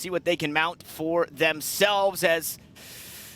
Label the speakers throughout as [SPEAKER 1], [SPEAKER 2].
[SPEAKER 1] see what they can mount for themselves. As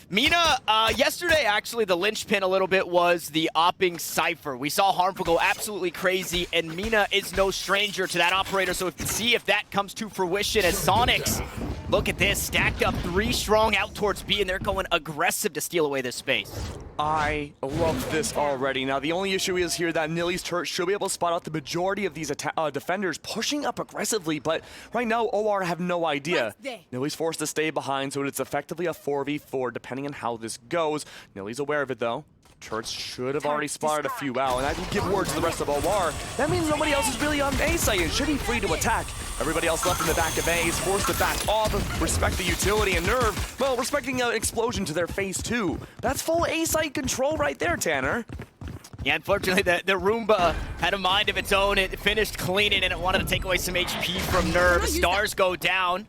[SPEAKER 1] Mina, yesterday actually the linchpin a little bit was the opping Cypher. We saw Harmful go absolutely crazy, and Mina is no stranger to that operator, so see if that comes to fruition as Soniqs, look at this, stacked up 3 strong out towards B, and they're going aggressive to steal away this space.
[SPEAKER 2] I love this already. Now, the only issue is here that Nilly's turret should be able to spot out the majority of these defenders pushing up aggressively, but right now, OR have no idea. Nilly's forced to stay behind, so it's effectively a 4v4, depending on how this goes. Nilly's aware of it, though. Turrets should have already spotted a few out, and I can give word to the rest of OR. That means nobody else is really on A site and should be free to attack. Everybody else left in the back of A is forced to back off, respect the utility and nerve, well, respecting an explosion to their face too. That's full A site control right there, Tanner.
[SPEAKER 1] Yeah, unfortunately, the Roomba had a mind of its own. It finished cleaning and it wanted to take away some HP from Nerve. Stars go down.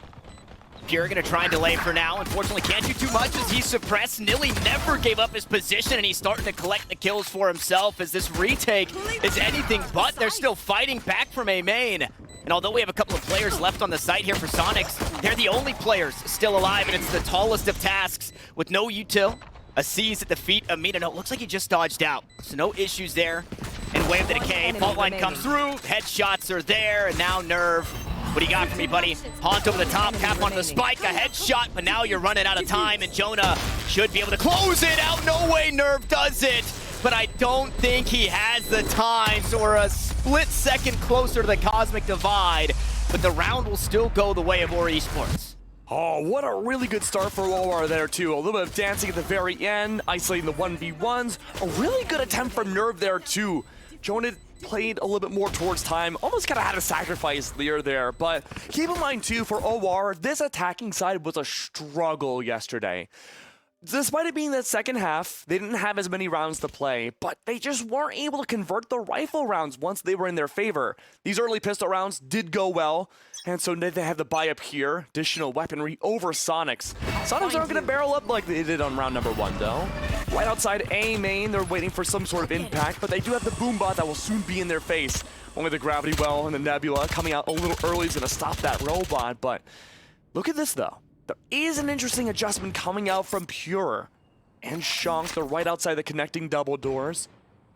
[SPEAKER 1] Pure gonna try and delay for now. Unfortunately, can't do too much as he's suppressed. Nilly never gave up his position, and he's starting to collect the kills for himself as this retake is anything but. They're still fighting back from A main. And although we have a couple of players left on the site here for Soniqs, they're the only players still alive, and it's the tallest of tasks with no util. A C's at the feet of Mina. No, looks like he just dodged out. So no issues there. And Wave the Decay. Fault line comes through. Headshots are there, and now Nerve. What do you got for me, buddy? Haunt over the top, cap onto the spike, a headshot, but now you're running out of time, and Jonah should be able to close it out. No way Nerve does it, but I don't think he has the time, so we're a split second closer to the Cosmic Divide, but the round will still go the way of OR Esports.
[SPEAKER 2] Oh, what a really good start for OR there, too. A little bit of dancing at the very end, isolating the 1v1s. A really good attempt from Nerve there, too. Jonah played a little bit more towards time, almost kind of had to sacrifice Lear there, but keep in mind too, for OR, this attacking side was a struggle yesterday. Despite it being the second half, they didn't have as many rounds to play, but they just weren't able to convert the rifle rounds once they were in their favor. These early pistol rounds did go well, and so they have to buy up here, additional weaponry over Soniqs. Soniqs aren't going to barrel up like they did on round number 1, though. Right outside A main, they're waiting for some sort of impact, but they do have the Boombot that will soon be in their face. Only the Gravity Well and the Nebula coming out a little early is going to stop that robot, but look at this, though. There is an interesting adjustment coming out from Pure and Shank. They're right outside the connecting double doors.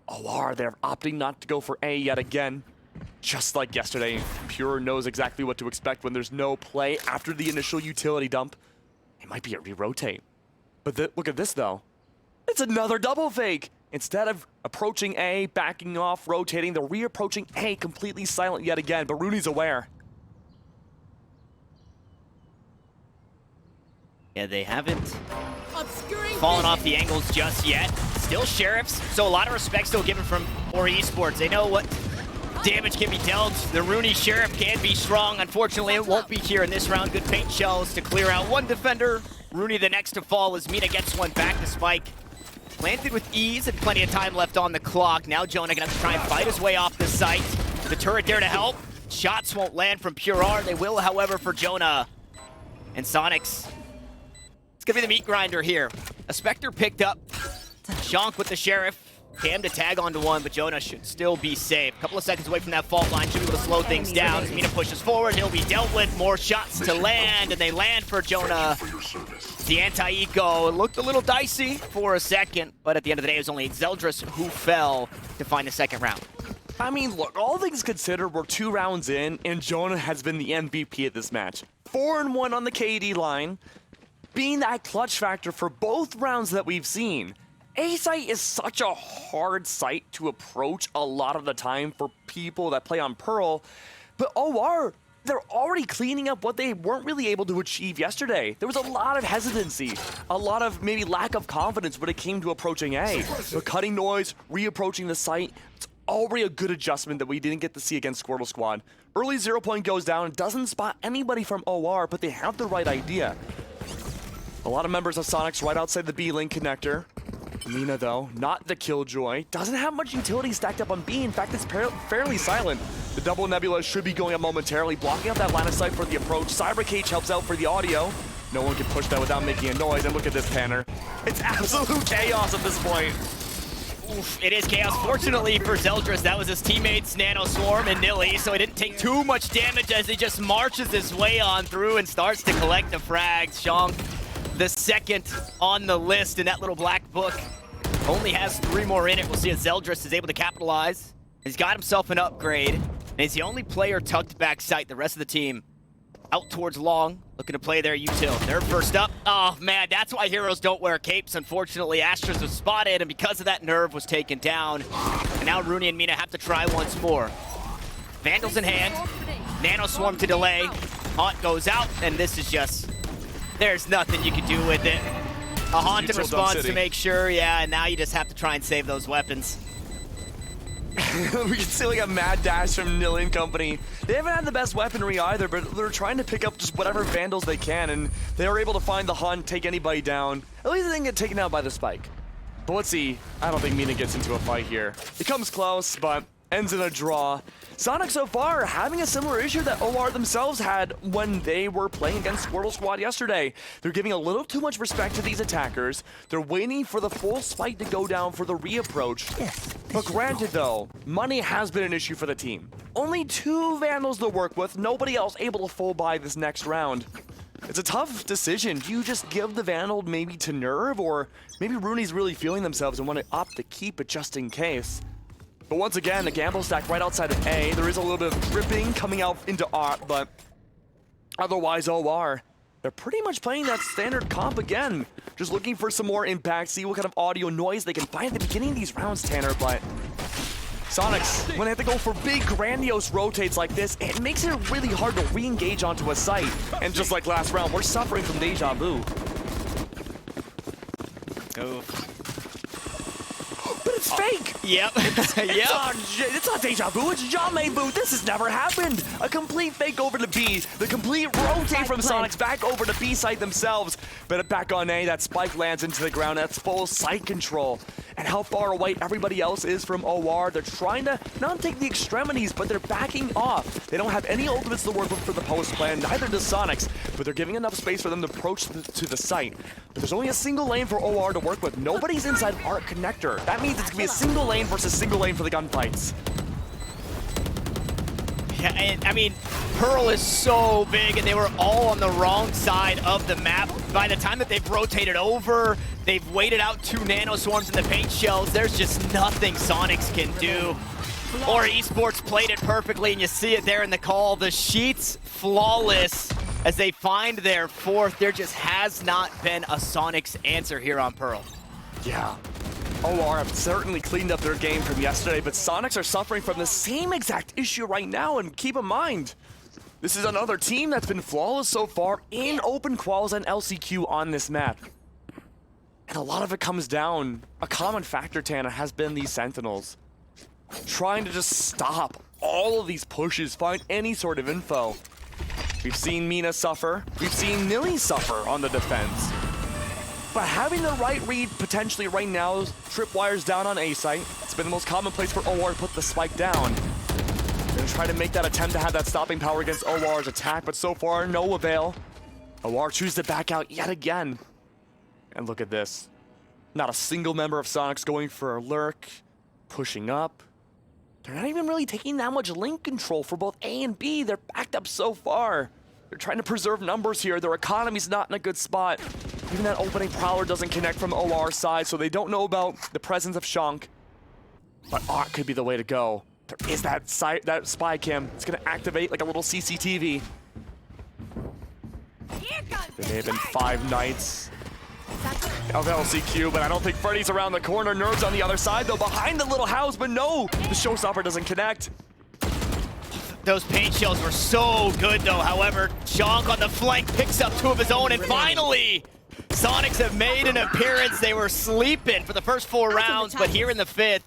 [SPEAKER 2] OR, they're opting not to go for A yet again. Just like yesterday, Pure knows exactly what to expect when there's no play after the initial utility dump. It might be a re-rotate. But look at this, though. It's another double fake. Instead of approaching A, backing off, rotating, they're re-approaching A, completely silent yet again, but Rooney's aware.
[SPEAKER 1] Yeah, they haven't fallen off the angles just yet. Still Sheriffs, so a lot of respect still given from OR Esports. They know what damage can be dealt. The Rooney Sheriff can be strong. Unfortunately, it won't be here in this round. Good paint shells to clear out one defender. Rooney the next to fall as Mina gets one back to Spike. Planted with ease and plenty of time left on the clock. Now Jonah gonna have to try and fight his way off the site. The turret there to help. Shots won't land from Pure R. They will, however, for Jonah. And Soniqs. It's gonna be the meat grinder here. A Spectre picked up. Shank with the Sheriff. Cam to tag onto one, but Jonah should still be safe. A couple of seconds away from that fault line. Should be able to slow things down. As Mina pushes forward, he'll be dealt with. More shots to land, and they land for Jonah. The anti-eco looked a little dicey for a second, but at the end of the day, it was only Zeldris who fell to find the second round.
[SPEAKER 2] I mean, look, all things considered, we're 2 rounds in, and Jonah has been the MVP at this match. 4-1 on the KD line, being that clutch factor for both rounds that we've seen. A site is such a hard site to approach a lot of the time for people that play on Pearl, but OR, they're already cleaning up what they weren't really able to achieve yesterday. There was a lot of hesitancy, a lot of maybe lack of confidence when it came to approaching A. They're cutting noise, reapproaching the site. It's already a good adjustment that we didn't get to see against Squirtle Squad. Early 0 point goes down, doesn't spot anybody from OR, but they have the right idea. A lot of members of Soniqs right outside the B-Link connector. Mina, though, not the Killjoy. Doesn't have much utility stacked up on B. In fact, it's fairly silent. The double Nebula should be going up momentarily, blocking out that line of sight for the approach. Cyber Cage helps out for the audio. No one can push that without making a noise. And look at this, Tanner. It's absolute chaos at this point.
[SPEAKER 1] Oof, it is chaos. Fortunately for Zeldris, that was his teammates Nano Swarm and Nilly, so he didn't take too much damage as he just marches his way on through and starts to collect the frags. Shonk, the second on the list in that little black book, only has 3 more in it. We'll see if Zeldris is able to capitalize. He's got himself an upgrade, and he's the only player tucked back site. The rest of the team out towards long, looking to play their util. They're first up. Oh man, that's why heroes don't wear capes. Unfortunately, Astros was spotted, and because of that, Nerve was taken down. And now Rooney and Mina have to try once more. Vandals in hand, Nano Swarm to delay. Haunt goes out, and this is just, there's nothing you can do with it. A Haunted response to make sure, yeah, and now you just have to try and save those weapons.
[SPEAKER 2] We can see like a mad dash from Nilly and company. They haven't had the best weaponry either, but they're trying to pick up just whatever Vandals they can, and they were able to find the Hunt, take anybody down. At least they didn't get taken out by the spike. But let's see. I don't think Mina gets into a fight here. It comes close, but ends in a draw. Soniqs so far having a similar issue that OR themselves had when they were playing against Squirtle Squad yesterday. They're giving a little too much respect to these attackers. They're waiting for the full spike to go down for the reapproach. But granted though, money has been an issue for the team. Only 2 Vandals to work with, nobody else able to full buy this next round. It's a tough decision. Do you just give the Vandal maybe to Nerve, or maybe Rooney's really feeling themselves and want to opt to keep it just in case? But once again, the gamble stack right outside of A. There is a little bit of dripping coming out into R, but otherwise OR, they're pretty much playing that standard comp again. Just looking for some more impact, see what kind of audio noise they can find at the beginning of these rounds, Tanner, but Soniqs, when they have to go for big, grandiose rotates like this, it makes it really hard to re-engage onto a site. And just like last round, we're suffering from deja vu.
[SPEAKER 1] Oof.
[SPEAKER 2] But it's fake!
[SPEAKER 1] Yep.
[SPEAKER 2] It's not deja vu, it's Jamie vu. This has never happened. A complete fake over to B. The complete rotate from Soniqs back over to B site themselves. But back on A, that spike lands into the ground. That's full site control. And how far away everybody else is from OR. They're trying to not take the extremities, but they're backing off. They don't have any ultimates to work with for the post plan, neither does Soniqs, but they're giving enough space for them to approach to the site. But there's only a single lane for OR to work with. Nobody's inside Arc Connector. That means it's gonna be a single lane versus single lane for the gunfights.
[SPEAKER 1] Yeah, and I mean, Pearl is so big, and they were all on the wrong side of the map. By the time that they've rotated over, they've waited out 2 Nano Swarms in the paint shells. There's just nothing Soniqs can do. Or Esports played it perfectly, and you see it there in the call. The Sheets flawless as they find their 4th. There just has not been a Soniqs answer here on Pearl.
[SPEAKER 2] Yeah. OR have certainly cleaned up their game from yesterday, but Soniqs are suffering from the same exact issue right now, and keep in mind, this is another team that's been flawless so far in open quals and LCQ on this map. And a lot of it comes down, a common factor, Tana, has been these Sentinels. Trying to just stop all of these pushes, find any sort of info. We've seen Mina suffer, we've seen Nilly suffer on the defense. But having the right read potentially right now, tripwires down on A site. It's been the most common place for OR to put the spike down. They're gonna try to make that attempt to have that stopping power against OR's attack, but so far, no avail. OR chooses to back out yet again. And look at this. Not a single member of Soniqs going for a lurk, pushing up. They're not even really taking that much link control for both A and B. They're backed up so far. They're trying to preserve numbers here. Their economy's not in a good spot. Even that opening Prowler doesn't connect from OR side, so they don't know about the presence of Shonk. But Arc could be the way to go. There is that spy cam. It's gonna activate like a little CCTV. There may have been 5 nights of LCQ, but I don't think Freddy's around the corner. Nerve's on the other side, though, behind the little house, but no! The showstopper doesn't connect.
[SPEAKER 1] Those paint shells were so good, though. However, Shonk on the flank picks up 2 of his own, and finally, Soniqs have made an appearance. They were sleeping for the first 4 rounds, but here in the 5th,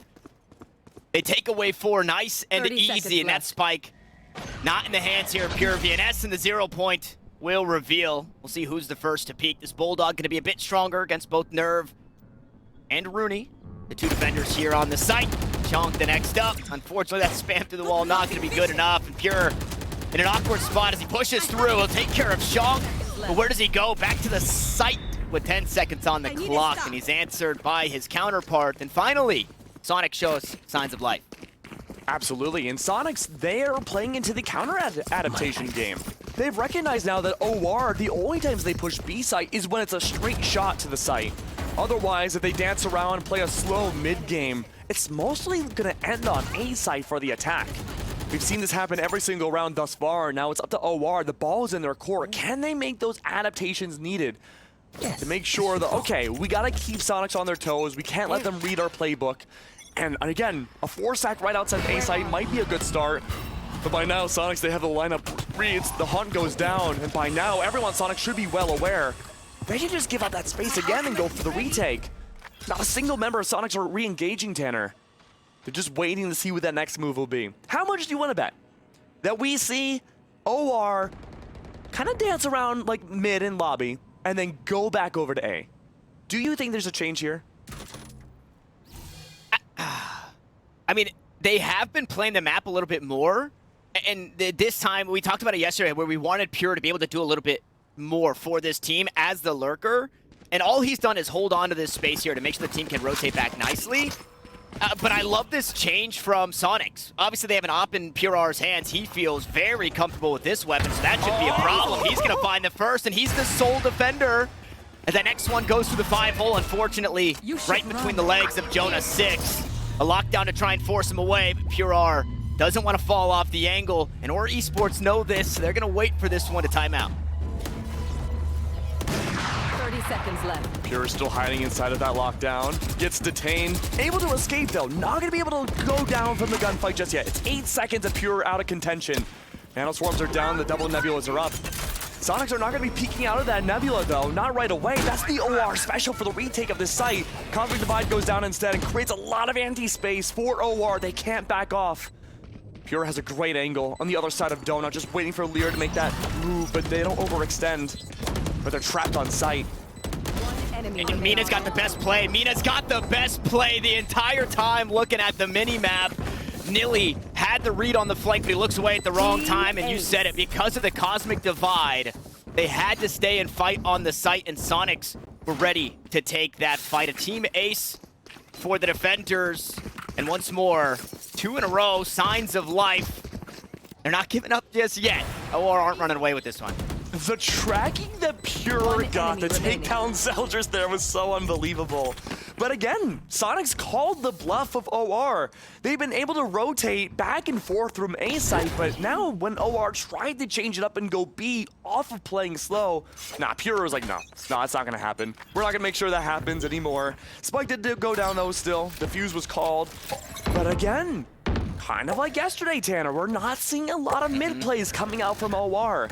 [SPEAKER 1] they take away 4 nice and easy, and that spike not in the hands here of Pure VNS, and the 0 point will reveal. We'll see who's the first to peak. This Bulldog going to be a bit stronger against both Nerve and Rooney, the 2 defenders here on the site. Shonk the next up. Unfortunately, that spam through the wall not going to be good enough, and Pure in an awkward spot as he pushes through. He'll take care of Shonk, but where does he go? Back to the site with 10 seconds on the clock, and he's answered by his counterpart. And finally, Sonic shows signs of life.
[SPEAKER 2] Absolutely, and Soniqs, they are playing into the counter-adaptation game. They've recognized now that OR, the only times they push B site is when it's a straight shot to the site. Otherwise, if they dance around and play a slow mid-game, it's mostly going to end on A site for the attack. We've seen this happen every single round thus far. Now it's up to OR. The ball is in their court. Can they make those adaptations needed to make sure that, okay, we got to keep Soniqs on their toes. We can't let them read our playbook. And again, a 4-sack right outside A site might be a good start. But by now, Soniqs, they have the lineup reads, the hunt goes down, and by now, everyone Soniqs should be well aware. They can just give up that space again and go for the retake. Not a single member of Soniqs are re-engaging Tanner. They're just waiting to see what that next move will be. How much do you want to bet that we see OR kind of dance around like mid and lobby and then go back over to A? Do you think there's a change here?
[SPEAKER 1] I mean, they have been playing the map a little bit more. And this time, we talked about it yesterday, where we wanted Pure to be able to do a little bit more for this team as the lurker. And all he's done is hold on to this space here to make sure the team can rotate back nicely. But I love this change from Soniqs. Obviously, they have an op in Pure R's hands. He feels very comfortable with this weapon, so that should be a problem. He's going to find the first, and he's the sole defender. And the next one goes through the 5-hole, unfortunately, right between the legs of Jonah 6. A lockdown to try and force him away, but Pure R doesn't want to fall off the angle, and OR Esports know this, so they're going to wait for this one to time out.
[SPEAKER 3] 30 seconds left.
[SPEAKER 2] Pure is still hiding inside of that lockdown. Gets detained. Able to escape, though. Not going to be able to go down from the gunfight just yet. It's 8 seconds of Pure out of contention. Nanoswarms are down. The double nebulas are up. Soniqs are not going to be peeking out of that nebula, though. Not right away. That's the OR special for the retake of this site. Cosmic Divide goes down instead and creates a lot of anti-space for OR. They can't back off. Pure has a great angle on the other side of Donut, just waiting for Lear to make that move, but they don't overextend. But they're trapped on site.
[SPEAKER 1] And Mina's got the best play. Mina's got the best play the entire time looking at the mini-map. Nilly had the read on the flank, but he looks away at the wrong time, and you said it. Because of the Cosmic Divide, they had to stay and fight on the site, and Soniqs were ready to take that fight. A team ace for the defenders. And once more, 2 in a row, signs of life. They're not giving up just yet. OR aren't running away with this one.
[SPEAKER 2] The tracking that Pure got to take down Zeldris there was so unbelievable. But again, Soniqs called the bluff of OR. They've been able to rotate back and forth from A site, but now when OR tried to change it up and go B off of playing slow, Pure was like, no, it's not going to happen. We're not going to make sure that happens anymore. Spike did go down though still. The fuse was called. But again, kind of like yesterday, Tanner, we're not seeing a lot of mid plays coming out from OR.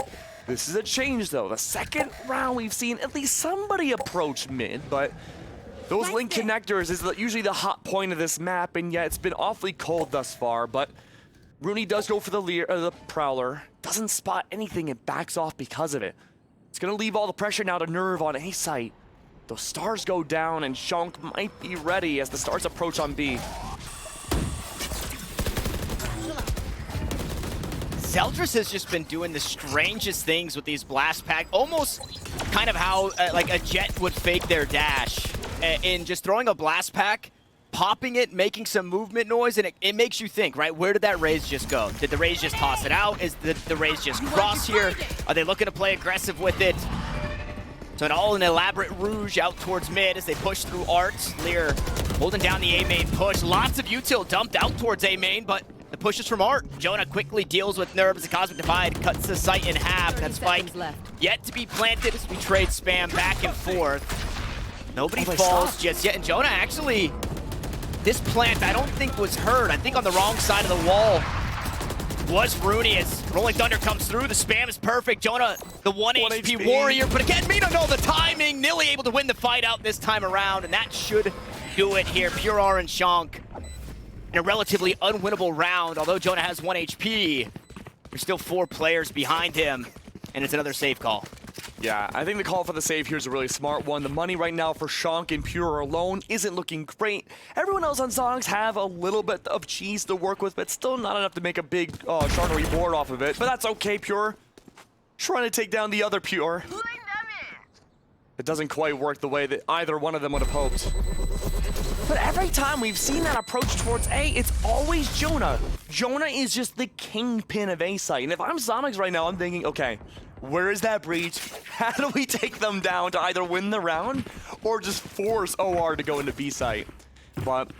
[SPEAKER 2] This is a change, though. The second round, we've seen at least somebody approach mid, but those link connectors is usually the hot point of this map, and yeah, it's been awfully cold thus far, but Rooney does go for the Prowler, doesn't spot anything, and backs off because of it. It's going to leave all the pressure now to Nerve on A site. Those stars go down, and Shonk might be ready as the stars approach on B.
[SPEAKER 1] Zeldris has just been doing the strangest things with these blast pack, almost kind of how like a jet would fake their dash in just throwing a blast pack, popping it, making some movement noise, and it makes you think, right? Where did that Raze just go? Did the Raze just toss it out? Is the Raze just cross here? Are they looking to play aggressive with it? So an elaborate rouge out towards mid as they push through Arts. Lear holding down the A main push. Lots of util dumped out towards A main, but the push is from Art. Jonah quickly deals with Nerve as the Cosmic Divide cuts the site in half. That spike yet to be planted as we trade spam back and forth. Nobody falls just yet. And Jonah actually, this plant I don't think was heard. I think on the wrong side of the wall was Rooney as Rolling Thunder comes through. The spam is perfect. Jonah, the 1 HP warrior. But again, Mina, no, the timing. Nilly able to win the fight out this time around. And that should do it here. Pure R and Shonk in a relatively unwinnable round. Although Jonah has 1 HP, there's still 4 players behind him, and it's another save call.
[SPEAKER 2] Yeah, I think the call for the save here is a really smart one. The money right now for Shonk and Pure alone isn't looking great. Everyone else on Soniqs have a little bit of cheese to work with, but still not enough to make a big charcuterie board off of it. But that's okay, Pure. Trying to take down the other Pure. It doesn't quite work the way that either one of them would have hoped. But every time we've seen that approach towards A, it's always Jonah. Jonah is just the kingpin of A site. And if I'm Soniqs right now, I'm thinking, okay, where is that breach? How do we take them down to either win the round or just force OR to go into B site? But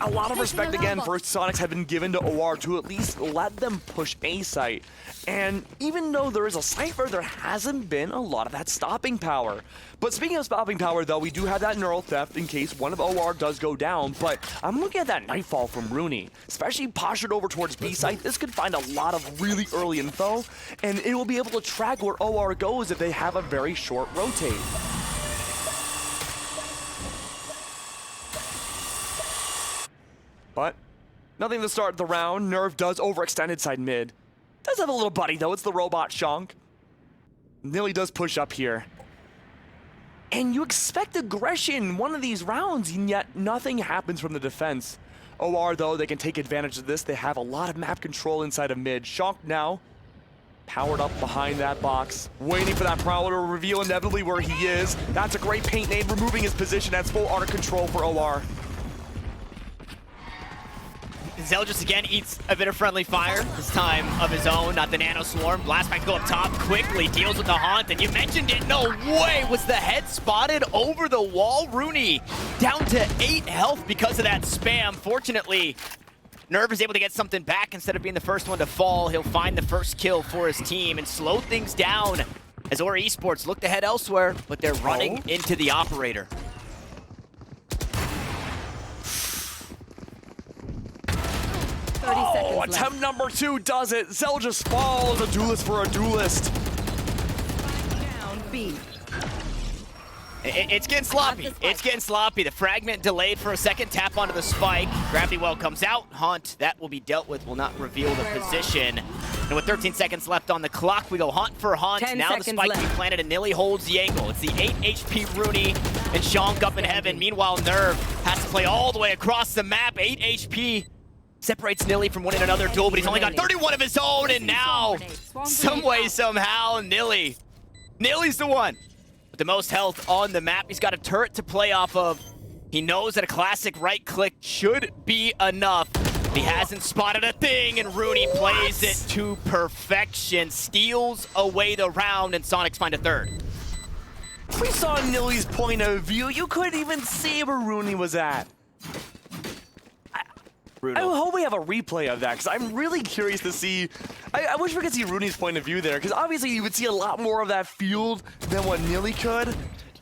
[SPEAKER 2] a lot of respect again for Soniqs have been given to OR to at least let them push A site. And even though there is a Cypher, there hasn't been a lot of that stopping power. But speaking of stopping power though, we do have that neural theft in case one of OR does go down. But I'm looking at that Nightfall from Rooney, especially postured over towards B site. This could find a lot of really early info, and it will be able to track where OR goes if they have a very short rotate. But nothing to start the round. Nerve does overextend inside mid. Does have a little buddy though, it's the robot Shonk. Nilly does push up here. And you expect aggression one of these rounds, and yet nothing happens from the defense. OR though, they can take advantage of this. They have a lot of map control inside of mid. Shonk now powered up behind that box, waiting for that Prowler to reveal inevitably where he is. That's a great paint nade, removing his position. That's full art control for OR.
[SPEAKER 1] Zeldris again eats a bit of friendly fire, this time of his own, not the Nano Swarm. Blast back to go up top quickly, deals with the Haunt, and you mentioned it, no way was the head spotted over the wall. Rooney down to 8 health because of that spam. Fortunately, Nerve is able to get something back instead of being the first one to fall. He'll find the first kill for his team and slow things down as OR Esports look to head elsewhere, but they're running into the operator.
[SPEAKER 2] Oh, attempt number 2 does it. Zeldris falls, a duelist for a duelist.
[SPEAKER 3] Down B.
[SPEAKER 1] It's getting sloppy. It's getting sloppy. The fragment delayed for a second. Tap onto the spike. Gravity Well comes out. Haunt, that will be dealt with. Will not reveal the position. And with 13 seconds left on the clock, we go Haunt for Haunt. Now the spike will be planted, and Nilly holds the angle. It's the 8 HP Rooney and Shonk up in heaven. Meanwhile, Nerve has to play all the way across the map. 8 HP. Separates Nilly from winning another duel, but he's only got 31 of his own, and now, some way, somehow, Nilly's the one with the most health on the map. He's got a turret to play off of. He knows that a classic right click should be enough. He hasn't spotted a thing, and Rooney plays it to perfection, steals away the round, and Soniqs find a third.
[SPEAKER 2] We saw Nilly's point of view. You couldn't even see where Rooney was at. I hope we have a replay of that, because I'm really curious to see. I wish we could see Rooney's point of view there, because obviously you would see a lot more of that field than what Nilly could.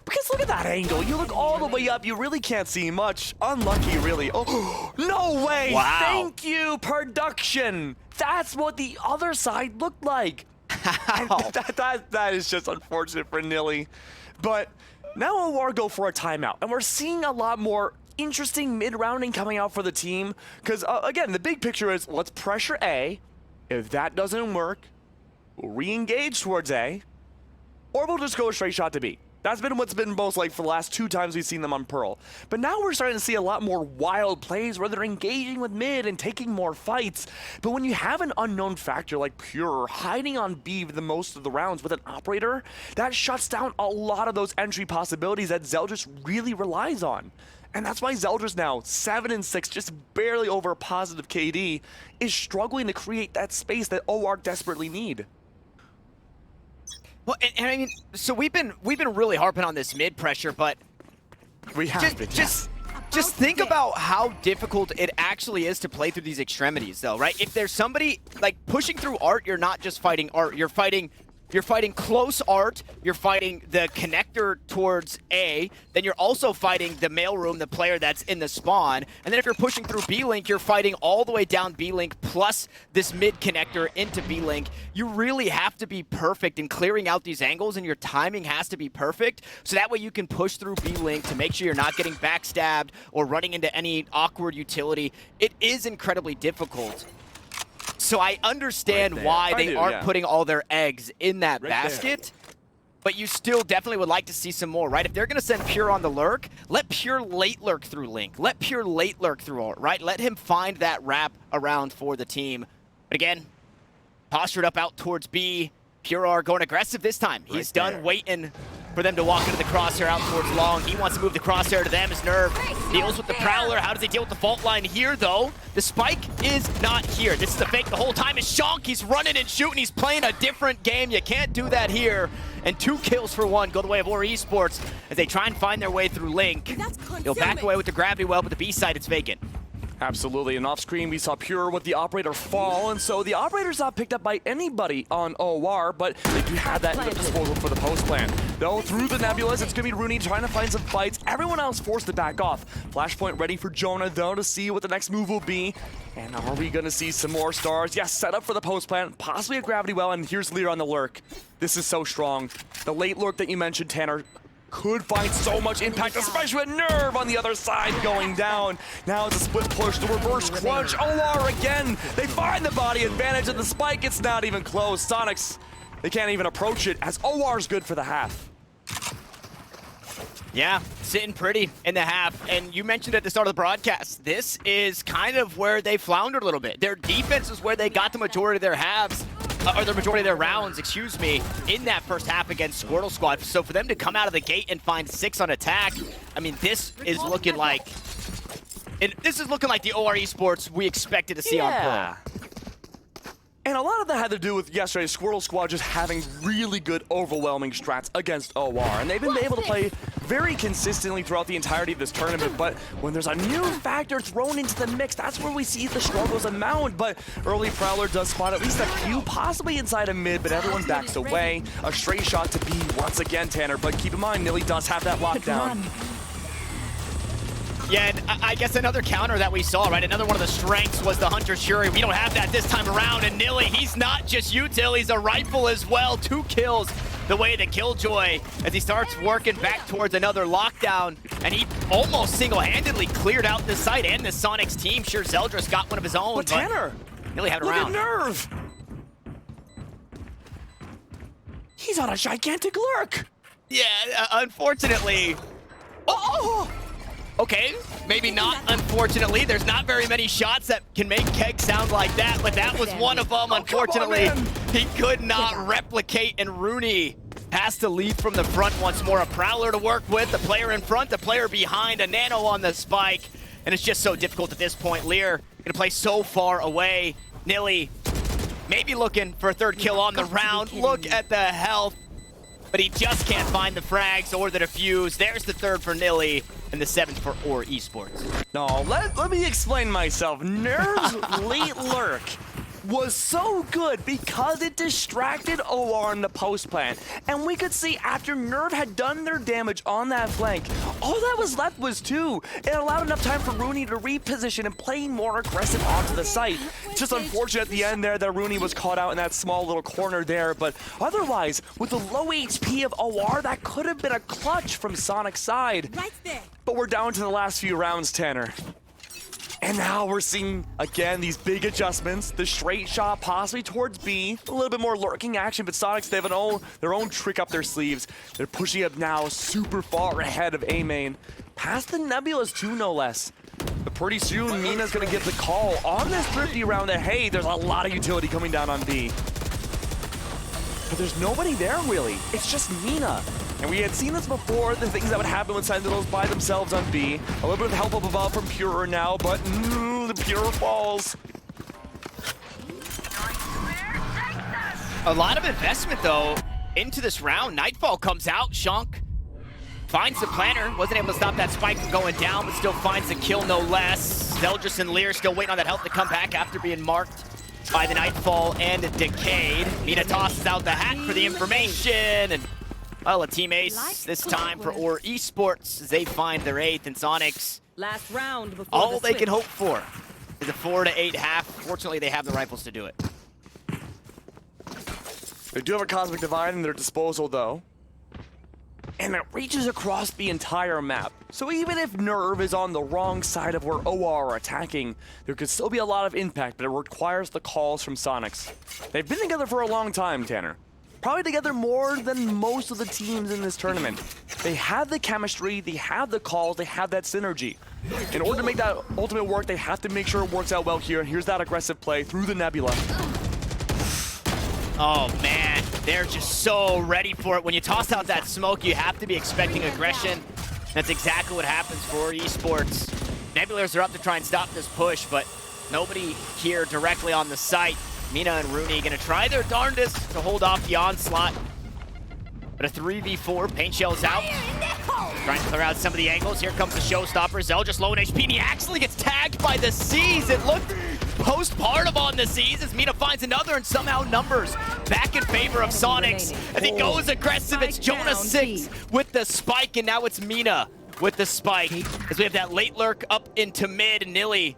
[SPEAKER 2] Because look at that angle. You look all the way up, you really can't see much. Unlucky, really. Oh, no way!
[SPEAKER 1] Wow.
[SPEAKER 2] Thank you, production! That's what the other side looked like. That is just unfortunate for Nilly. But now OR go for a timeout, and we're seeing a lot more interesting mid-rounding coming out for the team, because again, the big picture is let's pressure A. If that doesn't work, we'll re-engage towards A, or we'll just go a straight shot to B. That's been what's been most like for the last 2 times we've seen them on Pearl. But now we're starting to see a lot more wild plays where they're engaging with mid and taking more fights. But when you have an unknown factor like Pure hiding on B for the most of the rounds with an operator, that shuts down a lot of those entry possibilities that Zeldris really relies on. And that's why Zeldris now, 7-6, just barely over a positive KD, is struggling to create that space that OR desperately need.
[SPEAKER 1] Well, and I mean, so we've been really harping on this mid pressure, but
[SPEAKER 2] we have
[SPEAKER 1] just think about how difficult it actually is to play through these extremities, though, right? If there's somebody like pushing through art, you're not just fighting art, you're fighting close art, you're fighting the connector towards A, then you're also fighting the mailroom, the player that's in the spawn, and then if you're pushing through B-Link, you're fighting all the way down B-Link plus this mid connector into B-Link. You really have to be perfect in clearing out these angles, and your timing has to be perfect, so that way you can push through B-Link to make sure you're not getting backstabbed or running into any awkward utility. It is incredibly difficult. So I understand why they aren't putting all their eggs in that basket, but you still definitely would like to see some more, right? If they're going to send Pure on the lurk, let Pure late lurk through Link. Let Pure late lurk through art, right? Let him find that wrap around for the team. But again, postured up out towards B. Pure are going aggressive this time. He's done waiting for them to walk into the crosshair out towards long. He wants to move the crosshair to them as Nerve deals with the Prowler. How does he deal with the fault line here, though? The spike is not here. This is a fake the whole time. Is Shank, he's running and shooting. He's playing a different game. You can't do that here. And 2 kills for 1 go the way of Or Esports as they try and find their way through Link. He'll back away with the gravity well, but the B side, it's vacant.
[SPEAKER 2] Absolutely, and off screen we saw Pure with the operator fall, and so the operator's not picked up by anybody on OR, but they do have that at their disposal for the post plan. Though through the Nebulas, it's gonna be Rooney trying to find some fights. Everyone else forced to back off. Flashpoint ready for Jonah though to see what the next move will be. And are we gonna see some more stars? Yes, set up for the post plan, possibly a gravity well, and here's Lear on the lurk. This is so strong. The late lurk that you mentioned, Tanner, could find so much impact, especially with Nerve on the other side going down. Now it's a split push, the reverse crunch. OR again. They find the body advantage and the spike. It's not even close. Soniqs, they can't even approach it as OR's good for the half.
[SPEAKER 1] Yeah, sitting pretty in the half. And you mentioned at the start of the broadcast, this is kind of where they floundered a little bit. Their defense is where they got the majority of their halves. Or the majority of their rounds, excuse me, in that first half against Squirtle Squad. So for them to come out of the gate and find 6 on attack, I mean, this is looking like the OR Esports we expected to see on Pearl.
[SPEAKER 2] And a lot of that had to do with yesterday Squirtle Squad just having really good overwhelming strats against OR. And they've been able to play very consistently throughout the entirety of this tournament, but when there's a new factor thrown into the mix, that's where we see the struggles amount. But early Prowler does spot at least a few, possibly inside of mid, but everyone backs away. A straight shot to B once again, Tanner, but keep in mind, Nilly does have that lockdown.
[SPEAKER 1] Yeah, and I guess another counter that we saw, right? Another one of the strengths was the Hunter Shuri. We don't have that this time around, and Nilly, he's not just util, he's a rifle as well. 2 kills the way the Killjoy as he starts working back towards another lockdown, and he almost single-handedly cleared out this site and the Soniqs team. Sure, Zeldris got one of his own,
[SPEAKER 2] but Tanner,
[SPEAKER 1] Nilly had a
[SPEAKER 2] look
[SPEAKER 1] round.
[SPEAKER 2] At Nerve. He's on a gigantic lurk.
[SPEAKER 1] Yeah, unfortunately. Oh! Okay, maybe not, unfortunately. There's not very many shots that can make Keg sound like that, but that was one of them. Unfortunately, he could not replicate, and Rooney has to lead from the front once more. A Prowler to work with, the player in front, the player behind, a Nano on the spike, and it's just so difficult at this point. Lear gonna play so far away. Nilly maybe looking for a 3rd kill on the round. Look at the health. But he just can't find the frags or the defuse. There's the 3rd for Nilly and the 7th for Or Esports.
[SPEAKER 2] No, let me explain myself. Nerve's late lurk was so good because it distracted OR in the post plan. And we could see after Nerve had done their damage on that flank, all that was left was 2. It allowed enough time for Rooney to reposition and play more aggressive onto the site. Just unfortunate at the end there that Rooney was caught out in that small little corner there, but otherwise, with the low HP of OR, that could have been a clutch from Sonic's side.
[SPEAKER 3] Right there.
[SPEAKER 2] But we're down to the last few rounds, Tanner. And now we're seeing, again, these big adjustments. The straight shot possibly towards B. A little bit more lurking action, but Soniqs, they have their own trick up their sleeves. They're pushing up now super far ahead of A main. Past the Nebulas too, no less. But pretty soon, Mina's going to get the call on this Thrifty round that, hey, there's a lot of utility coming down on B. But there's nobody there, really. It's just Mina. And we had seen this before, the things that would happen with Sentinels by themselves on B. A little bit of help up above from Pure now, but the Pure falls.
[SPEAKER 1] A lot of investment, though, into this round. Nightfall comes out. Shunk finds the planner. Wasn't able to stop that spike from going down, but still finds the kill no less. Zeldris and Lear still waiting on that health to come back after being marked by the Nightfall and Decayed. Mina tosses out the hat for the information, and well, a team ace this time for Or Esports as they find their 8th, and Soniqs,
[SPEAKER 3] Last round before
[SPEAKER 1] all
[SPEAKER 3] the
[SPEAKER 1] they can
[SPEAKER 3] switch.
[SPEAKER 1] hope for is a 4 to 8 half. Fortunately, they have the rifles to do it.
[SPEAKER 2] They do have a Cosmic Divide in their disposal, though. And it reaches across the entire map. So even if Nerve is on the wrong side of where OR are attacking, there could still be a lot of impact, but it requires the calls from Soniqs. They've been together for a long time, Tanner. Probably together more than most of the teams in this tournament. They have the chemistry, they have the calls, they have that synergy. In order to make that ultimate work, they have to make sure it works out well here. And here's that aggressive play through the Nebula.
[SPEAKER 1] Oh man, they're just so ready for for it. When you toss out that smoke, you have to be expecting aggression. That's exactly what happens for Esports. Nebulars are up to try and stop this push, but nobody here directly on the site. Mina and Rooney gonna try their darndest to hold off the onslaught. But a 3v4, paint shells out. Trying to clear out some of the angles. Here comes the showstopper. Zell just low in HP, and he actually gets tagged by the C's. It looked postpartum on the C's as Mina finds another, and somehow numbers back in favor of Soniqs. As he goes aggressive, it's Jonah 6 with the spike, and now it's Mina with the spike. As we have that late lurk up into mid, and Nilly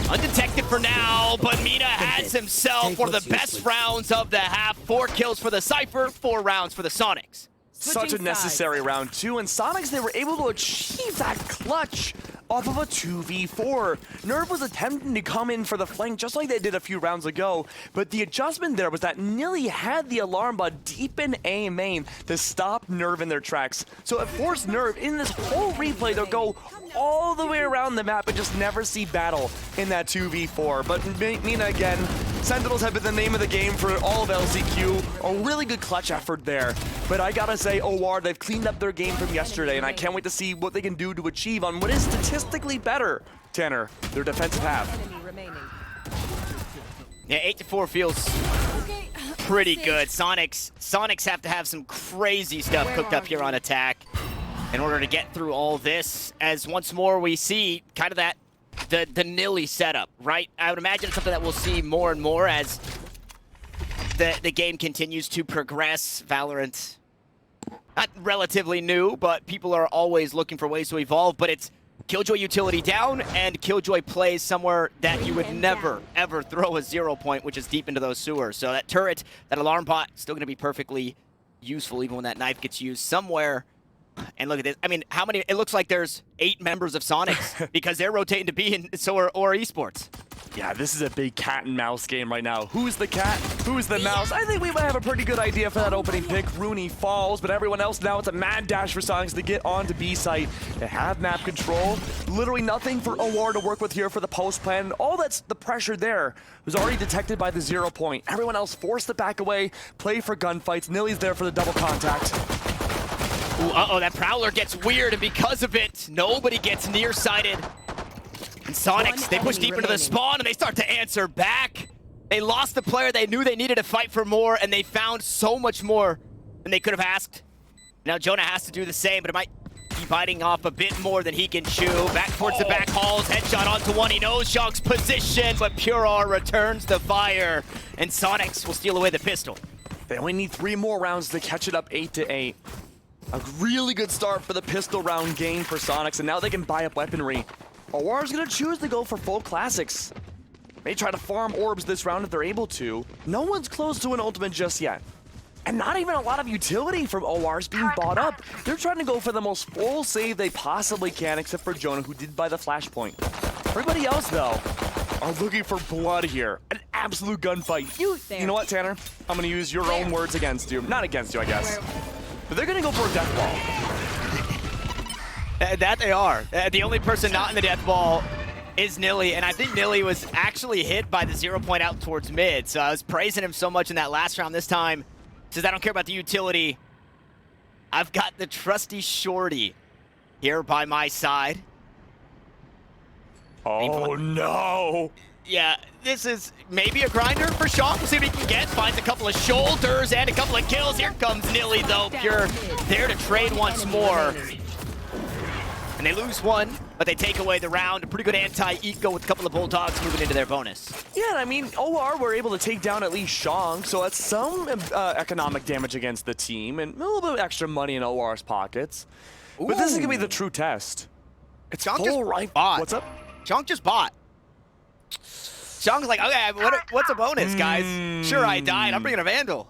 [SPEAKER 1] undetected for now, but Mina has himself one of the best rounds of the half. 4 kills for the Cypher, 4 rounds for the Soniqs.
[SPEAKER 2] Such a necessary round too, and Soniqs, they were able to achieve that clutch off of a 2v4. Nerve was attempting to come in for the flank just like they did a few rounds ago, but the adjustment there was that Nilly had the alarm bot deep in A main to stop Nerve in their tracks. So it forced Nerve in this whole replay to go all the way around the map and just never see battle in that 2v4. But Mina again, Sentinels have been the name of the game for all of LCQ. A really good clutch effort there. But I gotta say, OR, they've cleaned up their game from yesterday, and I can't wait to see what they can do to achieve on what is statistically better, Tanner, their defensive half.
[SPEAKER 1] Yeah, 8-4 feels pretty good. Soniqs have to have some crazy stuff cooked up here on attack in order to get through all this, as once more we see kind of that the Nilly setup, right? I would imagine it's something that we'll see more and more as the game continues to progress. Valorant, not relatively new, but people are always looking for ways to evolve, but it's Killjoy utility down, and Killjoy plays somewhere that you would never, ever throw a 0 point, which is deep into those sewers. So that turret, that alarm bot, still going to be perfectly useful even when that knife gets used somewhere. And look at this. I mean, how many? It looks like there's 8 members of Soniqs because they're rotating to be in or Esports.
[SPEAKER 2] Yeah, this is a big cat and mouse game right now. Who's the cat? Who's the mouse? I think we might have a pretty good idea for that opening pick. Rooney falls, but everyone else now, it's a mad dash for Soniqs to get onto B site. They have map control. Literally nothing for OR to work with here for the post plan. All that's the pressure there was already detected by the 0 point. Everyone else forced to back away, play for gunfights. Nilly's there for the double contact.
[SPEAKER 1] Ooh, uh-oh, that Prowler gets weird, and because of it, nobody gets nearsighted. And Soniqs, they push deep into the spawn, and they start to answer back. They lost the player they knew they needed to fight for more, and they found so much more than they could have asked. Now Jonah has to do the same, but it might be biting off a bit more than he can chew. Back towards the back halls, headshot onto one. He knows Shonk's position, but Pure returns the fire, and Soniqs will steal away the pistol.
[SPEAKER 2] They only need 3 more rounds to catch it up 8-8. A really good start for the pistol round game for Soniqs, and now they can buy up weaponry. OR's gonna choose to go for full classics. May try to farm orbs this round if they're able to. No one's close to an ultimate just yet. And not even a lot of utility from OR's being bought up. They're trying to go for the most full save they possibly can, except for Jonah, who did buy the flashpoint. Everybody else, though, are looking for blood here. An absolute gunfight. You know what, Tanner? I'm gonna use your own words against you. Not against you, I guess. But they're gonna go for a death ball.
[SPEAKER 1] That they are. The only person not in the death ball is Nilly, and I think Nilly was actually hit by the 0 point out towards mid, so I was praising him so much in that last round. This time, says I don't care about the utility. I've got the trusty Shorty here by my side.
[SPEAKER 2] Oh no!
[SPEAKER 1] Yeah, this is maybe a grinder for Shonk. We'll see what he can get. Finds a couple of shoulders and a couple of kills. Here comes Nilly, though. Pure there to trade once more. And they lose one, but they take away the round. A pretty good anti-eco with a couple of Bulldogs moving into their bonus.
[SPEAKER 2] Yeah, I mean, OR were able to take down at least Shonk, so that's some economic damage against the team and a little bit of extra money in OR's pockets. Ooh. But this is going to be the true test. It's
[SPEAKER 1] Shonk just bought.
[SPEAKER 2] What's up?
[SPEAKER 1] Shonk just bought. Shonk's like, okay, what's a bonus, guys? Sure, I died. I'm bringing a Vandal.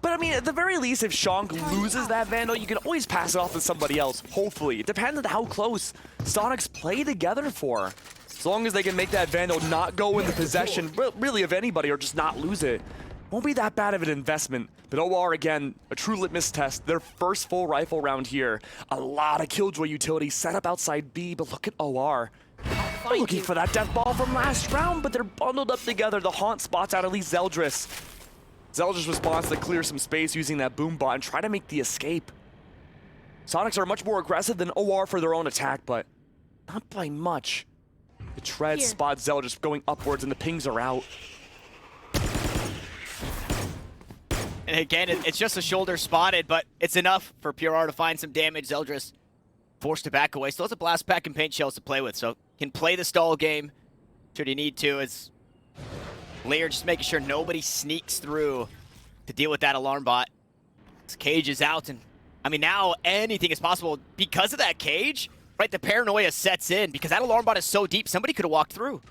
[SPEAKER 2] But I mean, at the very least, if Shonk loses that Vandal, you can always pass it off to somebody else, hopefully. It depends on how close Soniqs play together for. As long as they can make that Vandal not go into possession, really, of anybody, or just not lose it, won't be that bad of an investment. But OR, again, a true litmus test. Their first full rifle round here. A lot of Killjoy utility set up outside B, but look at OR. They're looking for that death ball from last round, but they're bundled up together. The haunt spots out at least Zeldris. Zeldris responds to clear some space using that boom bot and try to make the escape. Soniqs are much more aggressive than OR for their own attack, but not by much. The tread spots Zeldris going upwards and the pings are out.
[SPEAKER 1] And again, it's just a shoulder spotted, but it's enough for PRR to find some damage. Zeldris forced to back away. Still has a blast pack and paint shells to play with, so can play the stall game should he need to. As Lear just making sure nobody sneaks through to deal with that alarm bot. This cage is out, and I mean, now anything is possible. Because of that cage, right, the paranoia sets in. Because that alarm bot is so deep, somebody could have walked through.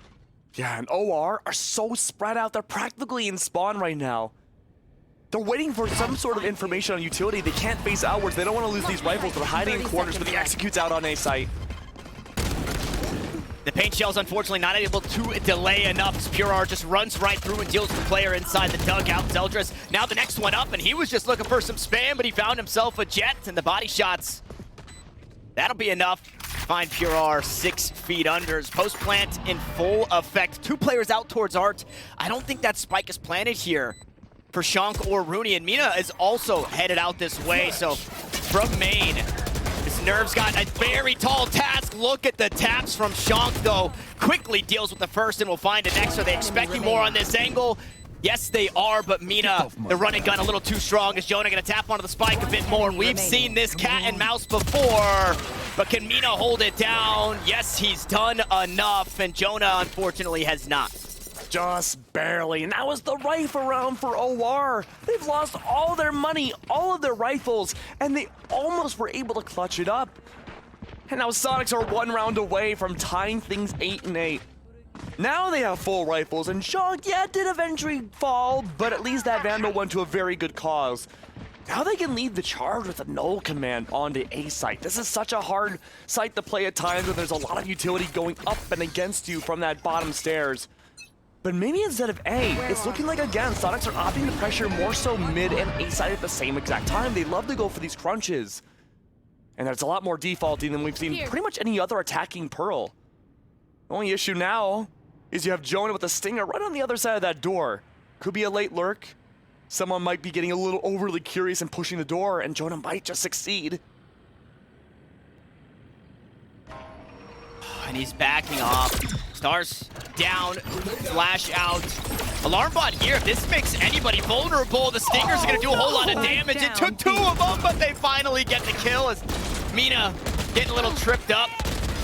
[SPEAKER 2] Yeah, and OR are so spread out. They're practically in spawn right now. They're waiting for some sort of information on utility. They can't face outwards. They don't want to lose these rifles. They're hiding in corners, but the execute's out on A site.
[SPEAKER 1] The paint shell's unfortunately not able to delay enough as PRR just runs right through and deals with the player inside the dugout. Zeldris now the next one up, and he was just looking for some spam, but he found himself a jet, and the body shots. That'll be enough. Find PRR 6 feet under. Post plant in full effect. 2 players out towards Art. I don't think that spike is planted here for Shank or Rooney, and Mina is also headed out this way. So from main, this Nerve's got a very tall task. Look at the taps from Shank, though. Quickly deals with the first and will find it next. Are they expecting more on this angle? Yes, they are, but Mina, the running gun a little too strong. Is Jonah gonna tap onto the spike a bit more? We've seen this cat and mouse before, but can Mina hold it down? Yes, he's done enough, and Jonah unfortunately has not.
[SPEAKER 2] Just barely, and that was the rifle round for OR. They've lost all their money, all of their rifles, and they almost were able to clutch it up. And now Soniqs are 1 round away from tying things 8-8. Now they have full rifles, and Shank, yeah, did eventually fall, but at least that Vandal went to a very good cause. Now they can lead the charge with a null command onto A site. This is such a hard site to play at times when there's a lot of utility going up and against you from that bottom stairs. But maybe instead of A, it's looking like, again, Soniqs are opting to pressure more so mid and A side at the same exact time. They love to go for these crunches. And that's a lot more defaulting than we've seen pretty much any other attacking Pearl. The only issue now is you have Jonah with a stinger right on the other side of that door. Could be a late lurk. Someone might be getting a little overly curious and pushing the door, and Jonah might just succeed.
[SPEAKER 1] And he's backing off. Stars down, flash out. Alarm bot here. If this makes anybody vulnerable, the Stingers are going to do a whole lot of damage. It took 2 of them, but they finally get the kill as Mina getting a little tripped up.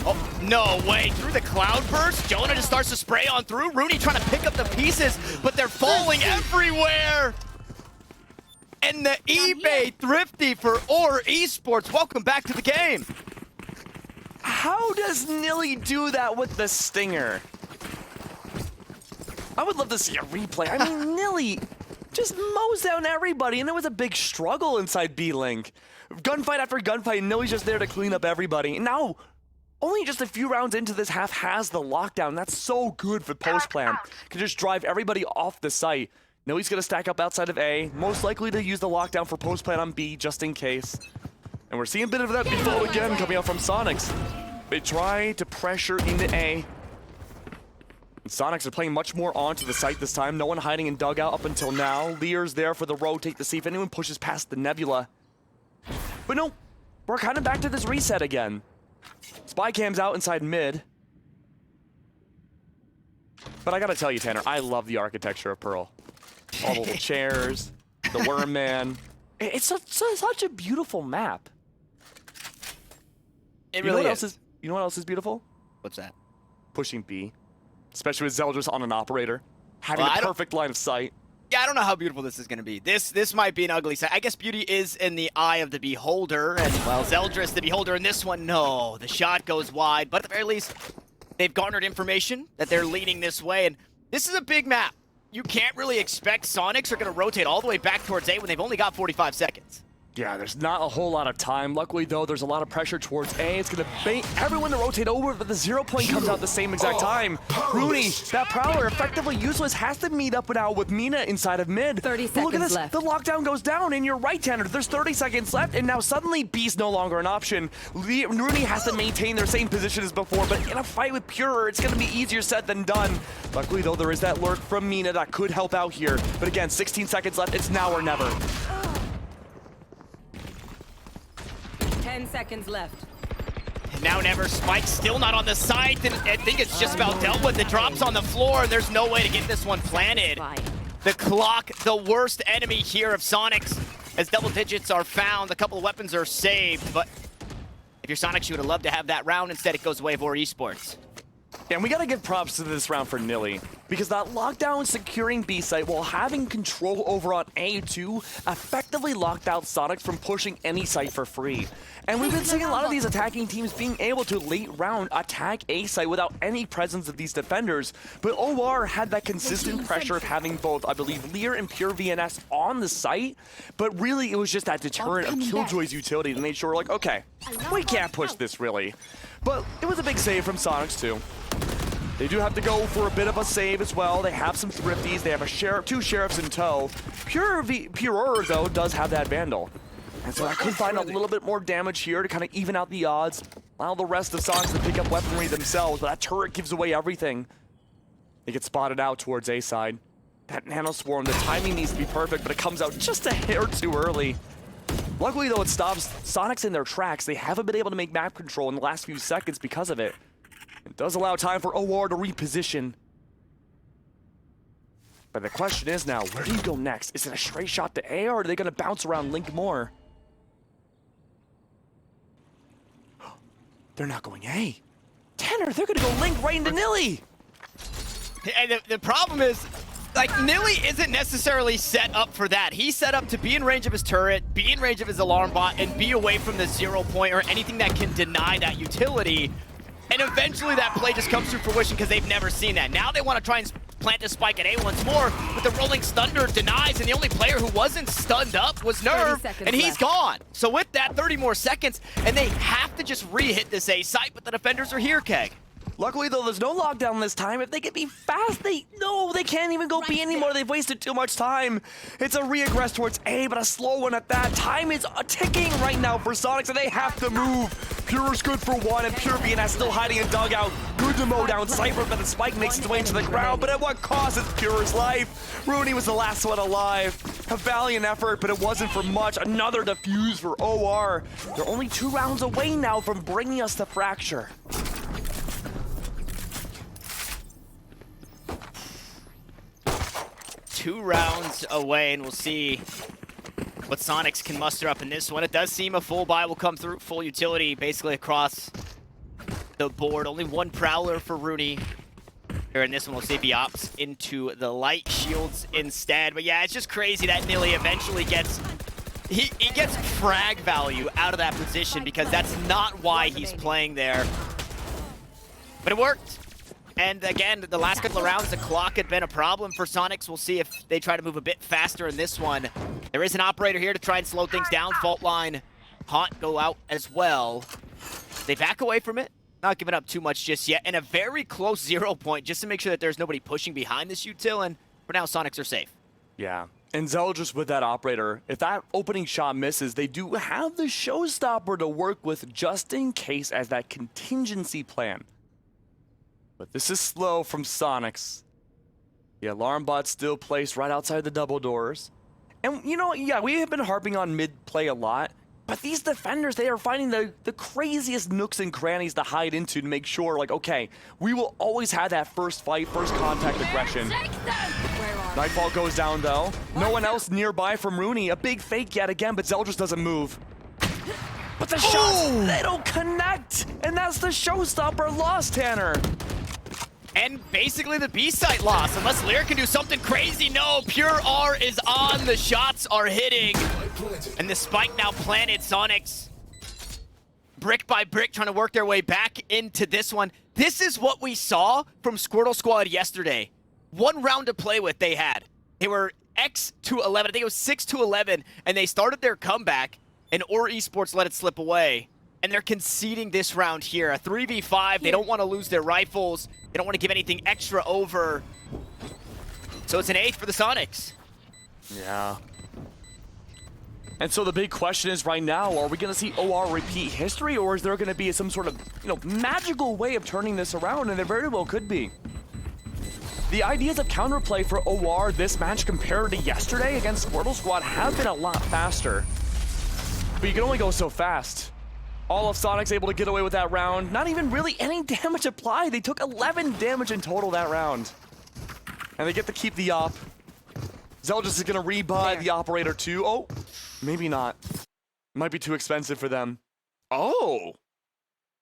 [SPEAKER 1] Oh, no way. Through the cloud burst, Jonah just starts to spray on through. Rooney trying to pick up the pieces, but they're falling everywhere. And the eBay Thrifty for OR Esports. Welcome back to the game.
[SPEAKER 2] How does Nilly do that with the stinger? I would love to see a replay. I mean, Nilly just mows down everybody, and it was a big struggle inside B-Link. Gunfight after gunfight, Nilly's just there to clean up everybody. And now, only just a few rounds into this half has the lockdown. That's so good for post-plan. Can just drive everybody off the site. Nilly's gonna stack up outside of A, most likely to use the lockdown for post-plan on B, just in case. And we're seeing a bit of that default again coming out from Soniqs. They try to pressure into A. And Soniqs are playing much more onto the site this time. No one hiding in dugout up until now. Lear's there for the rotate to see if anyone pushes past the Nebula. But no, we're kind of back to this reset again. Spy cam's out inside mid. But I gotta tell you, Tanner, I love the architecture of Pearl. All the little chairs, the Worm Man. It's such a beautiful map.
[SPEAKER 1] It really
[SPEAKER 2] is. You know what else is beautiful?
[SPEAKER 1] What's that?
[SPEAKER 2] Pushing B. Especially with Zeldris on an operator. Having the perfect line of sight.
[SPEAKER 1] Yeah, I don't know how beautiful this is going to be. This might be an ugly sight. I guess beauty is in the eye of the beholder. And, well, Zeldris, the beholder in this one, no. The shot goes wide. But at the very least, they've garnered information that they're leaning this way. And this is a big map. You can't really expect Soniqs are going to rotate all the way back towards A when they've only got 45 seconds.
[SPEAKER 2] Yeah, there's not a whole lot of time. Luckily, though, there's a lot of pressure towards A. It's going to bait everyone to rotate over, but the 0 point comes out at the same exact time. Rooney, that Prowler, effectively useless, has to meet up now with Mina inside of mid.
[SPEAKER 3] 30
[SPEAKER 2] but look at
[SPEAKER 3] seconds
[SPEAKER 2] this.
[SPEAKER 3] left.
[SPEAKER 2] The lockdown goes down, and you're right, Tanner. There's 30 seconds left, and now suddenly B's no longer an option. Rooney has to maintain their same position as before, but in a fight with Pure, it's going to be easier said than done. Luckily, though, there is that lurk from Mina that could help out here. But again, 16 seconds left. It's now or never.
[SPEAKER 3] 10 seconds left.
[SPEAKER 1] Now never. Spike still not on the site, and I think it's just about dealt with. The drops on the floor, and there's no way to get this one planted. The clock, the worst enemy here of Soniqs, as double digits are found. A couple of weapons are saved, but if you're Soniqs, you would have loved to have that round. Instead, it goes away for Esports.
[SPEAKER 2] And we gotta give props to this round for Nilly, because that lockdown securing B site while having control over on A2 effectively locked out Soniqs from pushing any site for free. And we've been seeing a lot of these attacking teams being able to late round attack A site without any presence of these defenders, but OR had that consistent pressure of having both, I believe, Lear and Pure VNS on the site, but really it was just that deterrent of Killjoy's utility that made sure, like, okay, we can't push this really. But it was a big save from Soniqs too. They do have to go for a bit of a save as well. They have some thrifties. They have a two sheriffs in tow. Pure, though, does have that Vandal. And so I could find a little bit more damage here to kind of even out the odds. Allow the rest of Soniqs to pick up weaponry themselves, but that turret gives away everything. They get spotted out towards A side. That Nano Swarm, the timing needs to be perfect, but it comes out just a hair too early. Luckily, though, it stops Soniqs in their tracks. They haven't been able to make map control in the last few seconds because of it. It does allow time for OR to reposition. But the question is now, where do you go next? Is it a straight shot to A, or are they going to bounce around Link more? They're not going A. Tanner, they're going to go Link right into Nilly.
[SPEAKER 1] And the problem is, like, Nilly isn't necessarily set up for that. He's set up to be in range of his turret, be in range of his alarm bot, and be away from the 0 point or anything that can deny that utility. And eventually that play just comes to fruition because they've never seen that. Now they want to try and plant a spike at A once more, but the Rolling Thunder denies, and the only player who wasn't stunned up was Nerve, and he's gone. So with that, 30 more seconds, and they have to just re-hit this A site, but the defenders are here, Keg.
[SPEAKER 2] Luckily, though, there's no lockdown this time. If they can be fast, they can't even go B anymore. They've wasted too much time. It's a re-aggress towards A, but a slow one at that. Time is ticking right now for Soniqs, and they have to move. Pure's good for one, and Pure VNS still hiding in dugout. Good to mow down Cypher, but the spike makes its way into the ground. But at what cost is Pure's life? Rooney was the last one alive. A valiant effort, but it wasn't for much. Another defuse for OR. They're only 2 rounds away now from bringing us to Fracture.
[SPEAKER 1] Two rounds away, and we'll see what Soniqs can muster up in this one. It does seem a full buy will come through, full utility basically across the board. Only one Prowler for Rooney. Here in this one, we'll see if he opts into the light shields instead. But yeah, it's just crazy that Nilly eventually gets... He gets frag value out of that position because that's not why he's playing there. But it worked. And again, the last couple of rounds, the clock had been a problem for Soniqs. We'll see if they try to move a bit faster in this one. There is an operator here to try and slow things down. Fault line, Haunt go out as well. They back away from it, not giving up too much just yet. And a very close 0 point just to make sure that there's nobody pushing behind this util. And for now, Soniqs are safe.
[SPEAKER 2] Yeah. And Zeldris with that operator, if that opening shot misses, they do have the showstopper to work with just in case as that contingency plan. But this is slow from Soniqs. The alarm bot's still placed right outside the double doors. And you know, yeah, we have been harping on mid play a lot, but these defenders, they are finding the craziest nooks and crannies to hide into to make sure, like, okay, we will always have that first fight, first contact aggression. Nightfall goes down though. No one else nearby from Rooney. A big fake yet again, but Zeldris doesn't move. But the shots, they don't connect! And that's the showstopper loss, Tanner!
[SPEAKER 1] And basically the B site loss, unless Lear can do something crazy. No, Pure R is on, the shots are hitting. And the spike now planted. Soniqs, brick by brick, trying to work their way back into this one. This is what we saw from Squirtle Squad yesterday. 1 round to play with they had. They were X to 11, I think it was 6 to 11, and they started their comeback. and or Esports let it slip away. And they're conceding this round here. A 3v5, they don't want to lose their rifles. They don't want to give anything extra over. So it's an 8th for the Soniqs.
[SPEAKER 2] Yeah. And so the big question is right now, are we going to see OR repeat history, or is there going to be some sort of, magical way of turning this around? And there very well could be. The ideas of counterplay for OR this match compared to yesterday against Squirtle Squad have been a lot faster. But you can only go so fast. All of Soniqs able to get away with that round. Not even really any damage applied. They took 11 damage in total that round. And they get to keep the op. Zeldris is going to rebuy the operator too. Oh, maybe not. Might be too expensive for them. Oh.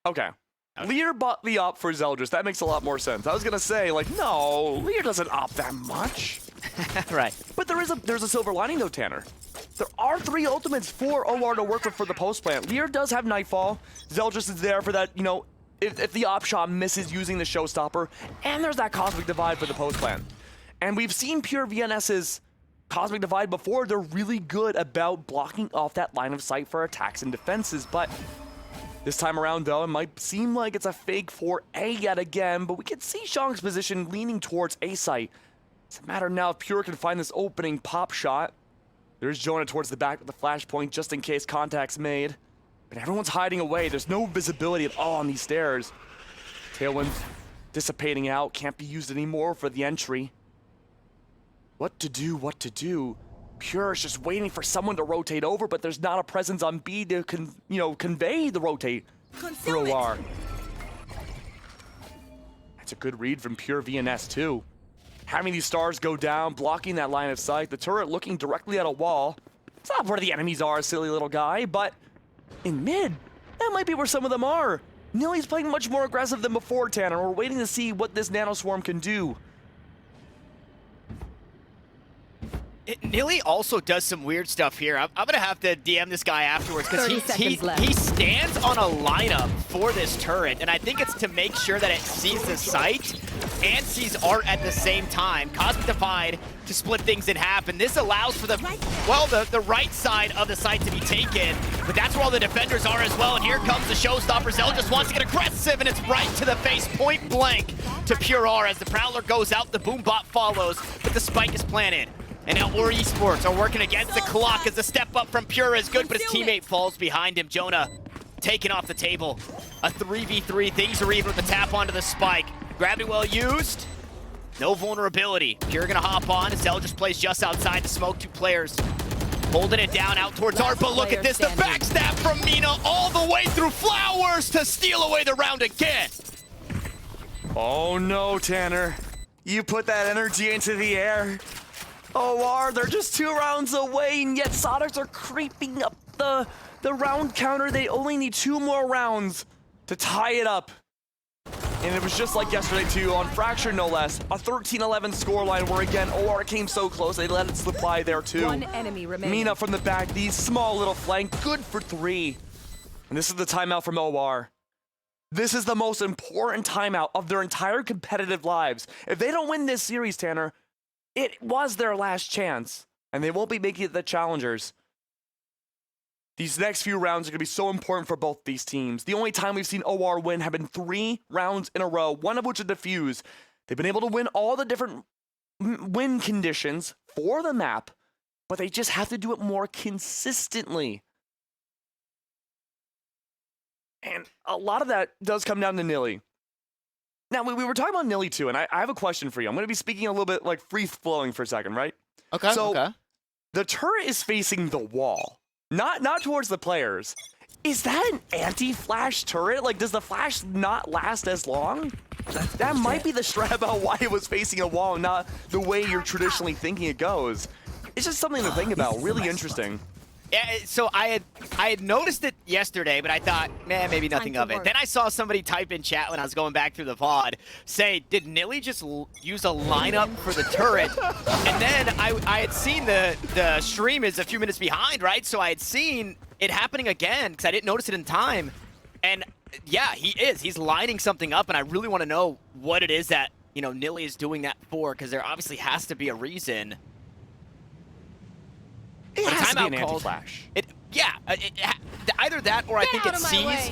[SPEAKER 2] Okay. Lear bought the op for Zeldris. That makes a lot more sense. I was going to say, no, Lear doesn't op that much.
[SPEAKER 1] Right.
[SPEAKER 2] But there's a silver lining though, Tanner. There are 3 ultimates for OR to work with for the post plant. Lear does have Nightfall. Zeldris is there for that, if the op shot misses using the showstopper. And there's that Cosmic Divide for the post plant. And we've seen Pure VNS's Cosmic Divide before. They're really good about blocking off that line of sight for attacks and defenses. But this time around, though, it might seem like it's a fake for A yet again. But we can see Shang's position leaning towards A site. It's a matter now if Pure can find this opening pop shot. There's Jonah towards the back with the flashpoint just in case contact's made. But everyone's hiding away. There's no visibility at all on these stairs. Tailwind dissipating out. Can't be used anymore for the entry. What to do? Pure is just waiting for someone to rotate over, but there's not a presence on B to convey the rotate for OR. That's a good read from Pure VNS too. Having these stars go down, blocking that line of sight, the turret looking directly at a wall. It's not where the enemies are, silly little guy, but in mid, that might be where some of them are. Nilly's playing much more aggressive than before, Tanner. We're waiting to see what this nanoswarm can do.
[SPEAKER 1] Nilly also does some weird stuff here. I'm going to have to DM this guy afterwards because he stands on a lineup for this turret, and I think it's to make sure that it sees the site and sees art at the same time. Cosmic Divide to split things in half, and this allows for the right side of the site to be taken, but that's where all the defenders are as well, and here comes the showstopper. Zell just wants to get aggressive, and it's right to the face, point blank to Pure R. As the Prowler goes out, the Boombot follows, but the spike is planted. And now OR Esports are working against the clock as the step up from Pure is good, but his teammate falls behind him. Jonah taken off the table. A 3v3, things are even with the tap onto the spike. Gravity well used, no vulnerability. Pure gonna hop on, Zell just plays just outside to smoke 2 players. Holding it down out towards Art, but look at this, the backstab from Mina all the way through Flowers to steal away the round again.
[SPEAKER 2] Oh no, Tanner. You put that energy into the air. OR, they're just 2 rounds away, and yet Soniqs are creeping up the round counter. They only need 2 more rounds to tie it up. And it was just like yesterday, too, on Fracture, no less. A 13-11 scoreline where, again, OR came so close, they let it slip by there, too.
[SPEAKER 3] 1 enemy remaining.
[SPEAKER 2] Mina from the back, these small little flank, good for 3. And this is the timeout from OR. This is the most important timeout of their entire competitive lives. If they don't win this series, Tanner, it was their last chance, and they won't be making it the challengers. These next few rounds are going to be so important for both these teams. The only time we've seen OR win have been 3 rounds in a row, one of which is defuse. They've been able to win all the different win conditions for the map, but they just have to do it more consistently. And a lot of that does come down to Nilly. Now, we were talking about Nilly too, and I have a question for you. I'm going to be speaking a little bit like free-flowing for a second, right?
[SPEAKER 1] Okay,
[SPEAKER 2] so, the turret is facing the wall, not towards the players. Is that an anti-flash turret? Like, does the flash not last as long? That might be the strat about why it was facing a wall, not the way you're traditionally thinking it goes. It's just something to think about. Really interesting.
[SPEAKER 1] Yeah, so I had noticed it yesterday, but I thought, man, maybe nothing of it. Then I saw somebody type in chat when I was going back through the VOD, say, did Nilly just use a lineup for the turret? And then I had seen the stream is a few minutes behind, right? So I had seen it happening again, because I didn't notice it in time. And yeah, he's lining something up, and I really want to know what it is that, Nilly is doing that for, because there obviously has to be a reason.
[SPEAKER 2] It has to be an anti-flash.
[SPEAKER 1] Yeah, either that or I think it sees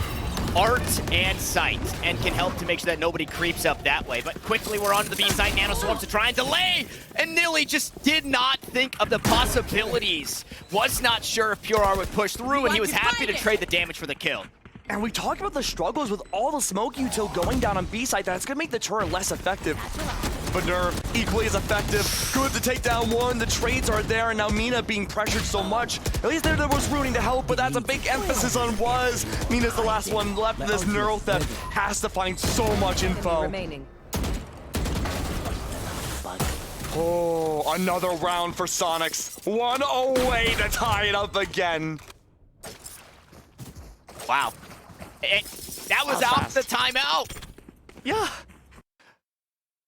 [SPEAKER 1] art and sight and can help to make sure that nobody creeps up that way. But quickly we're onto the B site. Nano swarms to try and delay, and Nilly just did not think of the possibilities. Was not sure if Pure R would push through, and he was happy to trade the damage for the kill.
[SPEAKER 2] And we talked about the struggles with all the smoke util going down on B site. That's gonna make the turret less effective. But Nerve equally as effective. Good to take down one. The trades are there, and now Mina being pressured so much. At least there was Rooney to help, but that's a big emphasis on was. Mina's the last one left. This Neural Theft has to find so much info. Oh, another round for Soniqs. One away to tie it up again.
[SPEAKER 1] Wow. That was out the timeout.
[SPEAKER 2] Yeah.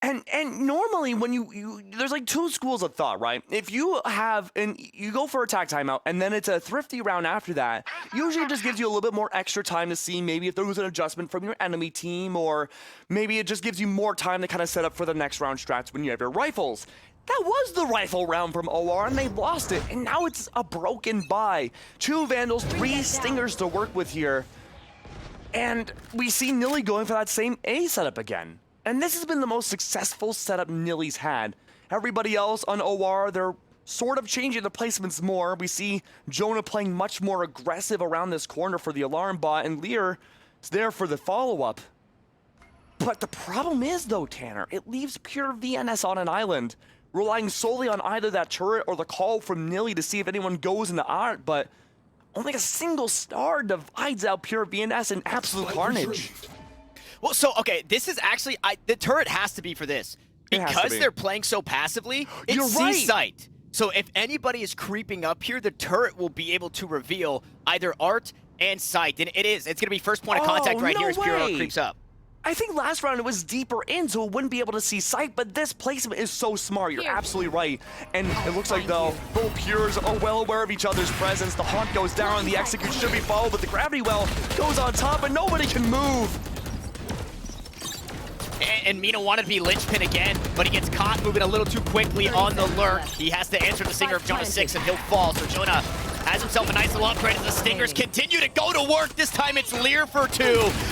[SPEAKER 2] And normally when you there's like two schools of thought, right? If you go for attack timeout and then it's a thrifty round after that, usually it just gives you a little bit more extra time to see maybe if there was an adjustment from your enemy team, or maybe it just gives you more time to kind of set up for the next round strats when you have your rifles. That was the rifle round from OR, and they lost it, and now it's a broken bye. 2 Vandals, 3 Stingers to work with here. And we see Nilly going for that same A setup again. And this has been the most successful setup Nilly's had. Everybody else on OR, they're sort of changing the placements more. We see Jonah playing much more aggressive around this corner for the alarm bot, and Lear is there for the follow-up. But the problem is, though, Tanner, it leaves pure VNS on an island, relying solely on either that turret or the call from Nilly to see if anyone goes into art, but only a single star divides out pure VNS in absolute carnage.
[SPEAKER 1] Well, so, okay, this is actually, the turret has to be for this. Because they're playing so passively, it's C-Sight. So if anybody is creeping up here, the turret will be able to reveal either art and sight. And it's going to be first point of contact right here as Pure R creeps up.
[SPEAKER 2] I think last round it was deeper in, so it wouldn't be able to see sight, but this placement is so smart. You're absolutely right. And it looks like, though, both Pures are well aware of each other's presence. The Haunt goes down, and the Execute should be followed, but the Gravity Well goes on top, and nobody can move.
[SPEAKER 1] And Mina wanted to be linchpin again, but he gets caught moving a little too quickly on the lurk. He has to answer the Stinger of Jonah 6, and he'll fall. So Jonah has himself a nice little upgrade as the Stingers continue to go to work. This time it's Lear for 2,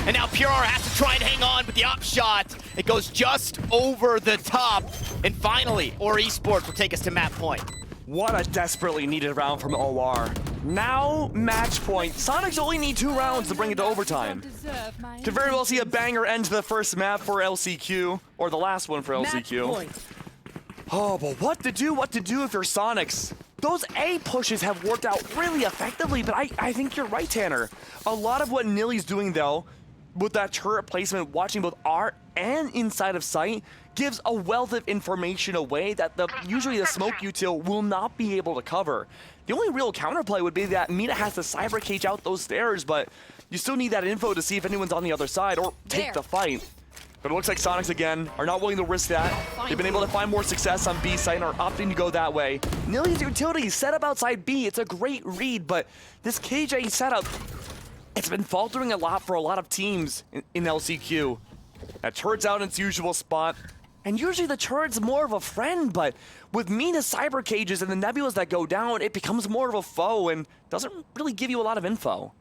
[SPEAKER 1] and now Pure R has to try and hang on with the up shot. It goes just over the top, and finally, Esports will take us to map point.
[SPEAKER 2] What a desperately needed round from OR. Now, match point. Soniqs only need 2 rounds to bring it to overtime. Could very well see a banger end to the first map for LCQ, or the last one for LCQ. Oh, but what to do if you're Soniqs? Those A pushes have worked out really effectively, but I think you're right, Tanner. A lot of what Nilly's doing, though, with that turret placement, watching both art and inside of sight, gives a wealth of information away that usually the smoke util will not be able to cover. The only real counterplay would be that Mina has to cyber cage out those stairs, but you still need that info to see if anyone's on the other side or take the fight. But it looks like Soniqs again are not willing to risk that. They've been able to find more success on B site and are opting to go that way. Nilly's utility set up outside B. It's a great read, but this KJ setup, it's been faltering a lot for a lot of teams in LCQ. That turret's out in its usual spot. And usually the turret's more of a friend, but with Mina's cyber cages and the nebulas that go down, it becomes more of a foe and doesn't really give you a lot of info.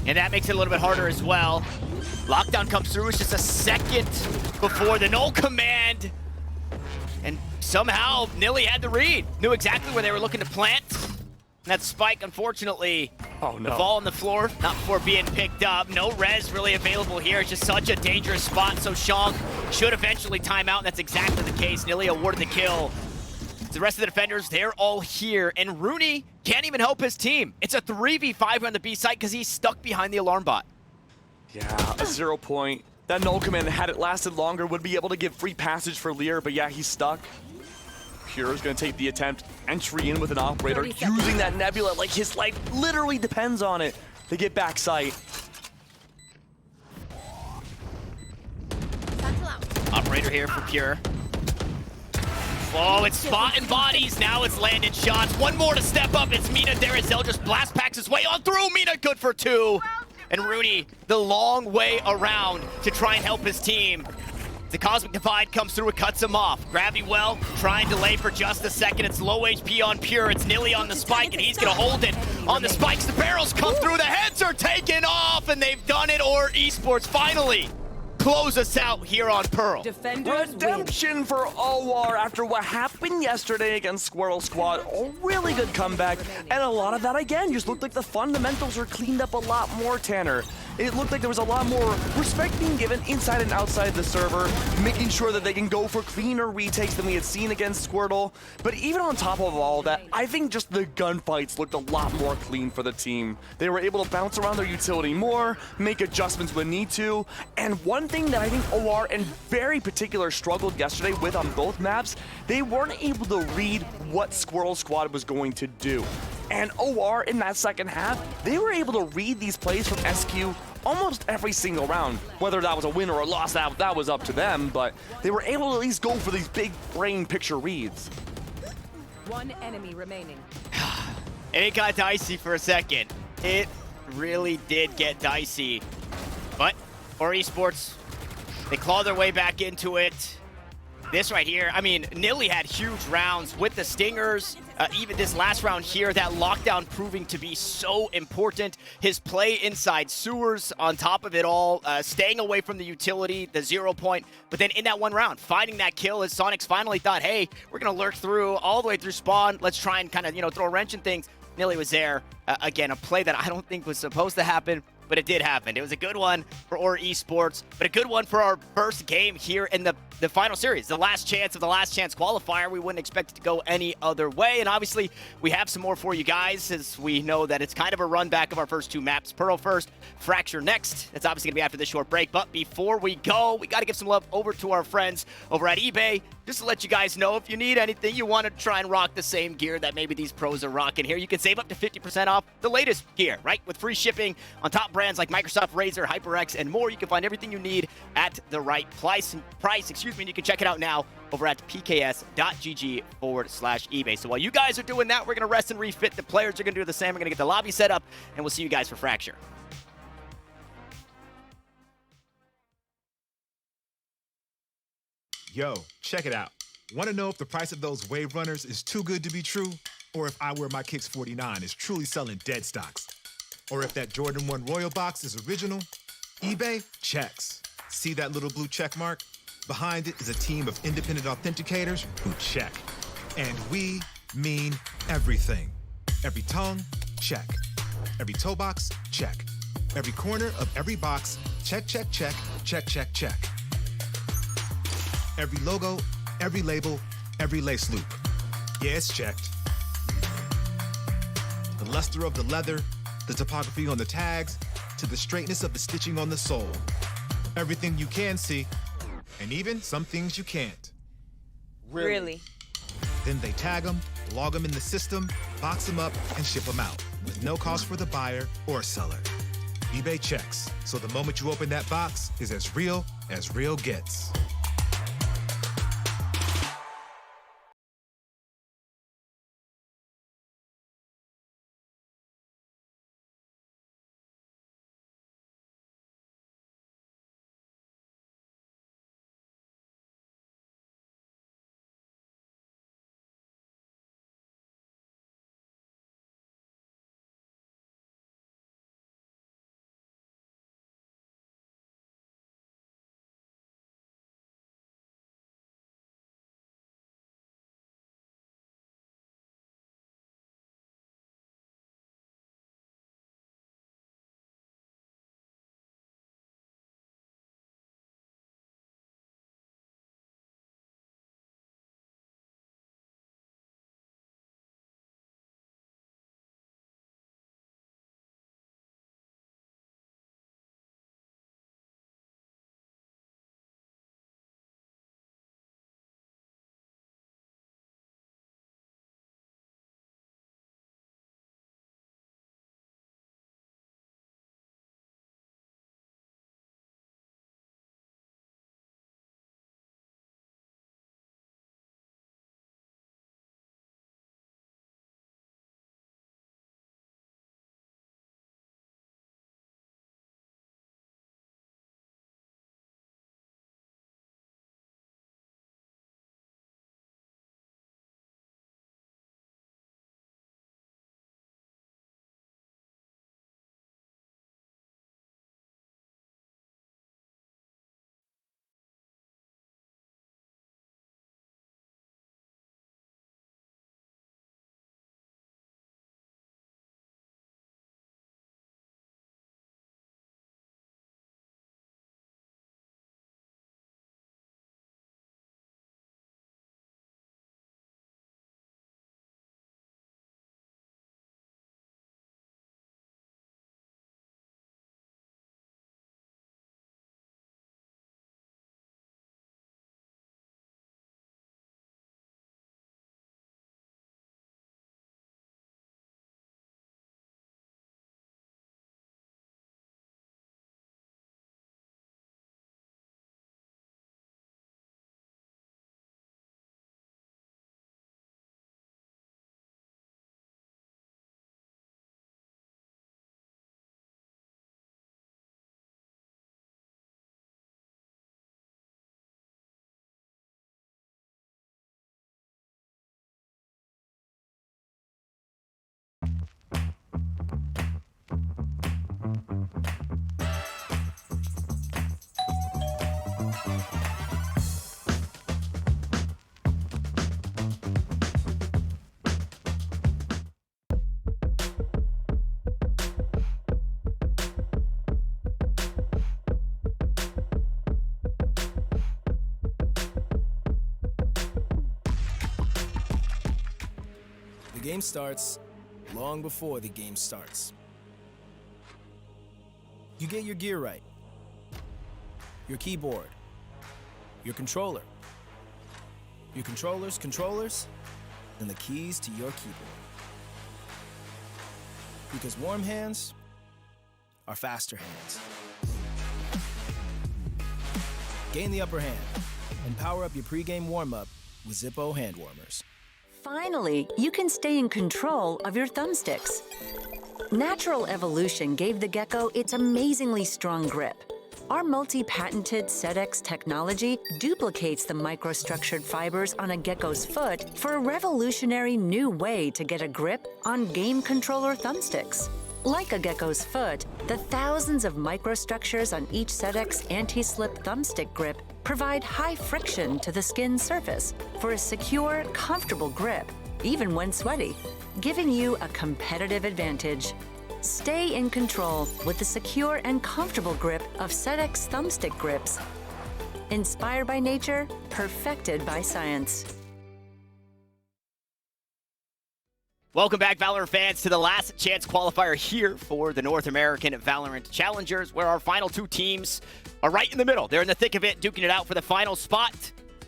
[SPEAKER 1] And that makes it a little bit harder as well. Lockdown comes through, it's just a second before the null command. And somehow Nilly had the read, knew exactly where they were looking to plant. And that spike, unfortunately, the ball on the floor, not before being picked up. No res really available here. It's just such a dangerous spot. So Shong should eventually time out, and that's exactly the case. Nilly awarded the kill. The rest of the defenders, they're all here. And Rooney can't even help his team. It's a 3v5 on the B site because he's stuck behind the alarm bot.
[SPEAKER 2] Yeah, a 0 point. That null command, had it lasted longer, would be able to give free passage for Lear, but yeah, he's stuck. Pure is going to take the attempt, entry in with an operator, using that nebula like his life literally depends on it to get back sight.
[SPEAKER 1] Operator here for Pure. Oh, it's spotting bodies. Now it's landing shots. One more to step up. It's Mina. Darizel just blast packs his way on through. Mina good for 2. And Rooney the long way around to try and help his team. The Cosmic Divide comes through, it cuts him off. Gravity well, trying to lay for just a second. It's low HP on Pure. It's Nilly on the spike, and he's gonna hold it. On the spikes, the barrels come through, the heads are taken off, and they've done it, or Esports finally close us out here on Pearl.
[SPEAKER 3] Defenders
[SPEAKER 2] Redemption
[SPEAKER 3] win.
[SPEAKER 2] for OR after what happened yesterday against Squirrel Squad. A really good comeback, and a lot of that, again, just looked like the fundamentals are cleaned up a lot more, Tanner. It looked like there was a lot more respect being given inside and outside the server, making sure that they can go for cleaner retakes than we had seen against Squirtle. But even on top of all that, I think just the gunfights looked a lot more clean for the team. They were able to bounce around their utility more, make adjustments when need to, and one thing that I think OR in very particular struggled yesterday with on both maps, they weren't able to read what Squirrel Squad was going to do. And OR in that second half, they were able to read these plays from SQ almost every single round. Whether that was a win or a loss, that was up to them, but they were able to at least go for these big brain picture reads.
[SPEAKER 3] One enemy remaining.
[SPEAKER 1] It got dicey for a second. It really did get dicey. But for Esports, they clawed their way back into it. This right here, I mean, Nilly had huge rounds with the Stingers. Even this last round here, that lockdown proving to be so important. His play inside sewers on top of it all, staying away from the utility, the 0 point, but then in that one round, finding that kill as Soniqs finally thought, hey, we're going to lurk through all the way through spawn. Let's try and kind of, throw a wrench in things. Nilly was there. Again, a play that I don't think was supposed to happen, but it did happen. It was a good one for OR Esports, but a good one for our first game here in the final series, the last chance of the last chance qualifier. We wouldn't expect it to go any other way, and obviously we have some more for you guys, as we know that it's kind of a run back of our first two maps. Pearl first, Fracture next. That's obviously gonna be after this short break, but before we go, we gotta give some love over to our friends over at eBay, just to let you guys know, if you need anything, you want to try and rock the same gear that maybe these pros are rocking here, you can save up to 50% off the latest gear, right? With free shipping on top brands like Microsoft, Razer, HyperX, and more. You can find everything you need at the right price, and you can check it out now over at pks.gg/eBay. So while you guys are doing that, we're going to rest and refit. The players are going to do the same. We're going to get the lobby set up, and we'll see you guys for Fracture.
[SPEAKER 4] Yo, check it out. Want to know if the price of those Wave Runners is too good to be true? Or if I Wear My Kicks 49 is truly selling dead stocks? Or if that Jordan 1 Royal Box is original? eBay checks. See that little blue check mark? Behind it is a team of independent authenticators who check. And we mean everything. Every tongue, check. Every toe box, check. Every corner of every box, check, check, check, check, check, check. Every logo, every label, every lace loop. Yeah, it's checked. The luster of the leather, the topography on the tags, to the straightness of the stitching on the sole. Everything you can see, and even some things you can't.
[SPEAKER 5] Really?
[SPEAKER 4] Then they tag them, log them in the system, box them up, and ship them out, with no cost for the buyer or seller. eBay checks, so the moment you open that box is as real gets.
[SPEAKER 6] The game starts long before the game starts. You get your gear right, your keyboard, your controller, your controller's controllers, and the keys to your keyboard. Because warm hands are faster hands. Gain the upper hand and power up your pregame warm-up with Zippo hand warmers.
[SPEAKER 7] Finally, you can stay in control of your thumbsticks. Natural evolution gave the Gecko its amazingly strong grip. Our multi-patented SetX technology duplicates the microstructured fibers on a gecko's foot for a revolutionary new way to get a grip on game controller thumbsticks. Like a gecko's foot, the thousands of microstructures on each SetX anti-slip thumbstick grip provide high friction to the skin surface for a secure, comfortable grip, even when sweaty, giving you a competitive advantage. Stay in control with the secure and comfortable grip of SetX thumbstick grips. Inspired by nature, perfected by science.
[SPEAKER 1] Welcome back, Valorant fans, to the last chance qualifier here for the North American Valorant Challengers, where our final two teams are right in the middle. They're in the thick of it, duking it out for the final spot,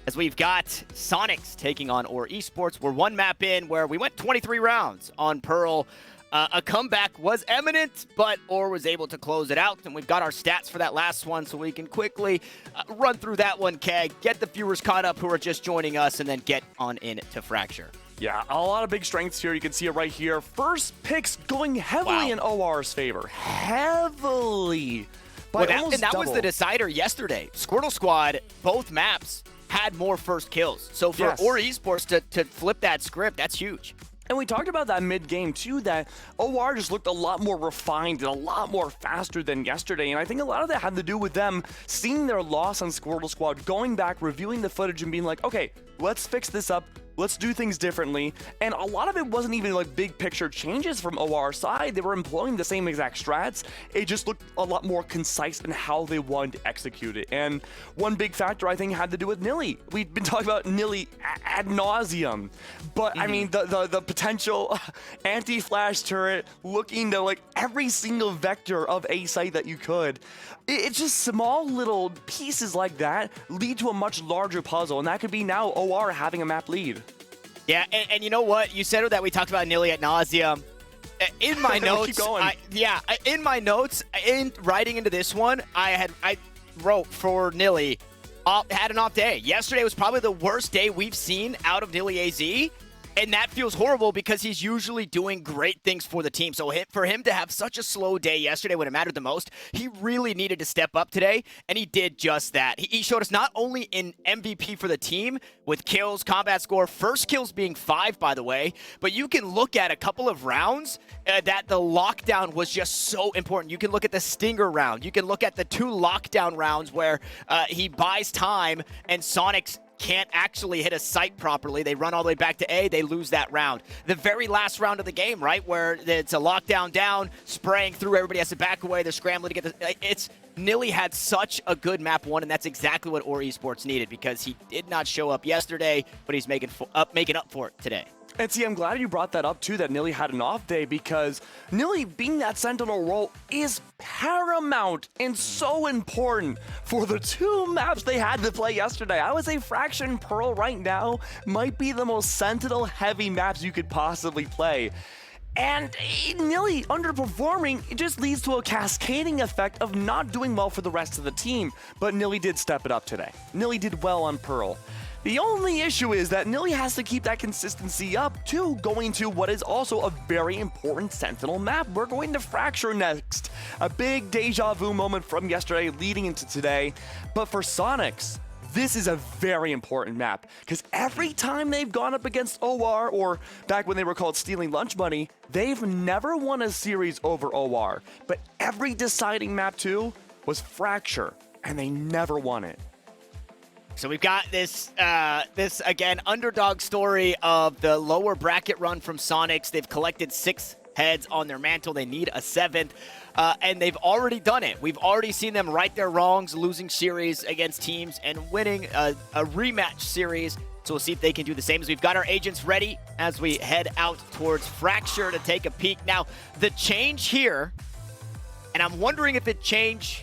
[SPEAKER 1] as we've got Soniqs taking on Esports. We're one map in, where we went 23 rounds on Pearl. A comeback was imminent, but was able to close it out, and we've got our stats for that last one, so we can quickly run through that one, Keg, get the viewers caught up who are just joining us, and then get on in to Fracture.
[SPEAKER 2] Yeah, a lot of big strengths here. You can see it right here. First picks going heavily in OR's favor. Heavily.
[SPEAKER 1] Well, that was the decider yesterday. Squirtle Squad, both maps, had more first kills. So for Esports to flip that script, that's huge.
[SPEAKER 2] And we talked about that mid-game, too, that OR just looked a lot more refined and a lot more faster than yesterday. And I think a lot of that had to do with them seeing their loss on Squirtle Squad, going back, reviewing the footage, and being like, okay, let's fix this up. Let's do things differently. And a lot of it wasn't even like big picture changes from OR's side. They were employing the same exact strats. It just looked a lot more concise in how they wanted to execute it. And one big factor, I think, had to do with Nilly. We've been talking about Nilly ad nauseum. But I mean, the potential anti-flash turret, looking to like every single vector of a site that you could. It's just small little pieces like that lead to a much larger puzzle. And that could be now OR having a map lead.
[SPEAKER 1] Yeah, and you know what? You said that we talked about Nilly ad nauseum. In my notes,
[SPEAKER 2] keep going.
[SPEAKER 1] In my notes, in writing into this one, I wrote for Nilly, had an off day. Yesterday was probably the worst day we've seen out of Nilly AZ. And that feels horrible because he's usually doing great things for the team. So for him to have such a slow day yesterday when it mattered the most, he really needed to step up today, and he did just that. He showed us not only in MVP for the team with kills, combat score, first kills being 5, by the way, but you can look at a couple of rounds that the lockdown was just so important. You can look at the Stinger round. You can look at the 2 lockdown rounds where he buys time and Soniqs can't actually hit a site properly. They run all the way back to A, they lose that round. The very last round of the game, right, where it's a lockdown down, spraying through, everybody has to back away, they're scrambling to get the... Nilly had such a good map 1, and that's exactly what Esports needed, because he did not show up yesterday, but he's making up for it today.
[SPEAKER 2] And see, I'm glad you brought that up too, that Nilly had an off day, because Nilly being that Sentinel role is paramount and so important for the 2 maps they had to play yesterday. I would say Fraction Pearl right now might be the most Sentinel heavy maps you could possibly play. And Nilly underperforming, it just leads to a cascading effect of not doing well for the rest of the team. But Nilly did step it up today. Nilly did well on Pearl. The only issue is that Nilly has to keep that consistency up too, going to what is also a very important Sentinel map. We're going to Fracture next. A big deja vu moment from yesterday leading into today. But for Soniqs, this is a very important map, because every time they've gone up against OR, or back when they were called Stealing Lunch Money, they've never won a series over OR. But every deciding map too was Fracture, and they never won it.
[SPEAKER 1] So we've got this again, underdog story of the lower bracket run from Soniqs. They've collected 6 heads on their mantle. They need a 7th, and they've already done it. We've already seen them right their wrongs, losing series against teams and winning a rematch series So we'll see if they can do the same. As we've got our agents ready as we head out towards Fracture to take a peek. Now, the change here, and I'm wondering if it changes.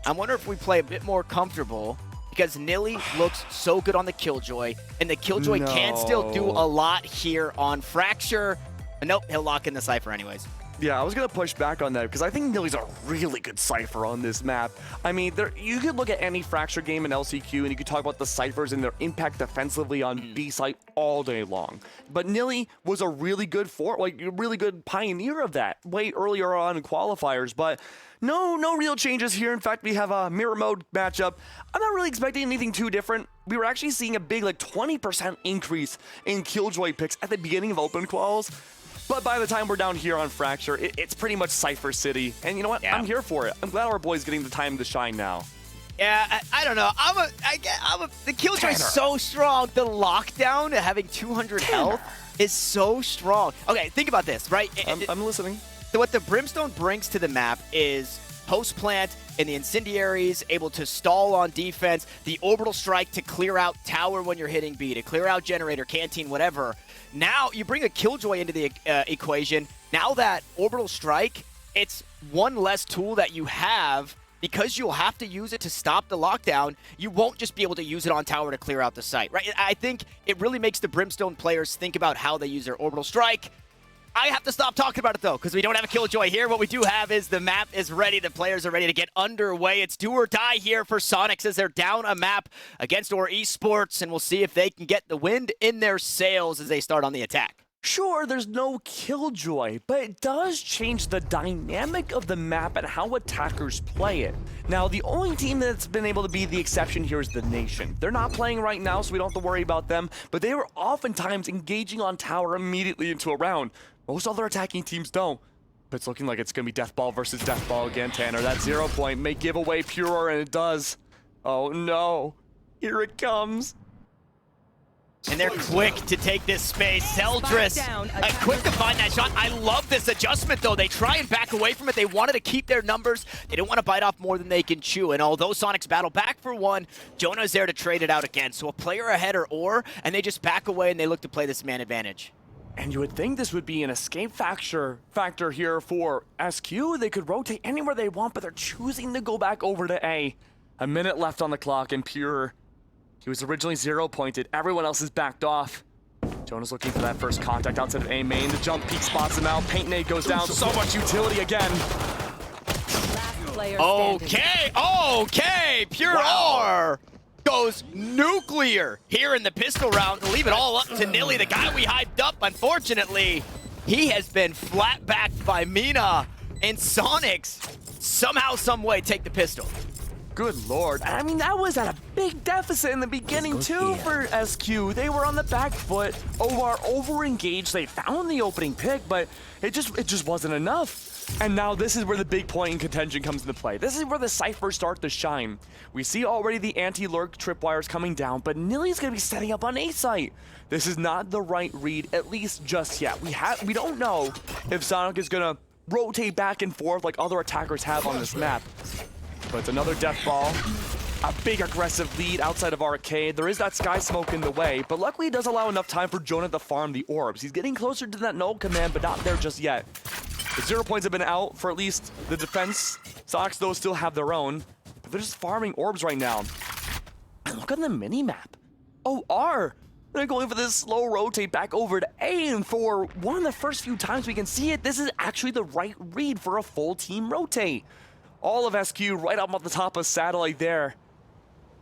[SPEAKER 1] I wonder if we play a bit more comfortable, because Nilly looks so good on the Killjoy, and the Killjoy can still do a lot here on Fracture. But nope, he'll lock in the Cypher anyways.
[SPEAKER 2] Yeah, I was going to push back on that because I think Nilly's a really good Cypher on this map. I mean, you could look at any Fracture game in LCQ and you could talk about the Cyphers and their impact defensively on B site all day long. But Nilly was a really good really good pioneer of that way earlier on in qualifiers. But no real changes here. In fact, we have a mirror mode matchup. I'm not really expecting anything too different. We were actually seeing a big 20% increase in Killjoy picks at the beginning of open quals. But by the time we're down here on Fracture, it's pretty much Cypher City. And you know what? Yeah. I'm here for it. I'm glad our boy's getting the time to shine now.
[SPEAKER 1] Yeah, I don't know. The Killjoy's so strong. The lockdown, having 200 health, is so strong. Okay, think about this, right?
[SPEAKER 2] I'm listening.
[SPEAKER 1] So what the Brimstone brings to the map is post-plant and the incendiaries, able to stall on defense, the orbital strike to clear out tower when you're hitting B, to clear out generator, canteen, whatever. Now you bring a Killjoy into the equation. Now that orbital strike, it's one less tool that you have, because you'll have to use it to stop the lockdown. You won't just be able to use it on tower to clear out the site, right? I think it really makes the Brimstone players think about how they use their orbital strike. I have to stop talking about it, though, because we don't have a Killjoy here. What we do have is the map is ready. The players are ready to get underway. It's do or die here for Soniqs as they're down a map against our Esports, and we'll see if they can get the wind in their sails as they start on the attack.
[SPEAKER 2] Sure, there's no Killjoy, but it does change the dynamic of the map and how attackers play it. Now, the only team that's been able to be the exception here is the Nation. They're not playing right now, so we don't have to worry about them, but they were oftentimes engaging on tower immediately into a round. Most other attacking teams don't. But it's looking like it's going to be Deathball versus Deathball again, Tanner. That 0 point may give away Pure, and it does. Oh no, here it comes.
[SPEAKER 1] And they're quick to take this space. Zeldris, quick to find that shot. I love this adjustment, though. They try and back away from it. They wanted to keep their numbers. They didn't want to bite off more than they can chew. And although Soniqs battle back for one, Jonah's there to trade it out again. So a player ahead or, and they just back away and they look to play this man advantage.
[SPEAKER 2] And you would think this would be an escape factor here for SQ. They could rotate anywhere they want, but they're choosing to go back over to A. A minute left on the clock, and Pure, he was originally 0 pointed. Everyone else is backed off. Jonah's looking for that first contact outside of A main. The jump peek spots him out. Paint nade goes down. So much utility again.
[SPEAKER 1] Okay. Pure R goes nuclear here in the pistol round to leave it all up to Nilly, the guy we hyped up. Unfortunately, he has been flat backed by Mina, and Soniqs somehow, some way take the pistol.
[SPEAKER 2] Good lord. I mean, that was at a big deficit in the beginning too for SQ. They were on the back foot. OR over-engaged. They found the opening pick, but it just wasn't enough. And now this is where the big point in contention comes into play. This is where the Cyphers start to shine. We see already the anti-lurk tripwires coming down, but Nilly's going to be setting up on A site. This is not the right read, at least just yet. We don't know if Sonic is going to rotate back and forth like other attackers have on this map. But it's another death ball. A big aggressive lead outside of Arcade. There is that sky smoke in the way, but luckily it does allow enough time for Jonah to farm the orbs. He's getting closer to that null command, but not there just yet. The 0 points have been out for at least the defense. Soniqs, though, still have their own, but they're just farming orbs right now. And look on the mini-map. OR, they're going for this slow rotate back over to A, and for one of the first few times we can see it, this is actually the right read for a full team rotate. All of SQ right up on the top of Satellite there.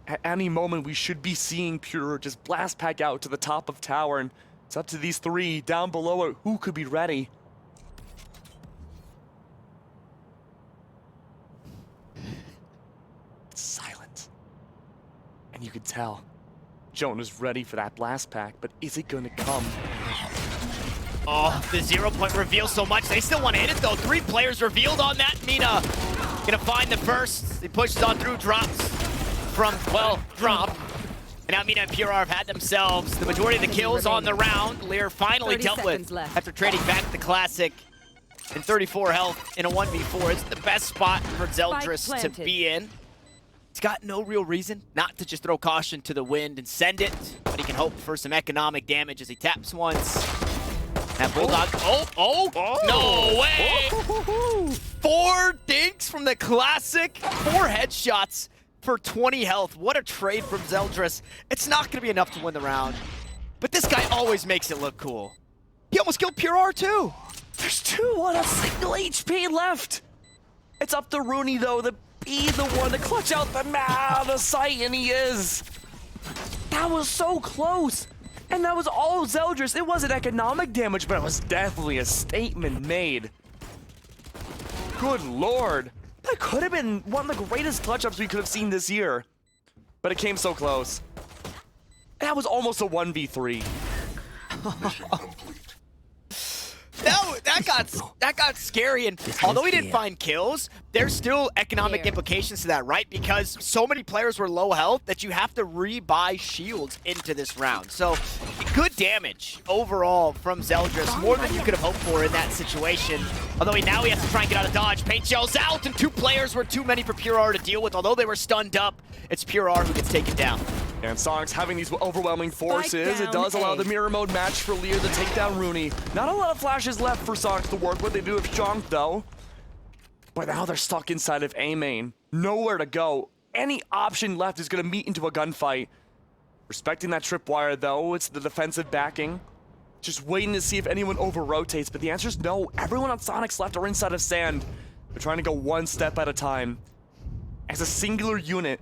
[SPEAKER 2] At any moment, we should be seeing Pure just blast pack out to the top of tower, and it's up to these three down below it. Who could be ready? It's silent. And you could tell Jonah's ready for that blast pack, but is it gonna come?
[SPEAKER 1] Oh, the 0 point reveals so much. They still want to hit it, though. 3 players revealed on that. Mina gonna find the first. He pushes on through, drops from, well, drop. And now Mina and Pure have had themselves the majority of the kills on the round. Lear finally dealt with after trading back the Classic. And 34 health in a 1v4 is the best spot for Zeldris to be in. He's got no real reason not to just throw caution to the wind and send it, but he can hope for some economic damage as he taps once. That Bulldog, no way! 4 dinks from the classic, 4 headshots for 20 health. What a trade from Zeldris. It's not gonna be enough to win the round, but this guy always makes it look cool. He almost killed Pure R too.
[SPEAKER 2] There's 2 on a single HP left. It's up to Rooney though to be the one to clutch out the sight, and he is. That was so close. And that was all Zeldris. It wasn't economic damage, but it was definitely a statement made. Good lord. That could have been one of the greatest clutch-ups we could have seen this year. But it came so close. That was almost a 1v3.
[SPEAKER 1] That got scary, and although he didn't find kills, there's still economic implications to that, right? Because so many players were low health that you have to rebuy shields into this round. So good damage overall from Zeldris, more than you could have hoped for in that situation. Although now he has to try and get out of dodge. Paint shells out, and 2 players were too many for Pure R to deal with. Although they were stunned up, it's Pure R who gets taken down.
[SPEAKER 2] And Soniqs having these overwhelming forces, it does allow the mirror mode match for Lear to take down Rooney. Not a lot of flashes left for Soniqs to work with. They do have Shonk though. But now they're stuck inside of A main. Nowhere to go. Any option left is going to meet into a gunfight. Respecting that tripwire though, it's the defensive backing. Just waiting to see if anyone over-rotates, but the answer is no. Everyone on Soniqs left are inside of sand. They're trying to go one step at a time. As a singular unit,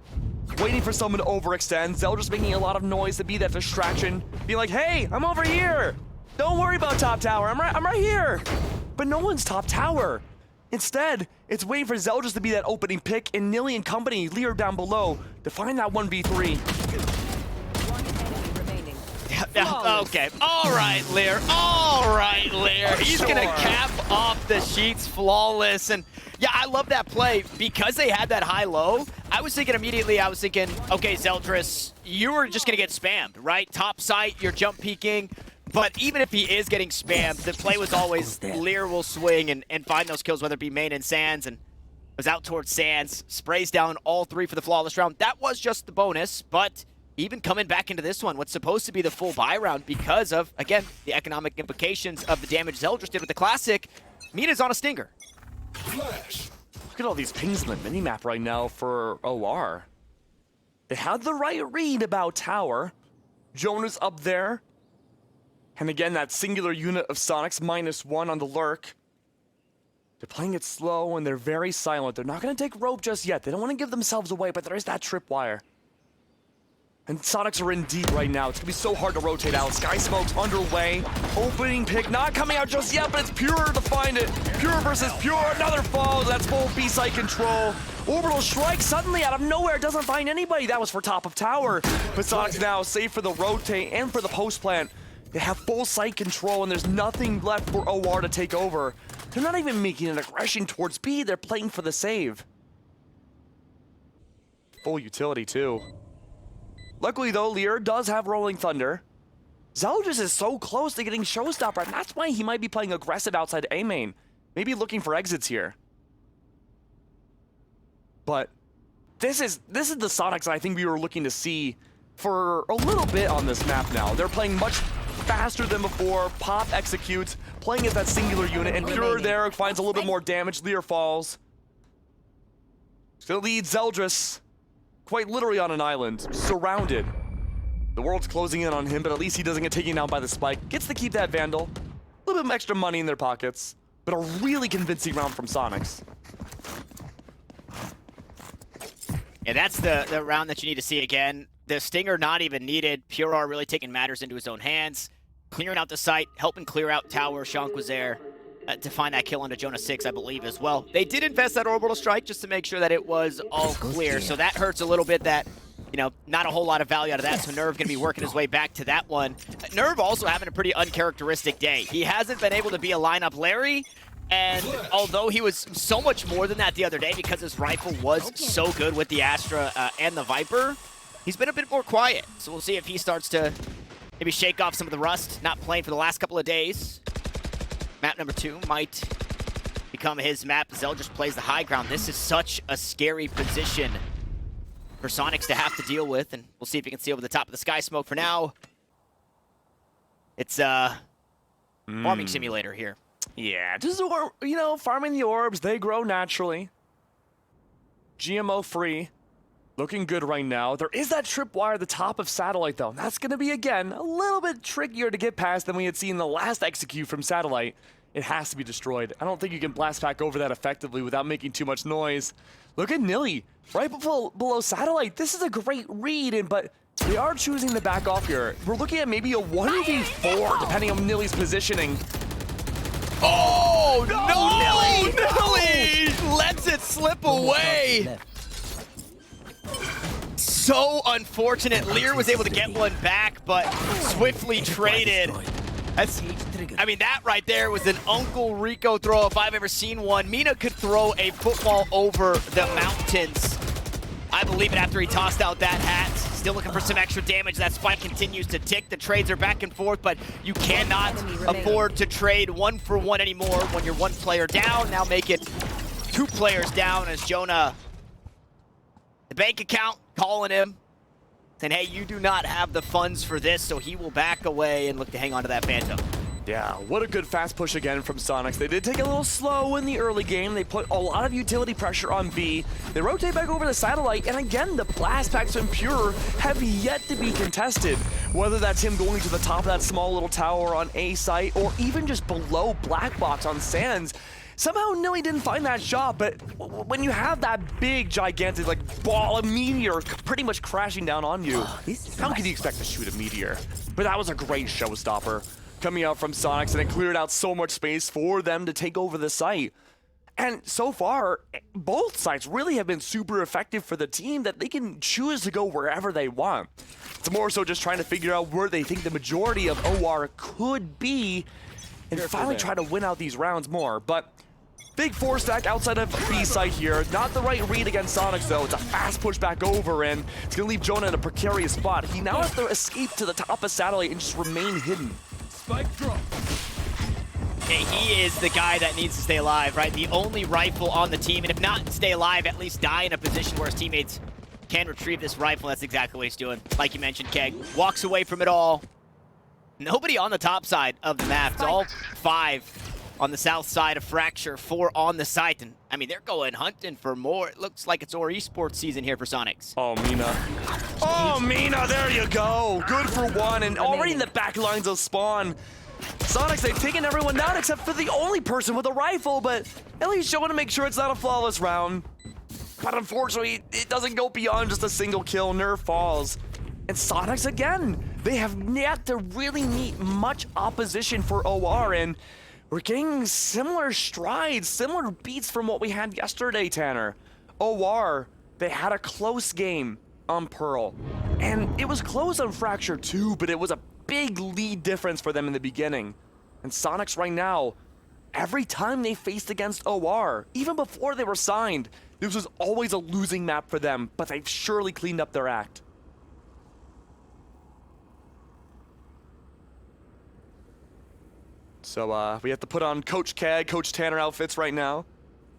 [SPEAKER 2] waiting for someone to overextend. Zeldris making a lot of noise to be that distraction. Being like, hey, I'm over here. Don't worry about top tower. I'm right here. But no one's top tower. Instead, it's waiting for Zeldris to be that opening pick, and Nilly and company, Lear down below, to find that 1v3.
[SPEAKER 3] One enemy remaining.
[SPEAKER 1] Okay. All right, Lear. All right, Lear. He's going to cap off the sheets flawless. And yeah, I love that play because they had that high-low. I was thinking, okay, Zeldris, you were just going to get spammed, right? Top site, you're jump peeking. But even if he is getting spammed, the play was always Lear will swing and find those kills, whether it be main and Sands. And was out towards Sands, sprays down all 3 for the flawless round. That was just the bonus, but even coming back into this one, what's supposed to be the full buy round because of, again, the economic implications of the damage Zeldris did with the Classic, Mina's on a stinger.
[SPEAKER 2] Flash. Look at all these pings in the minimap right now for OR. They had the right read about tower. Jonah's up there. And again, that singular unit of Soniqs, -1 on the lurk. They're playing it slow and they're very silent. They're not going to take rope just yet. They don't want to give themselves away, but there is that tripwire. And Soniqs are in deep right now. It's going to be so hard to rotate out. Sky Smoke's underway. Opening pick not coming out just yet, but it's Pure to find it. Pure versus Pure. Another fall. That's full B-site control. Orbital Strike suddenly out of nowhere doesn't find anybody. That was for top of tower. But Soniqs now safe for the rotate and for the post plant. They have full site control and there's nothing left for OR to take over. They're not even making an aggression towards B. They're playing for the save. Full utility too. Luckily though, Lear does have Rolling Thunder. Zeldris is so close to getting Showstopper, and that's why he might be playing aggressive outside A main. Maybe looking for exits here. But this is the Soniqs I think we were looking to see for a little bit on this map now. They're playing much faster than before. Pop executes, playing as that singular unit, and Pure there finds a little bit more damage. Lear falls. It's gonna lead Zeldris quite literally on an island, surrounded. The world's closing in on him, but at least he doesn't get taken down by the spike. Gets to keep that Vandal. A little bit of extra money in their pockets, but a really convincing round from Soniqs.
[SPEAKER 1] Yeah, that's the round that you need to see again. The Stinger not even needed. Pure R really taking matters into his own hands. Clearing out the site, helping clear out tower. Shonk was there to find that kill onto Jonah 6, I believe, as well. They did invest that Orbital Strike just to make sure that it was all clear. So that hurts a little bit that, you know, not a whole lot of value out of that. So Nerve going to be working his way back to that one. Nerve also having a pretty uncharacteristic day. He hasn't been able to be a lineup Larry. And although he was so much more than that the other day because his rifle was so good with the Astra and the Viper, he's been a bit more quiet. So we'll see if he starts to maybe shake off some of the rust, not playing for the last couple of days. Map number 2 might become his map. Zeldris plays the high ground. This is such a scary position for Soniqs to have to deal with, and we'll see if he can see over the top of the sky smoke. For now, it's farming simulator here.
[SPEAKER 2] Yeah, just, you know, farming the orbs. They grow naturally. GMO free. Looking good right now. There is that tripwire at the top of Satellite, though. That's going to be, again, a little bit trickier to get past than we had seen the last execute from Satellite. It has to be destroyed. I don't think you can blast back over that effectively without making too much noise. Look at Nilly, right below Satellite. This is a great read, but they are choosing to back off here. We're looking at maybe a 1v4, depending on Nilly's positioning.
[SPEAKER 1] Oh, no! Nilly lets it slip away. So unfortunate. Lear was able to get one back, but swiftly traded. I mean, that right there was an Uncle Rico throw if I've ever seen one. Mina could throw a football over the mountains. I believe it after he tossed out that hat. Still looking for some extra damage. That spike continues to tick. The trades are back and forth, but you cannot afford to trade 1-for-1 anymore when you're one player down. Now make it 2 players down as Jonah, the bank account, calling him, saying, hey, you do not have the funds for this, so he will back away and look to hang on to that Phantom.
[SPEAKER 2] Yeah, what a good fast push again from Soniqs. They did take a little slow in the early game. They put a lot of utility pressure on B. They rotate back over to Satellite, and again, the blast packs from Pure have yet to be contested. Whether that's him going to the top of that small little tower on A site, or even just below Black Box on Sands. Somehow Nilly didn't find that shot, but when you have that big, gigantic, like, ball of meteor pretty much crashing down on you, how can you expect to shoot a meteor? But that was a great showstopper coming out from Soniqs, and it cleared out so much space for them to take over the site. And so far, both sites really have been super effective for the team that they can choose to go wherever they want. It's more so just trying to figure out where they think the majority of OR could be and finally try to win out these rounds more. But big 4-stack outside of B site here. Not the right read against Soniqs, though. It's a fast push back over, and it's going to leave Jonah in a precarious spot. He now has to escape to the top of Satellite and just remain hidden.
[SPEAKER 6] Spike drop.
[SPEAKER 1] Okay, he is the guy that needs to stay alive, right? The only rifle on the team, and if not stay alive, at least die in a position where his teammates can retrieve this rifle. That's exactly what he's doing. Like you mentioned, Keg walks away from it all. Nobody on the top side of the map. It's all 5 on the south side of Fracture, 4 on the site. And I mean, they're going hunting for more. It looks like it's our esports season here for Soniqs.
[SPEAKER 2] Oh, Mina. Oh, Mina, there you go. Good for 1, and already in the back lines of spawn. Soniqs, they've taken everyone down except for the only person with a rifle, but at least showing to make sure it's not a flawless round. But unfortunately, it doesn't go beyond just a single kill. Nerf falls. And Soniqs, again, they have yet to really meet much opposition for OR, and we're getting similar strides, similar beats from what we had yesterday, Tanner. OR, they had a close game on Pearl, and it was close on Fracture too, but it was a big lead difference for them in the beginning. And Soniqs right now, every time they faced against OR, even before they were signed, this was always a losing map for them, but they've surely cleaned up their act. So we have to put on Coach Keg, Coach Tanner outfits right now.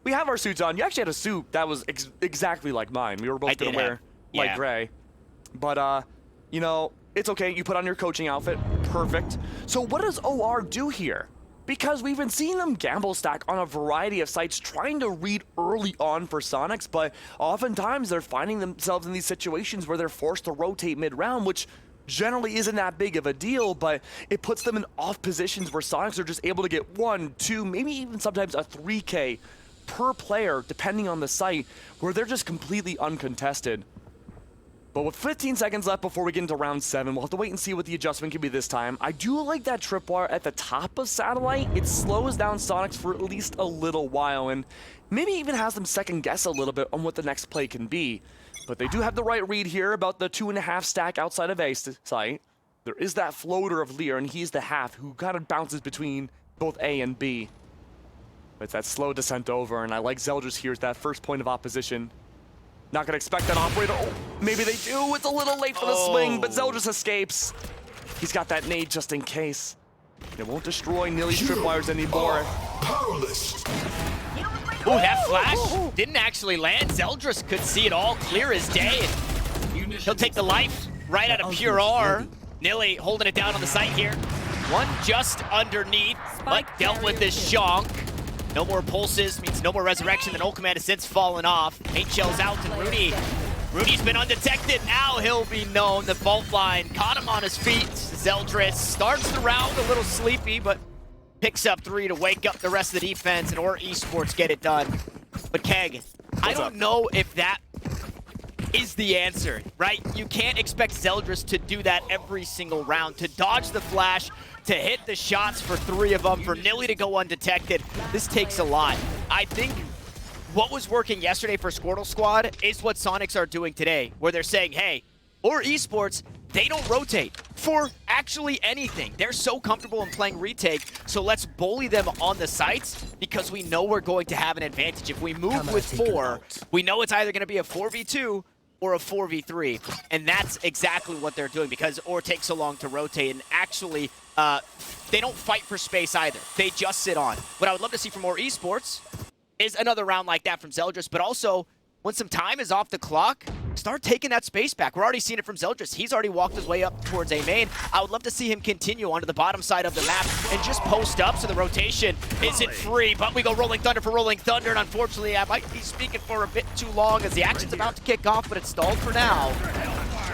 [SPEAKER 2] We have our suits on. You actually had a suit that was exactly like mine. We were both going to wear light gray. But, you know, it's okay. You put on your coaching outfit. Perfect. So what does OR do here? Because we've been seeing them gamble stack on a variety of sites trying to read early on for Soniqs, but oftentimes they're finding themselves in these situations where they're forced to rotate mid-round, which generally isn't that big of a deal, but it puts them in off positions where Soniqs are just able to get 1, 2, maybe even sometimes a 3K per player, depending on the site, where they're just completely uncontested. But with 15 seconds left before we get into round 7, we'll have to wait and see what the adjustment can be this time. I do like that tripwire at the top of Satellite. It slows down Soniqs for at least a little while, and maybe even has them second guess a little bit on what the next play can be. But they do have the right read here about the 2.5 stack outside of A site. There is that floater of Lear, and he's the half who kind of bounces between both A and B. But it's that slow descent over, and I like Zeldris here as that first point of opposition. Not gonna expect that operator. Oh, maybe they do. It's a little late for the swing, but Zeldris escapes. He's got that nade just in case. It won't destroy Nilly's tripwires anymore.
[SPEAKER 8] Powerless.
[SPEAKER 1] Ooh, that flash didn't actually land. Zeldris could see it all clear as day. He'll take the life right out of Pure R. Nilly holding it down on the site here. One just underneath, but dealt with this Shonk. No more pulses, means no more resurrection. The Null Command has since fallen off. Paint Shell's out, and Rudy's been undetected. Now he'll be known. The fault line caught him on his feet. Zeldris starts the round a little sleepy, but picks up 3 to wake up the rest of the defense, and or Esports get it done. But Keg, I don't know if that is the answer, right? You can't expect Zeldris to do that every single round, to dodge the flash, to hit the shots for 3 of them, for Nilly to go undetected. This takes a lot. I think what was working yesterday for Squirtle Squad is what Soniqs are doing today, where they're saying, hey, or Esports, they don't rotate for actually anything. They're so comfortable in playing retake, so let's bully them on the sites because we know we're going to have an advantage. If we move with 4, we know it's either going to be a 4v2 or a 4v3, and that's exactly what they're doing because or takes so long to rotate, and actually they don't fight for space either. They just sit on. What I would love to see from more Esports is another round like that from Zeldris, but also when some time is off the clock, start taking that space back. We're already seeing it from Zeldris. He's already walked his way up towards A main. I would love to see him continue onto the bottom side of the map and just post up so the rotation isn't free. But we go Rolling Thunder for Rolling Thunder, and unfortunately I might be speaking for a bit too long as the action's about to kick off, but it's stalled for now.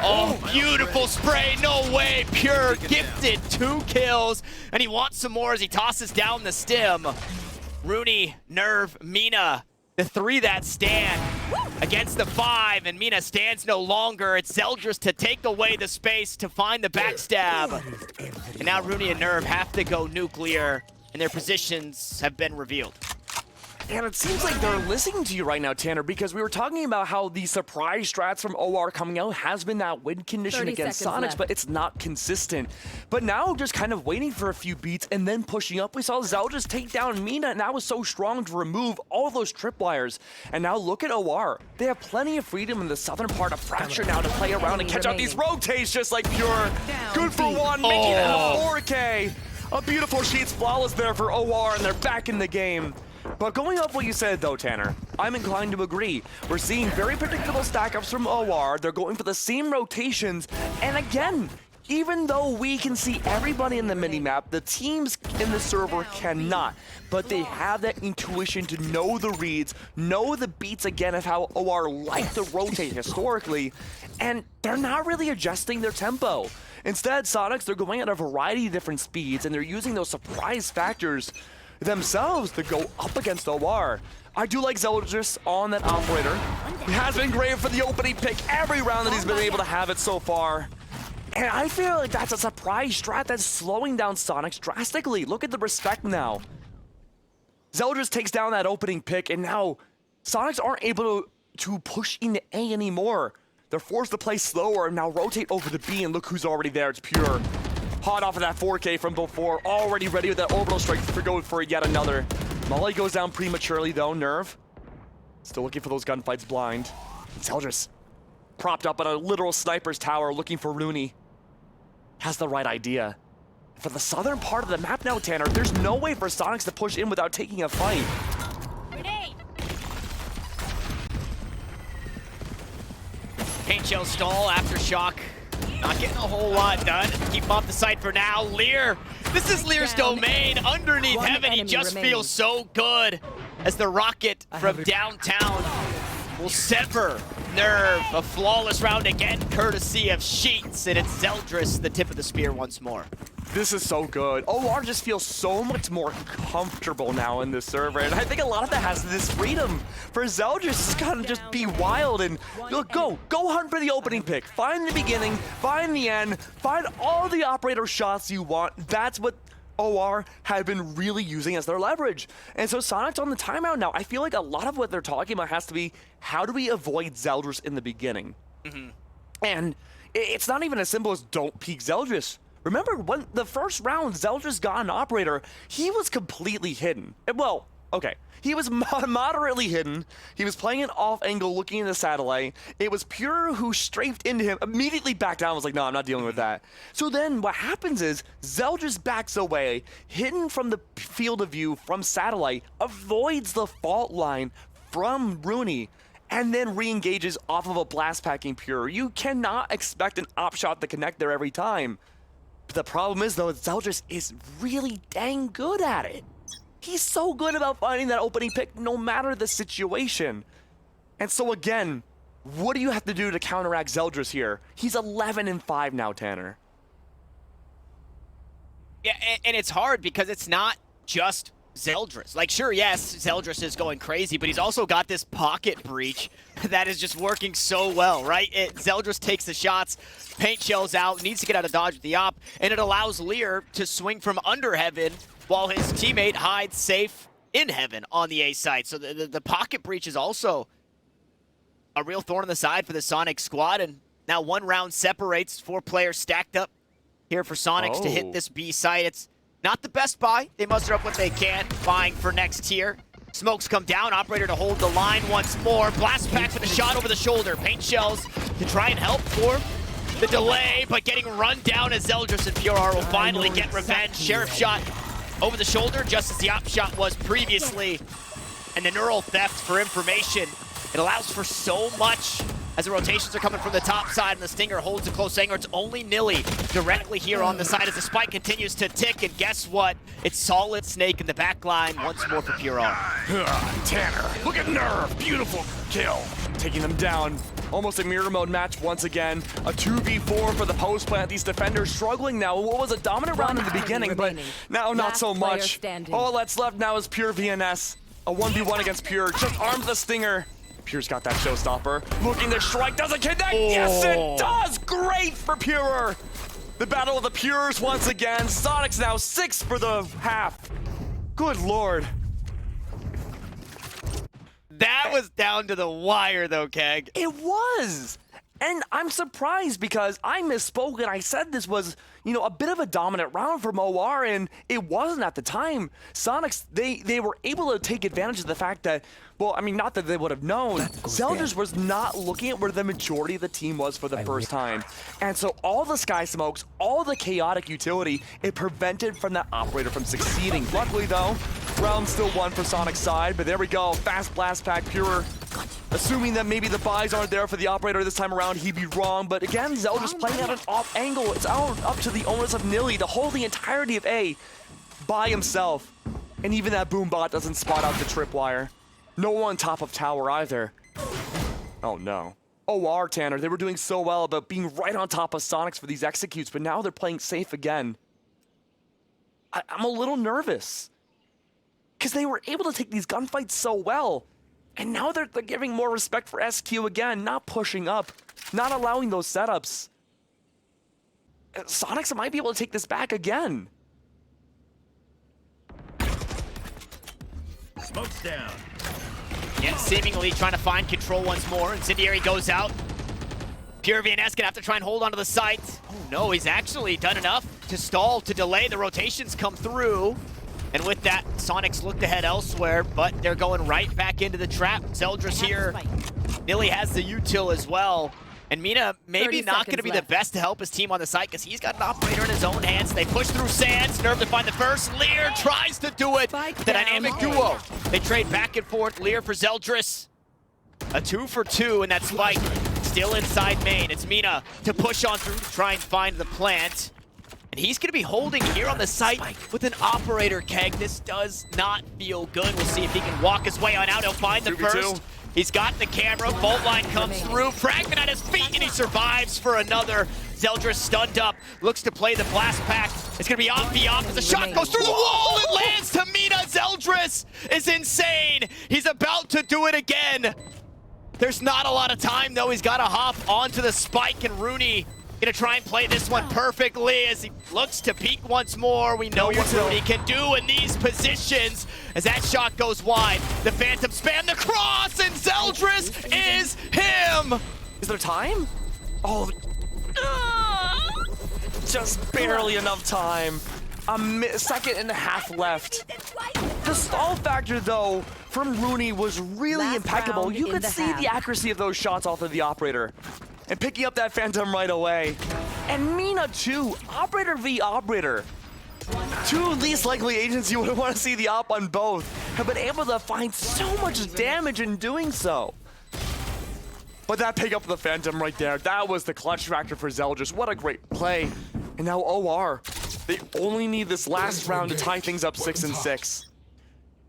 [SPEAKER 1] Oh, beautiful spray, no way. Pure gifted 2 kills, and he wants some more as he tosses down the stim. Rooney, Nerve, Mina, the 3 that stand against the 5, and Mina stands no longer. It's Zeldris to take away the space to find the backstab. And now Rooney and Nerve have to go nuclear, and their positions have been revealed.
[SPEAKER 2] And it seems like they're listening to you right now, Tanner, because we were talking about how the surprise strats from OR coming out has been that win condition against Soniqs, but it's not consistent. But now just kind of waiting for a few beats and then pushing up. We saw Zeldris take down Mina, and that was so strong to remove all those tripwires. And now look at OR. They have plenty of freedom in the southern part of Fracture now to play around and catch out these rotates just like Pure. Good for 1, making it a 4K. A beautiful Sheets flawless there for OR, and they're back in the game. But going off what you said, though, Tanner, I'm inclined to agree. We're seeing very predictable stack-ups from OR. They're going for the same rotations. And again, even though we can see everybody in the minimap, the teams in the server cannot. But they have that intuition to know the reads, know the beats again of how OR like to rotate historically, and they're not really adjusting their tempo. Instead, Soniqs, they're going at a variety of different speeds, and they're using those surprise factors themselves to go up against OR. I do like Zeldris on that operator. He has been great for the opening pick every round that he's been able to have it so far. And I feel like that's a surprise strat that's slowing down Soniqs drastically. Look at the respect now. Zeldris takes down that opening pick, and now Soniqs aren't able to push into A anymore. They're forced to play slower and now rotate over the B, and look who's already there. It's Pure. Hot off of that 4K from before, already ready with that orbital strike for going for yet another. Molly goes down prematurely though, Nerve. Still looking for those gunfights blind. Zeldris propped up on a literal sniper's tower looking for Rooney. Has the right idea. For the southern part of the map now, Tanner, there's no way for Soniqs to push in without taking a fight.
[SPEAKER 1] Paint Shell stall, Aftershock. Not getting a whole lot done. Keep off the site for now. Lear. This is Lear's domain. Underneath heaven, he just feels so good as the rocket from downtown will sever Nerve. A flawless round again, courtesy of Sheets, and it's Zeldris, the tip of the spear once more.
[SPEAKER 2] This is so good. OR just feels so much more comfortable now in this server, and I think a lot of that has this freedom for Zeldris to kind of just be wild and look, go hunt for the opening pick. Find the beginning, find the end, find all the operator shots you want. That's what OR have been really using as their leverage. And so Soniqs on the timeout now. I feel like a lot of what they're talking about has to be, how do we avoid Zeldris in the beginning? And it's not even as simple as don't peek Zeldris. Remember, when the first round Zeldris got an operator, he was completely hidden. Well, okay, he was moderately hidden. He was playing an off angle looking into the satellite. It was Pure who strafed into him, immediately backed down, was like, no, I'm not dealing with that. So then what happens is Zeldris backs away, hidden from the field of view from satellite, avoids the fault line from Rooney, and then re-engages off of a blast packing Pure. You cannot expect an op shot to connect there every time. But the problem is, though, Zeldris is really dang good at it. He's so good about finding that opening pick no matter the situation. And so again, what do you have to do to counteract Zeldris here? He's 11-5 now, Tanner.
[SPEAKER 1] Yeah, and it's hard because it's not just Zeldris. Like, sure, yes, Zeldris is going crazy, but he's also got this pocket breach that is just working so well, right? Zeldris takes the shots, paint shells out, needs to get out of dodge with the op, and it allows Lear to swing from under heaven while his teammate hides safe in heaven on the A side. So the pocket breach is also a real thorn in the side for the Sonic squad, and now one round separates, 4 players stacked up here for Soniqs to hit this B site. It's not the best buy. They muster up what they can, buying for next tier. Smokes come down, operator to hold the line once more. Blast pack with a shot over the shoulder. Paint shells to try and help for the delay, but getting run down as Zeldris and Pure will finally get revenge. Sheriff shot over the shoulder, just as the op shot was previously. And the neural theft for information. It allows for so much as the rotations are coming from the top side, and the Stinger holds a close angle. It's only Nilly directly here on the side as the spike continues to tick, and guess what? It's Solid Snake in the back line once more for Pure.
[SPEAKER 2] Tanner, look at Nerve, beautiful kill. Taking them down, almost a mirror mode match once again. A 2v4 for the post plant. These defenders struggling now. What was a dominant round in the beginning, but now not so much. All that's left now is Pure VNS. A 1v1 against Pure, just arms the Stinger. Pure's got that showstopper. Looking to strike, doesn't connect. Yes, it does. Great for Pure. The battle of the Pures once again. Soniqs now 6 for the half. Good lord.
[SPEAKER 1] That was down to the wire, though, Keg.
[SPEAKER 2] It was. And I'm surprised because I misspoke and I said this was, you know, a bit of a dominant round from OR, and it wasn't at the time. Soniqs, they were able to take advantage of the fact that, well, I mean, not that they would have known, Zeldris was not looking at where the majority of the team was for the first time. And so all the sky smokes, all the chaotic utility, it prevented from that operator from succeeding. Luckily, though, round still won for Sonic's side, but there we go. Fast blast pack, Pure. Assuming that maybe the buys aren't there for the operator this time around, he'd be wrong. But again, Zeldris playing at an off angle. It's up to the owners of Nilly to hold the entirety of A by himself. And even that boom bot doesn't spot out the tripwire. No one on top of tower either. Oh no. OR, Tanner, they were doing so well about being right on top of Soniqs for these executes, but now they're playing safe again. I'm a little nervous. Because they were able to take these gunfights so well. And now they're giving more respect for SQ again, not pushing up, not allowing those setups. Soniqs might be able to take this back again.
[SPEAKER 6] Smoke's down.
[SPEAKER 1] Yeah, seemingly trying to find control once more. Incendiary goes out. Pure VNS gonna have to try and hold onto the site. Oh no, he's actually done enough to stall, to delay. The rotations come through. And with that, Soniqs look to head elsewhere, but they're going right back into the trap. Zeldris here. Nilly has the util as well. And Mina maybe not going to be the best to help his team on the site because he's got an operator in his own hands. They push through Sands. Nerve to find the first. Lear tries to do it. The dynamic duo. They trade back and forth. Lear for Zeldris. A 2 for 2 in that spike. Still inside main. It's Mina to push on through to try and find the plant. And he's going to be holding here on the site with an operator, Keg. This does not feel good. We'll see if he can walk his way on out. He'll find the first. He's got the camera. Bolt line comes through. Fragment at his feet, and he survives for another. Zeldris stunned up. Looks to play the blast pack. It's going to be off the off as the shot goes through the wall. It lands to Mina. Zeldris is insane. He's about to do it again. There's not a lot of time, though. He's got to hop onto the spike, and Rooney gonna try and play this one perfectly as he looks to peek once more. We know what Rooney can do in these positions as that shot goes wide. The Phantom spam the cross, and Zeldris is him!
[SPEAKER 2] Is there time? Oh, just barely enough time. A second and a half left. The stall factor, though, from Rooney was really impeccable. You could see the accuracy of those shots off of the operator. And picking up that Phantom right away. And Mina too, operator v operator. Two least likely agents you would want to see the op on both have been able to find so much damage in doing so. But that pick up the Phantom right there, that was the clutch factor for Zeldris. What a great play. And now OR, they only need this last round to tie things up 6-6.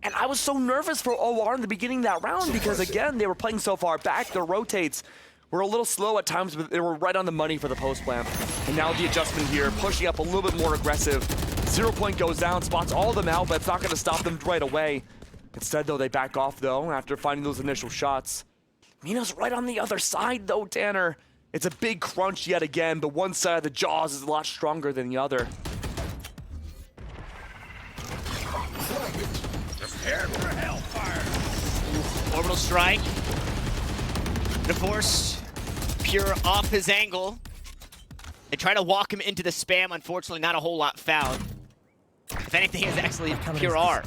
[SPEAKER 2] And I was so nervous for OR in the beginning of that round because, again, they were playing so far back. Their rotates were a little slow at times, but they were right on the money for the post plant. And now the adjustment here, pushing up a little bit more aggressive. 0 point goes down, spots all of them out, but it's not going to stop them right away. Instead, though, they back off, though, after finding those initial shots. Mina's right on the other side, though, Tanner. It's a big crunch yet again, but one side of the jaws is a lot stronger than the other.
[SPEAKER 8] Prepare for hellfire.
[SPEAKER 1] Orbital strike. To force Pure off his angle. They try to walk him into the spam. Unfortunately, not a whole lot found. If anything, it's actually Pure R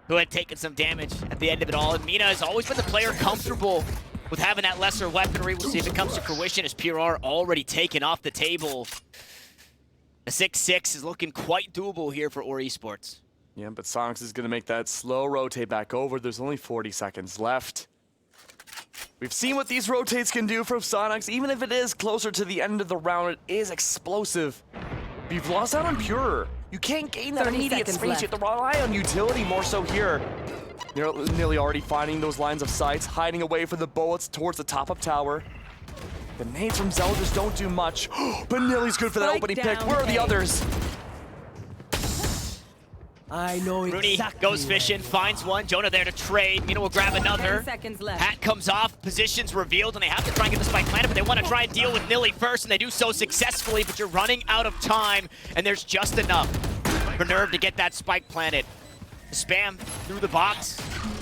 [SPEAKER 1] who had taken some damage at the end of it all. And Mina has always been the player comfortable with having that lesser weaponry. We'll see if it comes to fruition as Pure R already taken off the table. The 6-6 is looking quite doable here for OR Esports.
[SPEAKER 2] Yeah, but Soniqs is going to make that slow rotate back over. There's only 40 seconds left. We've seen what these rotates can do from Soniqs. Even if it is closer to the end of the round, it is explosive. You've lost out on Pure. You can't gain that immediate space. You have to rely on utility more so here. You're nearly already finding those lines of sights, hiding away from the bullets towards the top of tower. The nades from Zeldris don't do much, but Nilly's good for that opening pick. Where are the others?
[SPEAKER 5] I know
[SPEAKER 1] Rooney
[SPEAKER 5] exactly
[SPEAKER 1] goes fishing, finds one. Jonah there to trade. Mina will grab another.
[SPEAKER 3] 10 seconds left.
[SPEAKER 1] Hat comes off, positions revealed, and they have to try and get the spike planted, but they want to try and deal with Nilly first, and they do so successfully, but you're running out of time, and there's just enough for Nerve to get that spike planted. Spam through the box.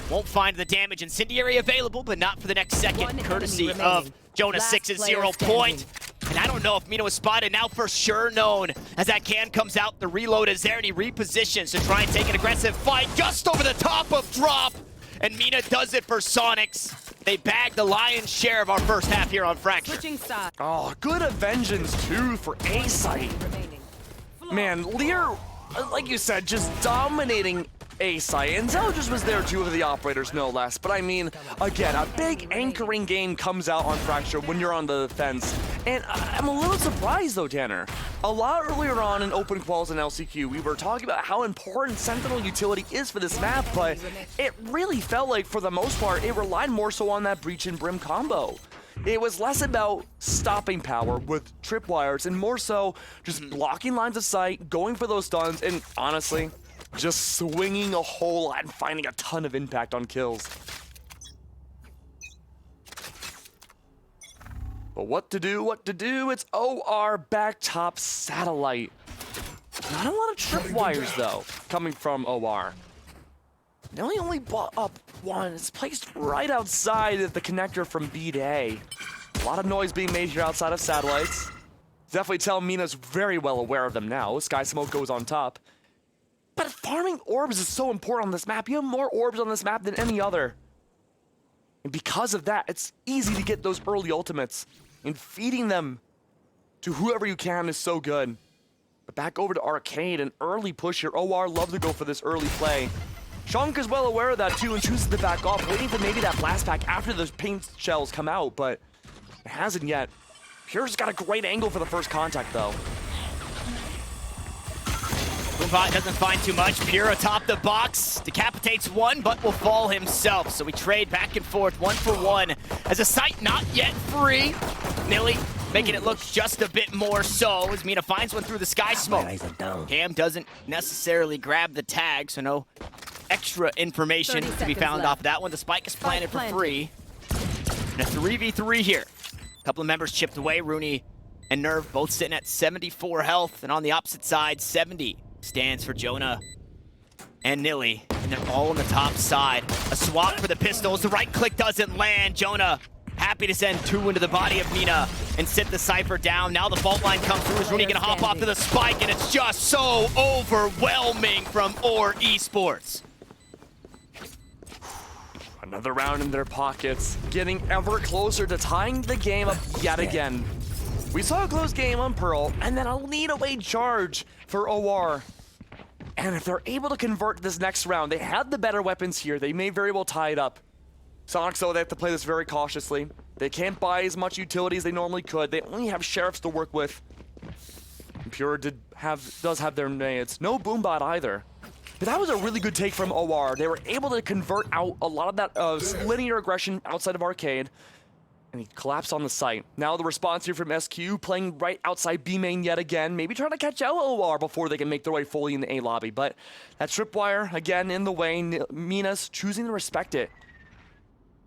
[SPEAKER 1] Won't find the damage. Incendiary available, but not for the next second,
[SPEAKER 3] One
[SPEAKER 1] courtesy
[SPEAKER 3] enemy
[SPEAKER 1] of
[SPEAKER 3] remaining.
[SPEAKER 1] Jonah.
[SPEAKER 3] Last
[SPEAKER 1] 6
[SPEAKER 3] player
[SPEAKER 1] 0 point.
[SPEAKER 3] standing.
[SPEAKER 1] And I don't know if Mina was spotted, now for sure known. As that can comes out, the reload is there, and he repositions to try and take an aggressive fight just over the top of drop. And Mina does it for Soniqs. They bag the lion's share of our first half here on Fracture.
[SPEAKER 3] Switching side.
[SPEAKER 2] Oh, good vengeance too for A-Site.
[SPEAKER 3] Remaining.
[SPEAKER 2] Man, Lear, like you said, just dominating A-Site. And Zeldris was there too, of the operators, no less. But I mean, again, a big anchoring game comes out on Fracture when you're on the defense. And I'm a little surprised though, Tanner. A lot earlier on in open quals and LCQ, we were talking about how important Sentinel utility is for this map, but it really felt like, for the most part, it relied more so on that Breach and Brim combo. It was less about stopping power with tripwires and more so just blocking lines of sight, going for those stuns, and honestly, just swinging a whole lot and finding a ton of impact on kills. But what to do, it's OR back top satellite. Not a lot of tripwires though, coming from OR. Nelly only bought up one. It's placed right outside of the connector from B to A. A lot of noise being made here outside of satellites. Definitely tell Mina's very well aware of them now. Sky Smoke goes on top. But farming orbs is so important on this map. You have more orbs on this map than any other. And because of that, it's easy to get those early ultimates. And feeding them to whoever you can is so good. But back over to Arcade, an early push here. OR love to go for this early play. Shank is well aware of that too and chooses to back off, waiting for maybe that blast pack after those paint shells come out, but it hasn't yet. Pure's got a great angle for the first contact though.
[SPEAKER 1] Bot doesn't find too much. Pure atop the box. Decapitates one, but will fall himself. So we trade back and forth, 1 for 1. As a site not yet free. Nilly making it look just a bit more so as Mina finds one through the Sky Smoke. Cam doesn't necessarily grab the tag, so no extra information to be found off that one. The spike is planted for free. And a 3v3 here. A couple of members chipped away. Rooney and Nerve both sitting at 74 health. And on the opposite side, 70 stands for Jonah and Nilly. And they're all on the top side. A swap for the pistols. The right click doesn't land. Jonah happy to send 2 into the body of Mina and sit the Cypher down. Now the fault line comes through. Is Rooney gonna hop off to the spike? And it's just so overwhelming from OR Esports.
[SPEAKER 2] Another round in their pockets, getting ever closer to tying the game up yet again. We saw a close game on Pearl, and then a lead-away charge for OR. And if they're able to convert this next round, they have the better weapons here. They may very well tie it up. Soniqs, though, they have to play this very cautiously. They can't buy as much utility as they normally could. They only have Sheriffs to work with. And Pure does have their nades. No Boombot either. But that was a really good take from OR. They were able to convert out a lot of that linear aggression outside of Arcade. And he collapsed on the site. Now the response here from SQ, playing right outside B main yet again. Maybe trying to catch out OR before they can make their way fully in the A lobby. But that tripwire, again, in the way. Mina's choosing to respect it.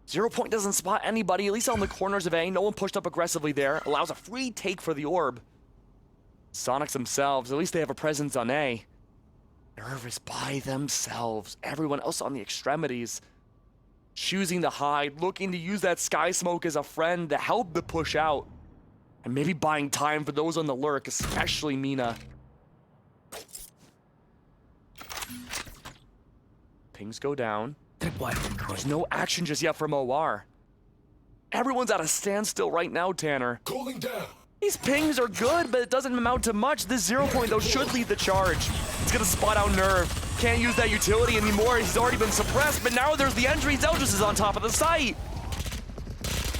[SPEAKER 2] 0 Point doesn't spot anybody, at least on the corners of A. No one pushed up aggressively there. Allows a free take for the orb. Soniqs themselves, at least they have a presence on A. Nervous by themselves. Everyone else on the extremities. Choosing to hide, looking to use that sky smoke as a friend to help the push out. And maybe buying time for those on the lurk, especially Mina. Pings go down. There's no action just yet from OR. Everyone's at a standstill right now, Tanner.
[SPEAKER 8] Cooling down.
[SPEAKER 2] These pings are good, but it doesn't amount to much. This 0 Point, though, should lead the charge. It's gonna spot out Nerve. Can't use that utility anymore. He's already been suppressed, but now there's the entry. Zeldris is on top of the site.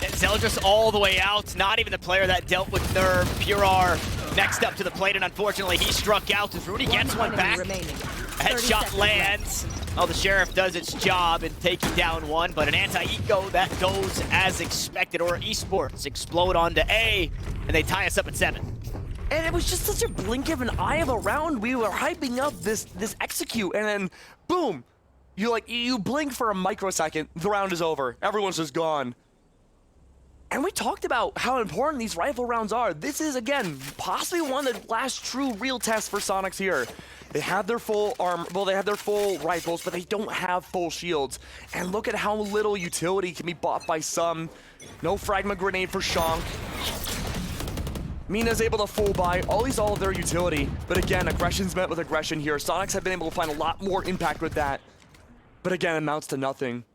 [SPEAKER 1] And Zeldris all the way out. Not even the player that dealt with Nerve. Pure next up to the plate, and unfortunately he struck out as Rudy gets one back. Headshot lands. Oh, the Sheriff does its job in taking down one, but an anti-eco that goes as expected. Or Esports explode onto A, and they tie us up at 7.
[SPEAKER 2] And it was just such a blink of an eye of a round. We were hyping up this execute, and then boom, you blink for a microsecond, the round is over. Everyone's just gone. And we talked about how important these rifle rounds are. This is, again, possibly one of the last true real tests for Soniqs here. They have their full armor, well, they have their full rifles, but they don't have full shields. And look at how little utility can be bought by some. No fragment grenade for Shank. Mina's able to full buy all of their utility. But again, aggression's met with aggression here. Soniqs have been able to find a lot more impact with that. But again, it amounts to nothing.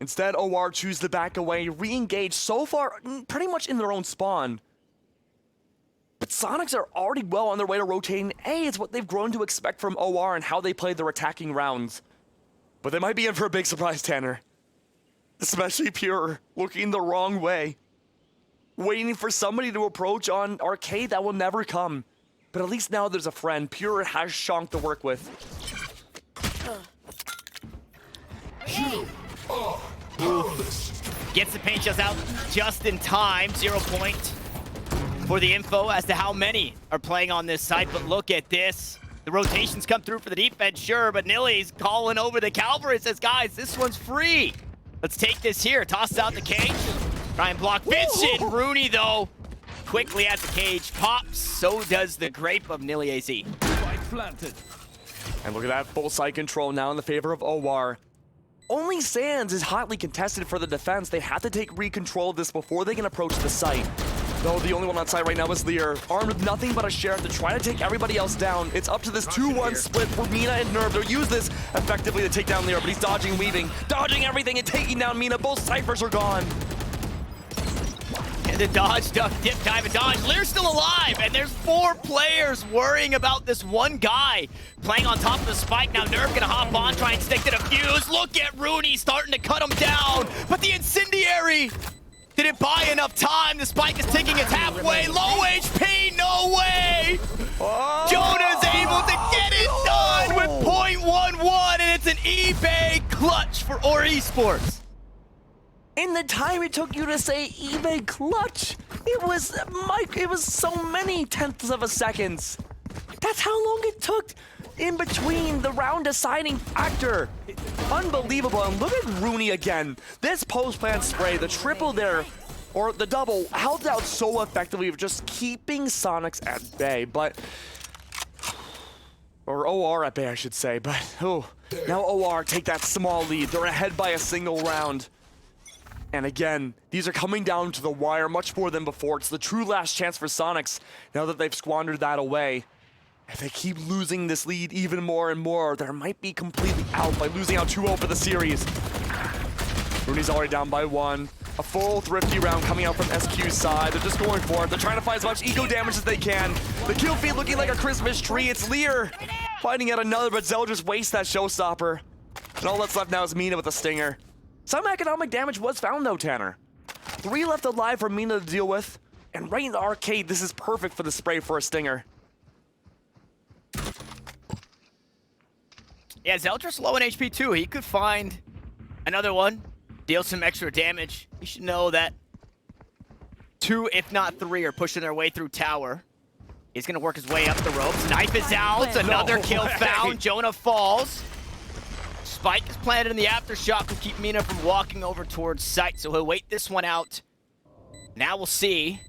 [SPEAKER 2] Instead, OR choose to back away, re-engage so far pretty much in their own spawn. But Soniqs are already well on their way to rotating A. It's what they've grown to expect from OR and how they play their attacking rounds. But they might be in for a big surprise, Tanner. Especially Pure, looking the wrong way. Waiting for somebody to approach on Arcade that will never come. But at least now there's a friend. Pure has Shank to work with.
[SPEAKER 1] Gets the paint shells out just in time. 0 Point for the info as to how many are playing on this site. But look at this. The rotations come through for the defense, sure, but Nilly's calling over the Calvary. Says, guys, this one's free. Let's take this here. Tosses out the cage. Try and block Vincent. Rooney, though, quickly as the cage pops. So does the Grape of Nilly AZ.
[SPEAKER 8] Planted.
[SPEAKER 2] And look at that full site control now in the favor of OR. Only Sands is hotly contested for the defense. They have to take re-control of this before they can approach the site. Though the only one on site right now is Lear, armed with nothing but a Sheriff to try to take everybody else down. It's up to this 2-1 split for Mina and Nerve. They'll use this effectively to take down Lear, but he's dodging, weaving, dodging everything and taking down Mina. Both ciphers are gone.
[SPEAKER 1] And the dodge, duck, dip, dive, and dodge. Lear's still alive, and there's 4 players worrying about this one guy playing on top of the spike. Now Nerve gonna hop on, try and stick to the fuse. Look at Rooney starting to cut him down, but the incendiary didn't buy enough time. The spike is ticking its halfway. Low HP, no way! Jonah's able to get it done with .11, and it's an eBay clutch for OR Esports.
[SPEAKER 2] In the time it took you to say eBay clutch, it was so many tenths of a second. That's how long it took in between the round deciding factor. Unbelievable. And look at Rooney again. This post-plant spray, the triple there, or the double, held out so effectively of just keeping Soniqs at bay. But, or OR at bay, I should say. But, now OR take that small lead. They're ahead by a single round. And again, these are coming down to the wire much more than before. It's the true last chance for Soniqs now that they've squandered that away. If they keep losing this lead even more and more, they might be completely out by losing out 2-0 for the series. Rooney's already down by 1. A full thrifty round coming out from SQ's side. They're just going for it. They're trying to find as much eco damage as they can. The kill feed looking like a Christmas tree. It's Lear finding out another, but Zell just wastes that showstopper. And all that's left now is Mina with a stinger. Some economic damage was found though, Tanner. 3 left alive for Mina to deal with. And right in the arcade, this is perfect for the spray for a stinger.
[SPEAKER 1] Yeah, Zeldris low in HP too. He could find another one, deal some extra damage. You should know that 2, if not 3, are pushing their way through tower. He's gonna work his way up the ropes. Knife is out, another kill found. Jonah falls. Spike is planted in the aftershock to keep Mina from walking over towards site, so he'll wait this one out. Now we'll see.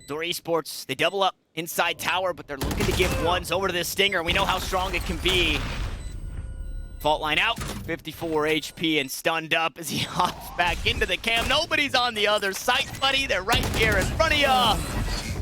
[SPEAKER 1] Door Esports, they double up inside tower, but they're looking to give ones over to this stinger. We know how strong it can be. Fault line out, 54 HP and stunned up as he hops back into the cam. Nobody's on the other side, buddy. They're right here in front of ya.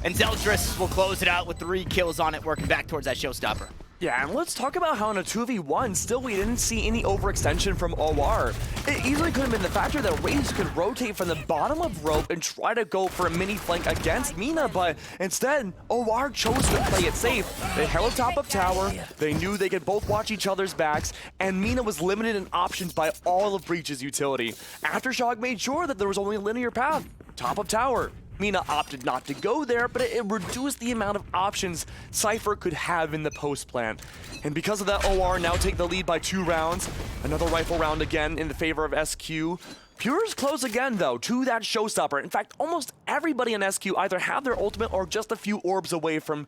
[SPEAKER 1] And Zeldris will close it out with 3 kills on it, working back towards that showstopper.
[SPEAKER 2] Yeah, and let's talk about how in a 2v1, still we didn't see any overextension from OR. It easily could have been the factor that Raze could rotate from the bottom of rope and try to go for a mini flank against Mina, but instead, OR chose to play it safe. They held top of tower, they knew they could both watch each other's backs, and Mina was limited in options by all of Breach's utility. Aftershock made sure that there was only a linear path, top of tower. Mina opted not to go there, but it reduced the amount of options Cypher could have in the post plan. And because of that, OR now take the lead by 2 rounds. Another rifle round again in the favor of SQ. Pure's close again, though, to that showstopper. In fact, almost everybody in SQ either have their ultimate or just a few orbs away from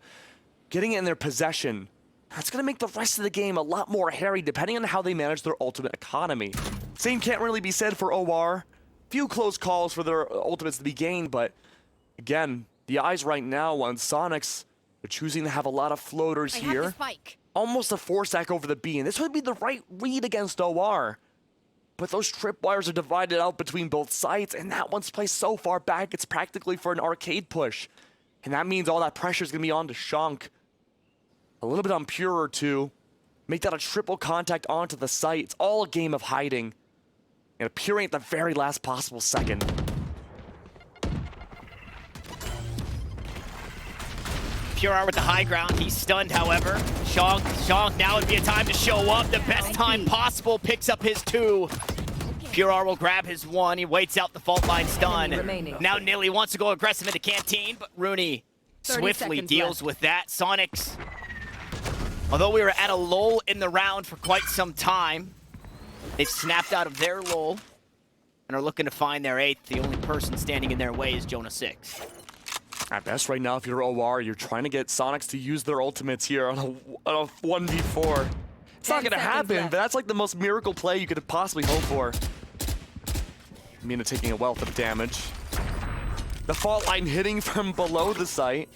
[SPEAKER 2] getting it in their possession. That's going to make the rest of the game a lot more hairy, depending on how they manage their ultimate economy. Same can't really be said for OR. Few close calls for their ultimates to be gained, but again, the eyes right now on Soniqs. They're choosing to have a lot of floaters here. Almost a 4-stack over the B, and this would be the right read against OR. But those tripwires are divided out between both sides, and that one's placed so far back, it's practically for an arcade push. And that means all that pressure is going to be on to Shunk. A little bit on Pure too. Make that a triple contact onto the site. It's all a game of hiding. And appearing at the very last possible second.
[SPEAKER 1] Pure with the high ground. He's stunned, however. Shonk, now would be a time to show up. The best time possible. Picks up his 2. Pure will grab his 1. He waits out the fault line stun. Now Nilly wants to go aggressive into Canteen, but Rooney swiftly deals with that. Soniqs, although we were at a lull in the round for quite some time, they've snapped out of their lull and are looking to find their 8th. The only person standing in their way is Jonah 6.
[SPEAKER 2] At best right now, if you're OR, you're trying to get Soniqs to use their ultimates here on a 1v4. It's not going to happen, but that's like the most miracle play you could possibly hope for. Mina taking a wealth of damage. The fault line hitting from below the site.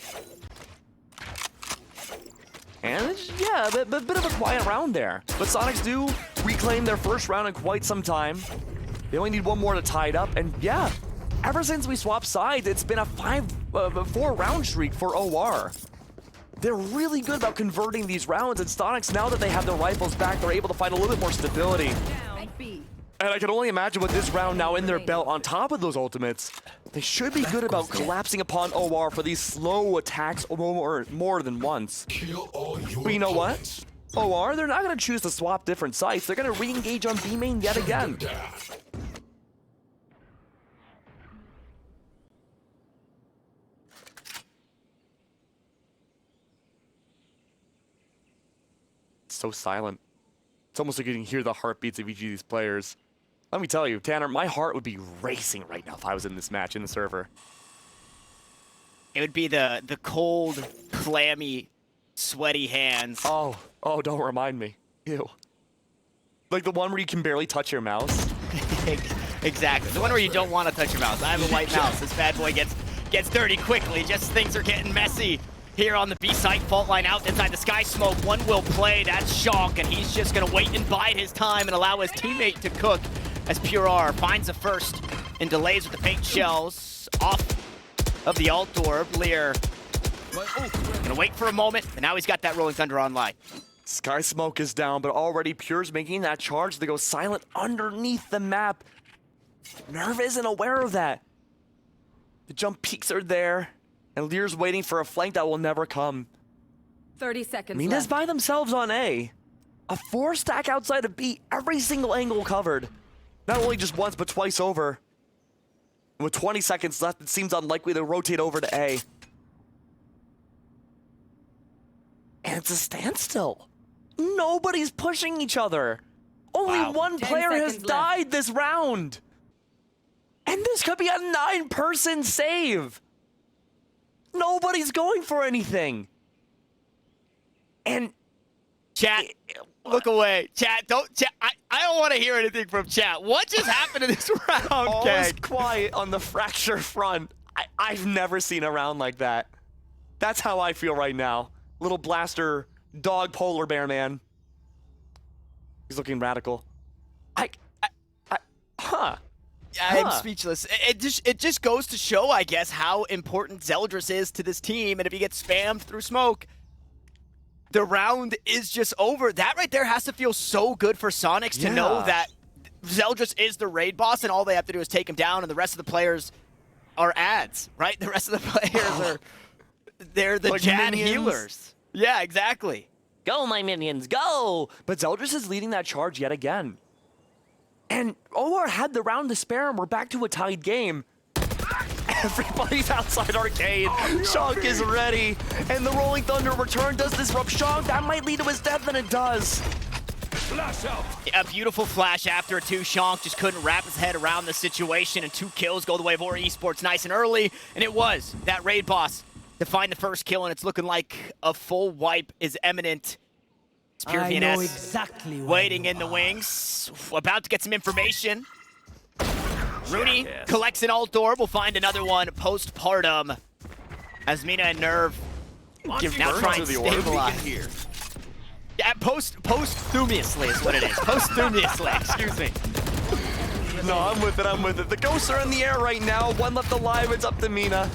[SPEAKER 2] And it's, yeah, a bit of a quiet round there. But Soniqs do reclaim their first round in quite some time. They only need 1 more to tie it up, and yeah, ever since we swapped sides, it's been a 4-round streak for OR. They're really good about converting these rounds, and Soniqs, now that they have their rifles back, they're able to find a little bit more stability. And I can only imagine with this round now in their belt on top of those ultimates, they should be good about collapsing upon OR for these slow attacks more than once. But you know what? OR, they're not going to choose to swap different sites. They're going to re-engage on B main yet again. So silent. It's almost like you can hear the heartbeats of each of these players. Let me tell you, Tanner, my heart would be racing right now if I was in this match in the server.
[SPEAKER 1] It would be the cold, clammy, sweaty hands.
[SPEAKER 2] Oh, don't remind me. Ew. Like the one where you can barely touch your mouse.
[SPEAKER 1] Exactly. The one where you don't want to touch your mouse. I have a white mouse. This bad boy gets dirty quickly. Just things are getting messy. Here on the B site, fault line out inside the sky smoke. One will play, that's Shonk, and he's just gonna wait and bide his time and allow his teammate to cook as Pure R finds the first and delays with the paint shells off of the alt door. Lear gonna wait for a moment, and now he's got that Rolling Thunder online.
[SPEAKER 2] Sky smoke is down, but already Pure's making that charge to go silent underneath the map. Nerve isn't aware of that. The jump peaks are there. And Lear's waiting for a flank that will never come.
[SPEAKER 3] 30 seconds
[SPEAKER 2] Mina's
[SPEAKER 3] left.
[SPEAKER 2] by themselves on A. A 4-stack outside of B, every single angle covered. Not only just once, but twice over. And with 20 seconds left, it seems unlikely to rotate over to A. And it's a standstill. Nobody's pushing each other. Only one
[SPEAKER 3] 10
[SPEAKER 2] player has
[SPEAKER 3] seconds
[SPEAKER 2] died
[SPEAKER 3] left.
[SPEAKER 2] this round. And this could be a 9-person save. Nobody's going for anything. And
[SPEAKER 1] Chat, look away. Chat, don't. Chat, I don't want to hear anything from chat. What just happened in this round,
[SPEAKER 2] all is
[SPEAKER 1] Keg?
[SPEAKER 2] quiet on the fracture front. I've never seen a round like that. That's how I feel right now. Little blaster, dog polar bear man. He's looking radical.
[SPEAKER 1] I'm speechless. It just goes to show, I guess, how important Zeldris is to this team. And if he gets spammed through smoke, the round is just over. That right there has to feel so good for Soniqs to know that Zeldris is the raid boss, and all they have to do is take him down, and the rest of the players are ads, right? The rest of the players they're the
[SPEAKER 2] like
[SPEAKER 1] Jad
[SPEAKER 2] minions.
[SPEAKER 1] healers. Yeah, exactly.
[SPEAKER 2] Go, my minions, go! But Zeldris is leading that charge yet again. And OR had the round to spare, and we're back to a tied game. Everybody's outside arcade. Shonk is ready. And the Rolling Thunder return does disrupt Shonk. That might lead to his death, and it does.
[SPEAKER 8] Flash out.
[SPEAKER 1] A beautiful flash after two. Shonk just couldn't wrap his head around the situation, and 2 kills go the way of OR Esports nice and early. And it was that raid boss to find the first kill, and it's looking like a full wipe is imminent. It's Pure
[SPEAKER 6] I know
[SPEAKER 1] VNS
[SPEAKER 6] exactly where
[SPEAKER 1] waiting
[SPEAKER 6] you
[SPEAKER 1] in the
[SPEAKER 6] are.
[SPEAKER 1] wings, about to get some information. Rooney collects an alt orb. We'll find another one postpartum as Mina and Nerve now try and stabilize.
[SPEAKER 8] Here.
[SPEAKER 1] Yeah, posthumously is what it is. Posthumously, excuse me.
[SPEAKER 2] No, I'm with it, I'm with it. The ghosts are in the air right now. One left alive, it's up to Mina.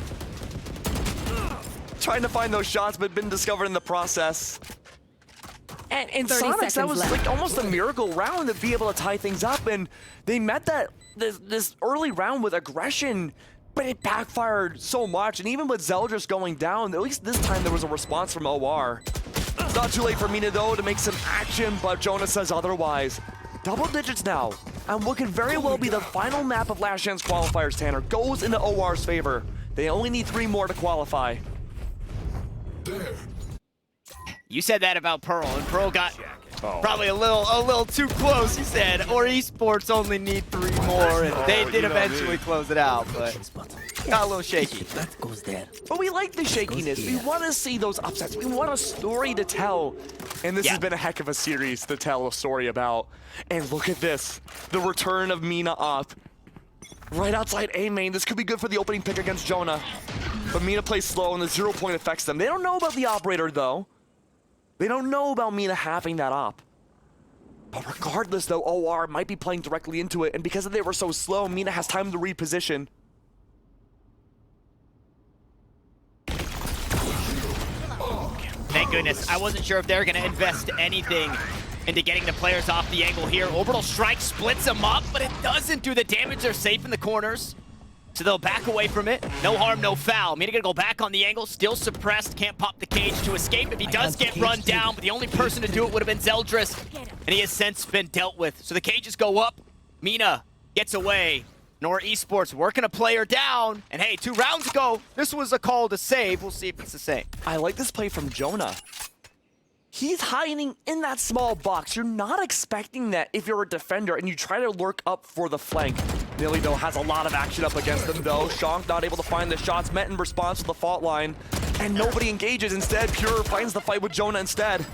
[SPEAKER 2] Trying to find those shots, but been discovered in the process. And
[SPEAKER 3] 30
[SPEAKER 2] Soniqs, that
[SPEAKER 3] seconds
[SPEAKER 2] was
[SPEAKER 3] left.
[SPEAKER 2] like almost a miracle round to be able to tie things up, and they met this early round with aggression, but it backfired so much, and even with Zeldris going down, at least this time there was a response from OR. It's not too late for Mina, though, to make some action, but Jonas says otherwise. Double digits now, and what could very well be the final map of Last Chance Qualifiers, Tanner, goes into OR's favor. They only need 3 more to qualify.
[SPEAKER 1] You said that about Pearl, and Pearl got probably a little too close. He said, or Esports only need 3 more, and they did eventually close it out, but got a little shaky.
[SPEAKER 6] That goes there.
[SPEAKER 2] But we like the shakiness. We want to see those upsets. We want a story to tell. And this has been a heck of a series to tell a story about. And look at this. The return of Mina up. Right outside A main. This could be good for the opening pick against Jonah. But Mina plays slow and the 0 point affects them. They don't know about the operator, though. They don't know about Mina having that op. But regardless, though, OR might be playing directly into it. And because they were so slow, Mina has time to reposition.
[SPEAKER 1] Thank goodness. I wasn't sure if they were going to invest anything into getting the players off the angle here. Orbital Strike splits them up, but it doesn't do the damage. They're safe in the corners, so they'll back away from it. No harm, no foul. Mina gonna go back on the angle, still suppressed, can't pop the cage to escape if he does get run down, but the only person to do it would have been Zeldris, and he has since been dealt with. So the cages go up, Mina gets away. Nor Esports working a player down, and hey, 2 rounds ago, this was a call to save. We'll see if it's the same.
[SPEAKER 2] I like this play from Jonah. He's hiding in that small box. You're not expecting that if you're a defender and you try to lurk up for the flank. Nilly, though, has a lot of action up against them, though. Shonk not able to find the shots met in response to the fault line, and nobody engages. Instead, Pure finds the fight with Jonah instead.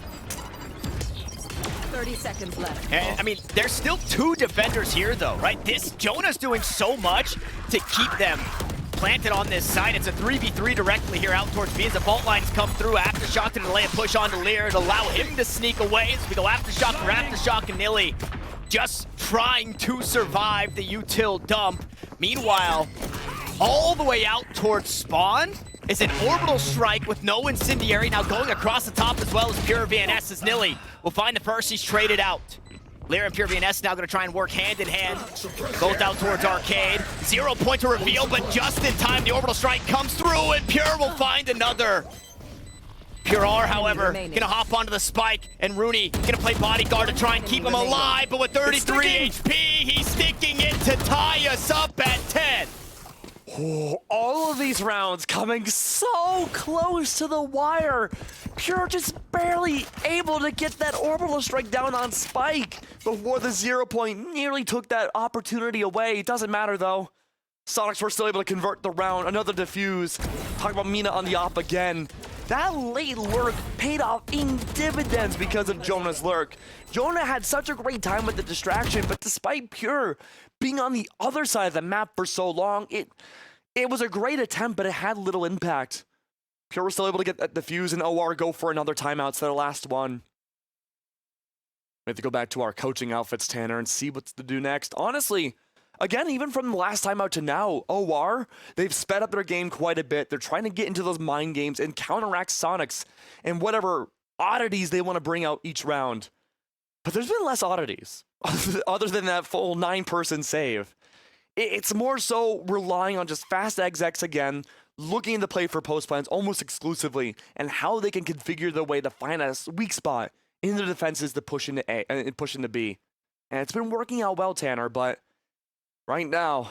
[SPEAKER 3] 30 seconds left.
[SPEAKER 1] And, I mean, there's still 2 defenders here, though, right? Jonah's doing so much to keep them planted on this side. It's a 3v3 directly here out towards B as the fault lines come through. Aftershock to delay a push onto Lear to allow him to sneak away as we go Aftershock for Aftershock, and Nilly just trying to survive the util dump. Meanwhile, all the way out towards spawn is an Orbital Strike with no Incendiary, now going across the top as well as Pure VNS as Nilly will find the first. He's traded out. Lear and Pure VNS now going to try and work hand in hand. Both out towards Arcade. 0 point to reveal, but just in time the Orbital Strike comes through and Pure will find another. Pure R, however,
[SPEAKER 3] remaining.
[SPEAKER 1] gonna hop onto the spike, and Rooney gonna play bodyguard to try and keep him alive, but with 33 HP, he's sticking it to tie us up at 10.
[SPEAKER 2] Oh, all of these rounds coming so close to the wire. Pure just barely able to get that orbital strike down on Spike before the 0 point nearly took that opportunity away. It doesn't matter though. Soniqs were still able to convert the round. Another defuse. Talk about Mina on the op again. That late lurk paid off in dividends because of Jonah's lurk. Jonah had such a great time with the distraction, but despite Pure being on the other side of the map for so long, it was a great attempt, but it had little impact. Pure was still able to get that defuse, and OR go for another timeout to their last one. We have to go back to our coaching outfits, Tanner, and see what's to do next. Honestly, again, even from the last timeout to now, OR, they've sped up their game quite a bit. They're trying to get into those mind games and counteract Soniqs and whatever oddities they want to bring out each round. But there's been less oddities, other than that full 9-person save. It's more so relying on just fast execs again, looking to play for post plans almost exclusively, and how they can configure their way to find a weak spot in the defenses to push into A and push into B. And it's been working out well, Tanner, but right now,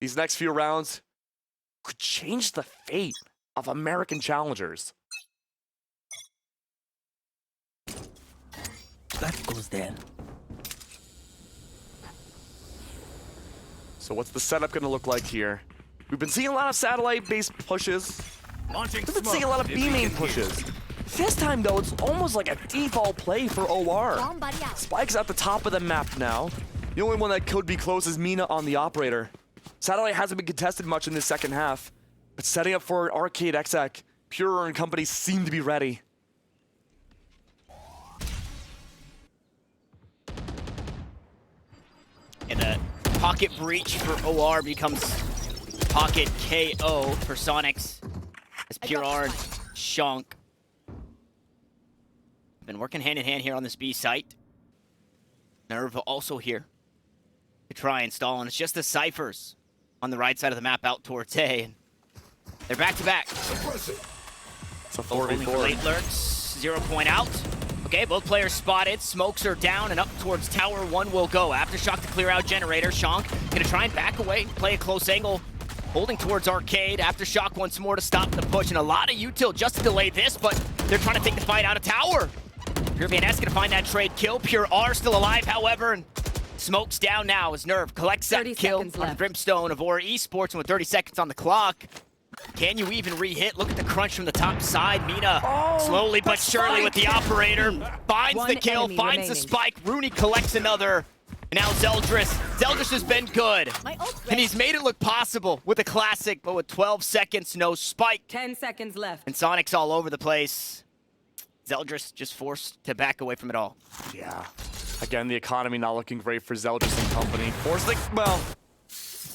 [SPEAKER 2] these next few rounds could change the fate of American challengers.
[SPEAKER 6] That goes there.
[SPEAKER 2] So what's the setup going to look like here? We've been seeing a lot of satellite-based pushes.
[SPEAKER 8] Launching
[SPEAKER 2] We've been seeing a lot of B-main pushes. This time, though, it's almost like a default play for OR. Spike's at the top of the map now. The only one that could be close is Mina on the operator. Satellite hasn't been contested much in the second half, but setting up for an arcade exec, Pure and company seem to be ready.
[SPEAKER 1] And the pocket breach for OR becomes pocket KO for Soniqs. As Pure R and Shonk been working hand in hand here on this B site. Nerve also here to try and stall, and it's just the Cyphers on the right side of the map out towards A. And they're back to back.
[SPEAKER 2] It's a
[SPEAKER 1] Holding
[SPEAKER 2] 4v4.
[SPEAKER 1] late lurks, 0 point out. Okay, both players spotted. Smokes are down and up towards tower. One will go. Aftershock to clear out generator. Shonk gonna try and back away, play a close angle. Holding towards arcade. Aftershock once more to stop the push. And a lot of util just to delay this, but they're trying to take the fight out of tower. Pure Van S gonna find that trade kill. Pure R still alive, however. And Smokes down now as Nerve collects that
[SPEAKER 3] 30
[SPEAKER 1] kill
[SPEAKER 3] seconds
[SPEAKER 1] on
[SPEAKER 3] left.
[SPEAKER 1] Brimstone of Aura Esports. And with 30 seconds on the clock, can you even re-hit? Look at the crunch from the top side. Mina slowly but surely with the operator. Finds
[SPEAKER 3] One
[SPEAKER 1] the kill,
[SPEAKER 3] enemy
[SPEAKER 1] finds the
[SPEAKER 3] remaining.
[SPEAKER 1] spike. Rooney collects another. And now Zeldris. Zeldris has been good. And he's made it look possible with a classic, but with 12 seconds, no spike.
[SPEAKER 3] 10 seconds left.
[SPEAKER 1] And Soniqs all over the place. Zeldris just forced to back away from it all.
[SPEAKER 2] Yeah. Again, the economy not looking great for Zeldris and company.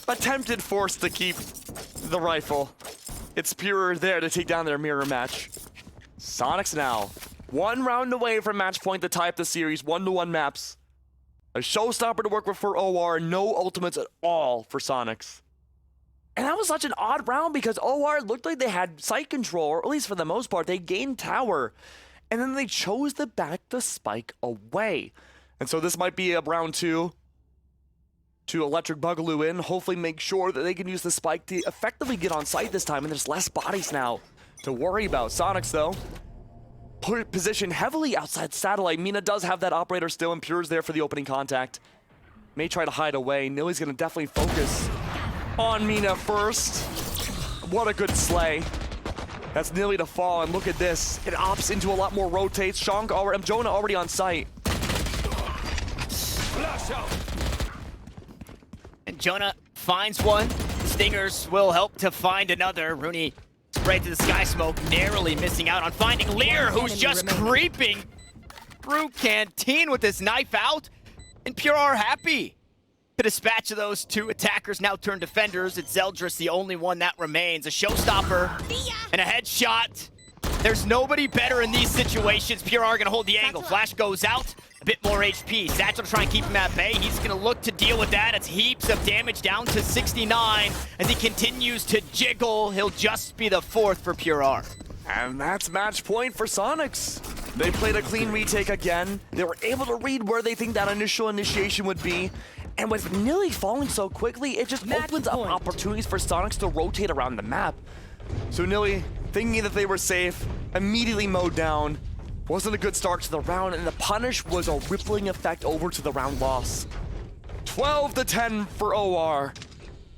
[SPEAKER 2] Attempted forced to keep the rifle. It's Pure there to take down their mirror match. Soniqs now, 1 round away from match point to tie up the series, 1-1 maps. A showstopper to work with for OR, no ultimates at all for Soniqs. And that was such an odd round because OR looked like they had site control, or at least for the most part, they gained tower. And then they chose to back the spike away. And so this might be a round 2 to Electric Bugaloo in, hopefully make sure that they can use the spike to effectively get on site this time, and there's less bodies now to worry about. Soniqs, though, positioned heavily outside satellite. Mina does have that operator still, and Pure's there for the opening contact. May try to hide away. Nilly's gonna definitely focus on Mina first. What a good slay. That's Nilly to fall, and look at this. It opts into a lot more rotates. Jonah already on site.
[SPEAKER 8] Flash out.
[SPEAKER 1] And Jonah finds one. Stingers will help to find another. Rooney sprayed to the sky smoke, narrowly missing out on finding Lear, who's
[SPEAKER 3] enemy
[SPEAKER 1] just
[SPEAKER 3] remaining.
[SPEAKER 1] creeping through Canteen with his knife out. And Pure are happy to dispatch of those 2 attackers, now turned defenders. It's Zeldris, the only one that remains. A showstopper and a headshot. There's nobody better in these situations. Pure are gonna hold the angle. Flash goes out, a bit more HP. Satchel to try and keep him at bay. He's gonna look to deal with that. It's heaps of damage down to 69 as he continues to jiggle. He'll just be the 4th for Pure R.
[SPEAKER 2] And that's match point for Soniqs. They played a clean retake again. They were able to read where they think that initial initiation would be. And with Nilly falling so quickly, it just opens up opportunities for Soniqs to rotate around the map. So Nilly, thinking that they were safe, immediately mowed down. Wasn't a good start to the round, and the punish was a rippling effect over to the round loss. 12-10 for OR.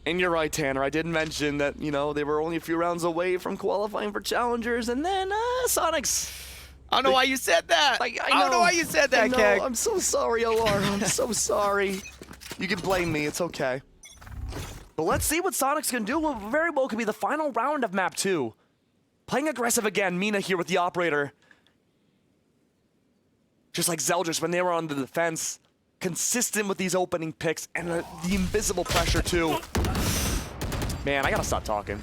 [SPEAKER 2] And you're right, Tanner, I did mention that, you know, they were only a few rounds away from qualifying for challengers, and then Soniqs.
[SPEAKER 1] I don't know why you said that.
[SPEAKER 2] I
[SPEAKER 1] don't know why you said that, Keg.
[SPEAKER 2] I'm so sorry, OR. I'm so sorry. You can blame me, it's okay. But let's see what Soniqs can do. What very well could be the final round of map 2. Playing aggressive again, Mina here with the operator. Just like Zeldris when they were on the defense. Consistent with these opening picks and the invisible pressure too. Man, I gotta stop talking.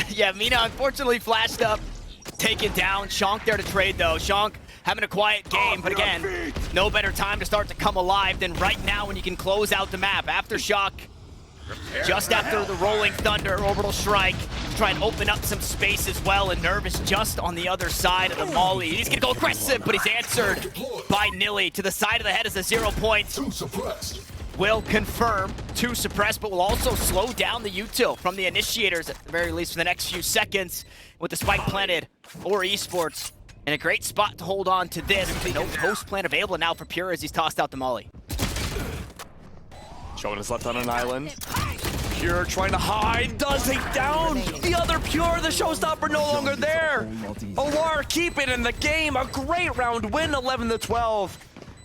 [SPEAKER 1] Yeah, Mina unfortunately flashed up, taken down. Shank there to trade though. Shank having a quiet game, but again, no better time to start to come alive than right now when you can close out the map. Aftershock, just after the Rolling Thunder Orbital Strike, to try and open up some space as well, and Nervous just on the other side of the Molly. He's gonna go aggressive, but he's answered by Nilly. To the side of the head is a 0 point.
[SPEAKER 8] 2 suppressed.
[SPEAKER 1] Will confirm 2 suppressed, but will also slow down the util from the initiators at the very least for the next few seconds with the spike planted for Esports. And a great spot to hold on to this. No post plan available now for Pure as he's tossed out the Molly.
[SPEAKER 2] Showing us left on an island. Pure trying to hide, does take down the other Pure, the showstopper no longer there. OR keep it in the game, a great round win, 11-12.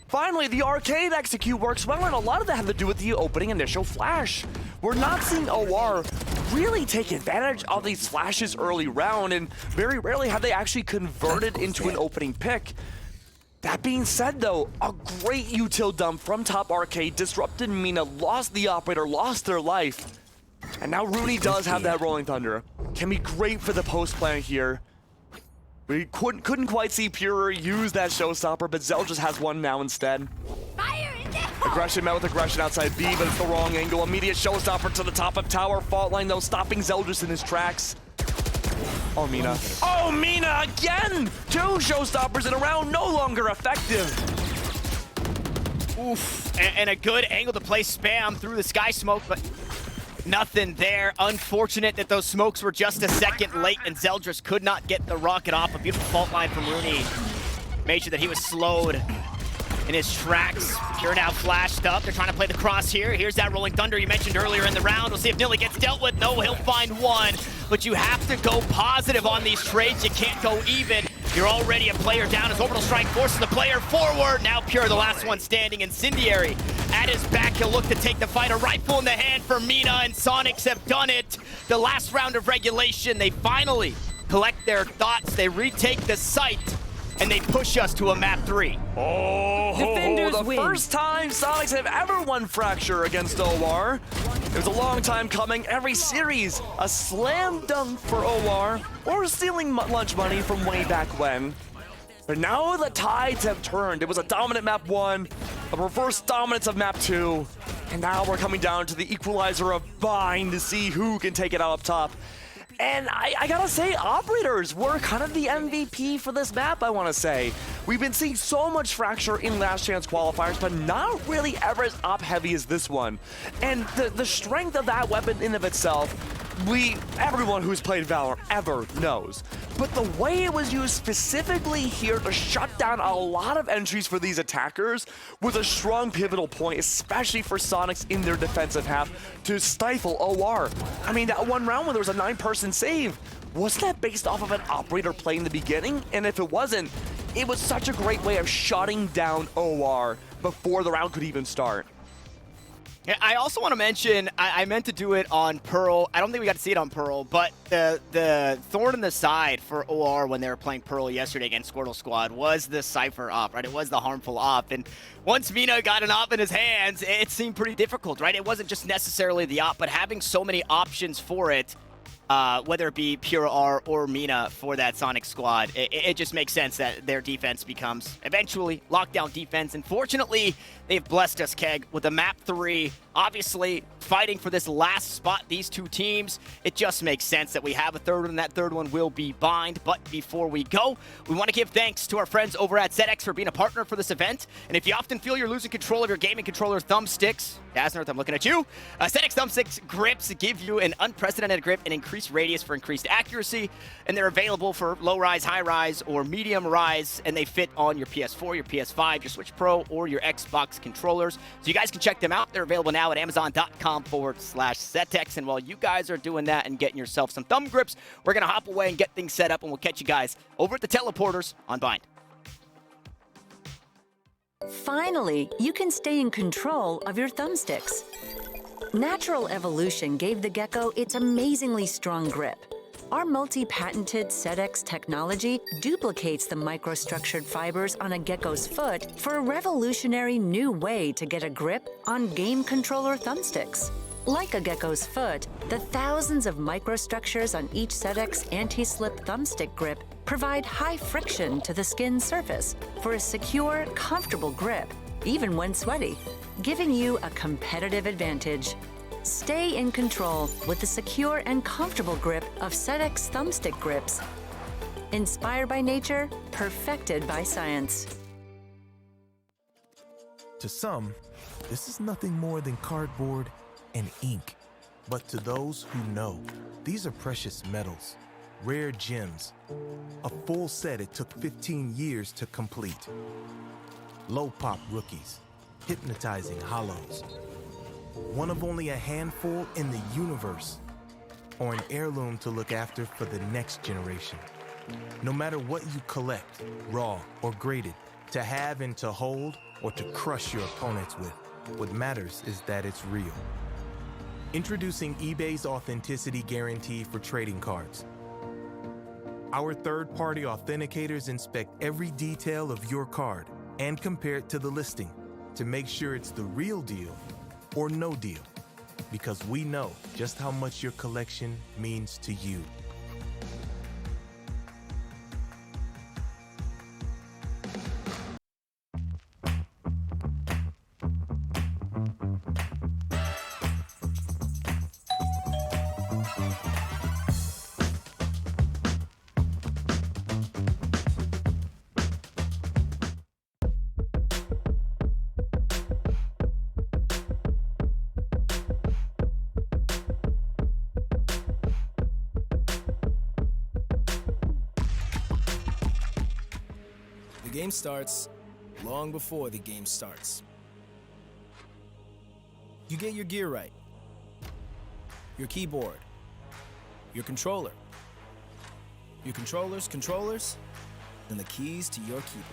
[SPEAKER 2] Finally, the arcade execute works well, and a lot of that had to do with the opening initial flash. We're not seeing OR really take advantage of these flashes early round, and very rarely have they actually converted into an opening pick. That being said though, a great util dump from top arcade, disrupted Mina, lost the operator, lost their life. And now Rooney does have that Rolling Thunder. Can be great for the post plan here. We couldn't quite see Pure use that showstopper, but Zell just has one now instead. Aggression met with aggression outside B, but it's the wrong angle. Immediate showstopper to the top of tower. Fault line though, stopping Zeldris in his tracks. Oh, Mina. Oh, Mina again! 2 showstoppers in a round, no longer effective.
[SPEAKER 1] Oof, and a good angle to play spam through the sky smoke, but nothing there. Unfortunate that those smokes were just a second late and Zeldris could not get the rocket off. A beautiful fault line from Rooney. Made sure that he was slowed in his tracks. Pure now flashed up. They're trying to play the cross here. Here's that Rolling Thunder you mentioned earlier in the round. We'll see if Nilly gets dealt with. No, he'll find one. But you have to go positive on these trades. You can't go even. You're already a player down as Orbital Strike forces the player forward. Now Pure, the last one standing. Incendiary at his back. He'll look to take the fight. A rifle in the hand for Mina, and Soniqs have done it. The last round of regulation. They finally collect their thoughts. They retake the site. And they push us to a map 3.
[SPEAKER 2] Oh,
[SPEAKER 3] Defenders
[SPEAKER 2] the
[SPEAKER 3] win.
[SPEAKER 2] first time Soniqs have ever won Fracture against OR. It was a long time coming. Every series, a slam dunk for OR, or stealing lunch money from way back when. But now the tides have turned. It was a dominant map 1, a reverse dominance of map 2, and now we're coming down to the equalizer of Bind to see who can take it out up top. And I gotta say, operators were kind of the MVP for this map, I wanna say. We've been seeing so much Fracture in last chance qualifiers, but not really ever as op heavy as this one. And the strength of that weapon in of itself, everyone who's played Valorant ever knows. But the way it was used specifically here to shut down a lot of entries for these attackers was a strong pivotal point, especially for Soniqs in their defensive half, to stifle OR. I mean, that one round when there was a 9-person save, wasn't that based off of an operator play in the beginning? And if it wasn't, it was such a great way of shutting down OR before the round could even start.
[SPEAKER 1] Yeah, I also want to mention, I meant to do it on Pearl. I don't think we got to see it on Pearl, but the thorn in the side for OR when they were playing Pearl yesterday against Squirtle Squad was the Cypher op, right? It was the harmful op. And once Mina got an op in his hands, it seemed pretty difficult, right? It wasn't just necessarily the op, but having so many options for it, whether it be Pure R or Mina for that Sonic squad, it just makes sense that their defense becomes eventually lockdown defense. And fortunately, they've blessed us, Keg, with a map 3 obviously fighting for this last spot, these two teams. It just makes sense that we have a third one, and that third one will be Bind. But before we go, we want to give thanks to our friends over at Soniqs for being a partner for this event. And if you often feel you're losing control of your gaming controller thumbsticks, Asnerth, I'm looking at you. Soniqs thumbsticks grips give you an unprecedented grip and increased radius for increased accuracy. And they're available for low rise, high rise, or medium rise. And they fit on your PS4, your PS5, your Switch Pro, or your Xbox controllers. So you guys can check them out. They're available now at Amazon.com/Soniqs. And while you guys are doing that and getting yourself some thumb grips, we're going to hop away and get things set up. And we'll catch you guys over at the teleporters on Bind.
[SPEAKER 7] Finally, you can stay in control of your thumbsticks. Natural evolution gave the gecko its amazingly strong grip. Our multi-patented Soniqs technology duplicates the microstructured fibers on a gecko's foot for a revolutionary new way to get a grip on game controller thumbsticks. Like a gecko's foot, the thousands of microstructures on each Soniqs anti-slip thumbstick grip provide high friction to the skin surface for a secure, comfortable grip, even when sweaty, giving you a competitive advantage. Stay in control with the secure and comfortable grip of Soniqs thumbstick grips. Inspired by nature, perfected by science.
[SPEAKER 9] To some, this is nothing more than cardboard and ink. But to those who know, these are precious metals, rare gems. A full set it took 15 years to complete. Low-pop rookies, hypnotizing hollows. One of only a handful in the universe, or an heirloom to look after for the next generation. No matter what you collect, raw or graded, to have and to hold, or to crush your opponents with, what matters is that it's real. Introducing eBay's Authenticity Guarantee for trading cards. Our third-party authenticators inspect every detail of your card and compare it to the listing to make sure it's the real deal or no deal, because we know just how much your collection means to you.
[SPEAKER 6] The game starts long before the game starts. You get your gear right, your keyboard, your controller, your controller's controllers, and the keys to your keyboard.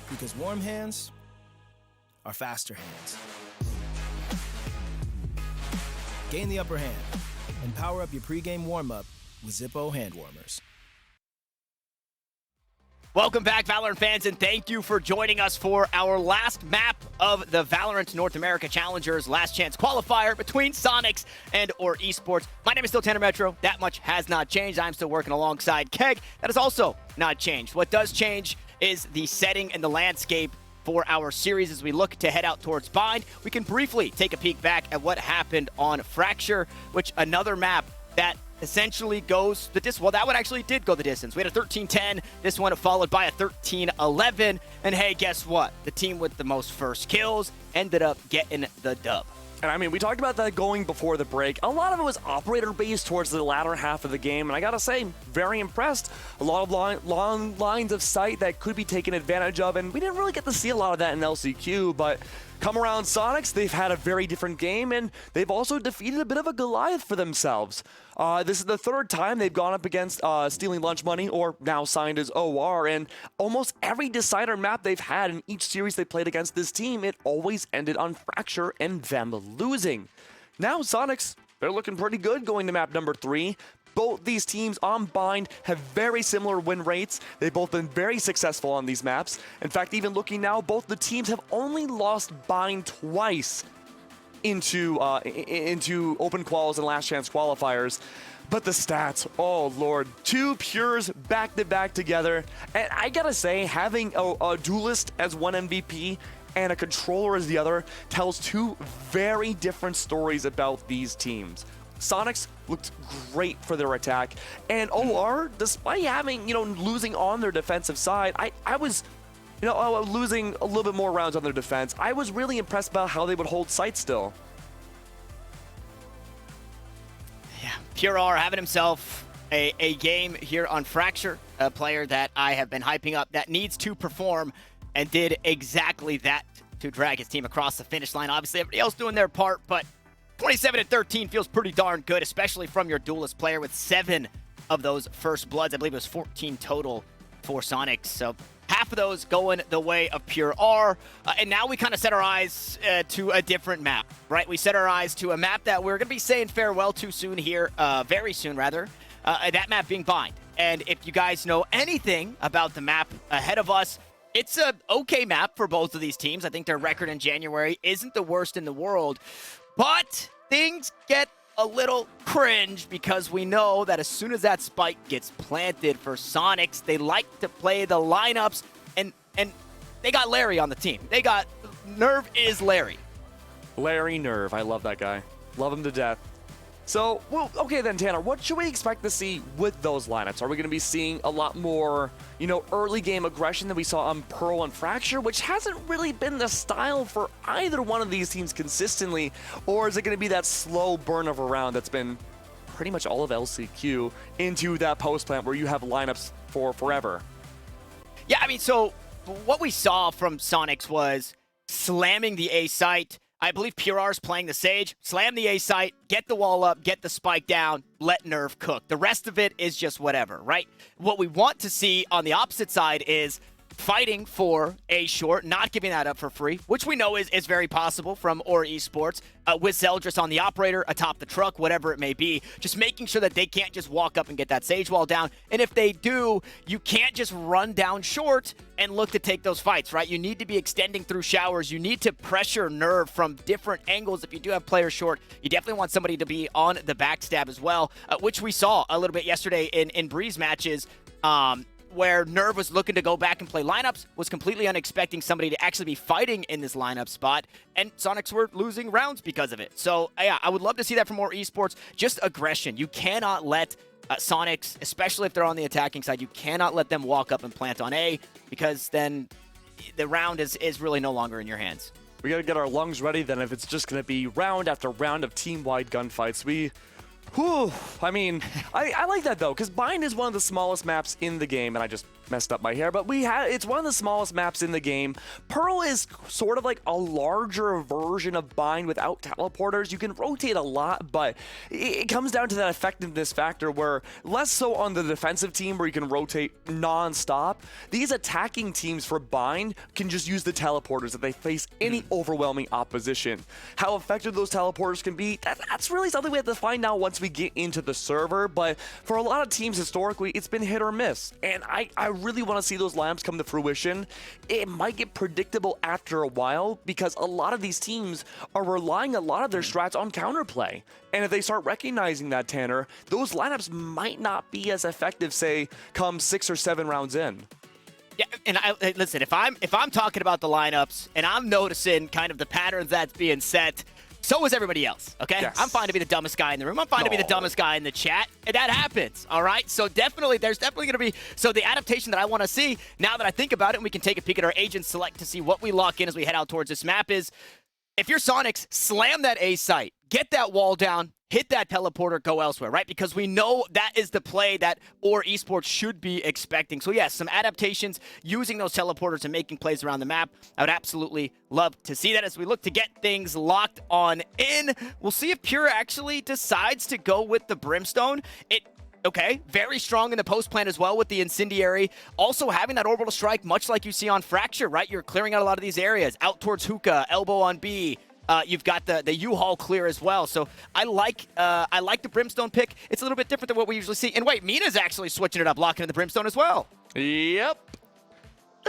[SPEAKER 6] Because warm hands are faster hands. Gain the upper hand and power up your pregame warm-up with Zippo hand warmers.
[SPEAKER 1] Welcome back, Valorant fans, and thank you for joining us for our last map of the Valorant North America Challengers Last Chance Qualifier between Soniqs and or Esports. My name is still Tanner Metro. That much has not changed. I'm still working alongside Keg. That has also not changed. What does change is the setting and the landscape for our series as we look to head out towards Bind. We can briefly take a peek back at what happened on Fracture, which another map that essentially goes the distance. Well, that one actually did go the distance. We had a 13-10, this one followed by a 13-11, and hey, guess what? The team with the most first kills ended up getting the dub.
[SPEAKER 2] And I mean, we talked about that going before the break. A lot of it was operator-based towards the latter half of the game, and I gotta say, very impressed. A lot of long lines of sight that could be taken advantage of, and we didn't really get to see a lot of that in LCQ, but come around Soniqs, they've had a very different game, and they've also defeated a bit of a Goliath for themselves. This is the third time they've gone up against Stealing Lunch Money, or now signed as OR, and almost every decider map they've had in each series they played against this team, it always ended on Fracture and them losing. Now Soniqs, they're looking pretty good going to map number 3. Both these teams on Bind have very similar win rates. They've both been very successful on these maps. In fact, even looking now, both the teams have only lost Bind twice into open quals and last chance qualifiers. But the stats, oh lord, 2 pures back-to-back together. And I gotta say, having a duelist as one MVP and a controller is the other tells two very different stories about these teams. Soniqs looked great for their attack, and OR, despite having, losing on their defensive side, I was, losing a little bit more rounds on their defense. I was really impressed about how they would hold sight still.
[SPEAKER 1] Yeah, Pure R having himself a game here on Fracture, a player that I have been hyping up that needs to perform and did exactly that to drag his team across the finish line. Obviously, everybody else doing their part, but 27-13 feels pretty darn good, especially from your duelist player with 7 of those first bloods. I believe it was 14 total for Soniqs. So half of those going the way of Pure R. And now we kind of set our eyes to a different map, right? We set our eyes to a map that we're going to be saying farewell to soon here, very soon rather, that map being Bind. And if you guys know anything about the map ahead of us, it's a okay map for both of these teams. I think their record in January isn't the worst in the world. But things get a little cringe because we know that as soon as that spike gets planted for Soniqs, they like to play the lineups, and they got Larry on the team. They got Nerve is Larry.
[SPEAKER 2] Larry Nerve, I love that guy. Love him to death. So, well, okay then, Tanner, what should we expect to see with those lineups? Are we going to be seeing a lot more, early game aggression than we saw on Pearl and Fracture, which hasn't really been the style for either one of these teams consistently, or is it going to be that slow burn of a round that's been pretty much all of LCQ into that post plant where you have lineups for forever?
[SPEAKER 1] Yeah, I mean, so what we saw from Soniqs was slamming the A site. I believe Pure R's playing the Sage, slam the A site, get the wall up, get the spike down, let Nerve cook. The rest of it is just whatever, right? What we want to see on the opposite side is fighting for A short, not giving that up for free, which we know is very possible from OR Esports, with Zeldris on the operator, atop the truck, whatever it may be, just making sure that they can't just walk up and get that Sage wall down. And if they do, you can't just run down short and look to take those fights, right? You need to be extending through showers. You need to pressure Nerve from different angles. If you do have players short, you definitely want somebody to be on the backstab as well, which we saw a little bit yesterday in Breeze matches, where Nerve was looking to go back and play lineups, was completely unexpecting somebody to actually be fighting in this lineup spot, and Soniqs were losing rounds because of it. So, yeah, I would love to see that from more esports. Just aggression. You cannot let Soniqs, especially if they're on the attacking side, you cannot let them walk up and plant on A, because then the round is really no longer in your hands.
[SPEAKER 2] We got to get our lungs ready then if it's just going to be round after round of team-wide gunfights. I mean, I like that though, because Bind is one of the smallest maps in the game, and I just messed up my hair, but it's one of the smallest maps in the game. Pearl is sort of like a larger version of Bind without teleporters. You can rotate a lot, but it comes down to that effectiveness factor where less so on the defensive team where you can rotate non-stop. These attacking teams for Bind can just use the teleporters if they face any overwhelming opposition. How effective those teleporters can be, that's really something we have to find out once we get into the server, but for a lot of teams historically, it's been hit or miss, and I really want to see those lineups come to fruition. It might get predictable after a while because a lot of these teams are relying a lot of their strats on counterplay, and if they start recognizing that, Tanner, those lineups might not be as effective, say, come 6 or 7 rounds in.
[SPEAKER 1] Yeah, and listen, if I'm talking about the lineups and I'm noticing kind of the patterns that's being set, so is everybody else, okay?
[SPEAKER 2] Yes.
[SPEAKER 1] I'm fine to be the dumbest guy in the room. I'm fine to be the dumbest guy in the chat. And that happens, all right? So there's definitely going to be, so the adaptation that I want to see, now that I think about it, and we can take a peek at our agent select to see what we lock in as we head out towards this map is, if you're Soniqs, slam that A site, get that wall down, hit that teleporter, go elsewhere, right? Because we know that is the play that OR Esports should be expecting. So yes, some adaptations using those teleporters and making plays around the map. I would absolutely love to see that as we look to get things locked on in. We'll see if Pure actually decides to go with the Brimstone. Okay, very strong in the post plant as well with the Incendiary. Also having that orbital strike, much like you see on Fracture, right? You're clearing out a lot of these areas. Out towards Hookah, elbow on B. You've got the U-Haul clear as well. So I like the Brimstone pick. It's a little bit different than what we usually see. And wait, Mina's actually switching it up, locking in the Brimstone as well.
[SPEAKER 2] Yep.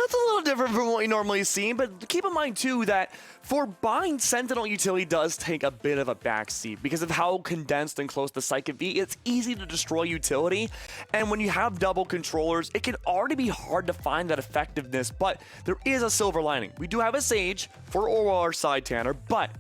[SPEAKER 2] That's a little different from what you normally see, but keep in mind too that for buying Sentinel utility does take a bit of a backseat because of how condensed and close the site can be. It's easy to destroy utility, and when you have double controllers, it can already be hard to find that effectiveness, but there is a silver lining. We do have a Sage for OR side Tanner, but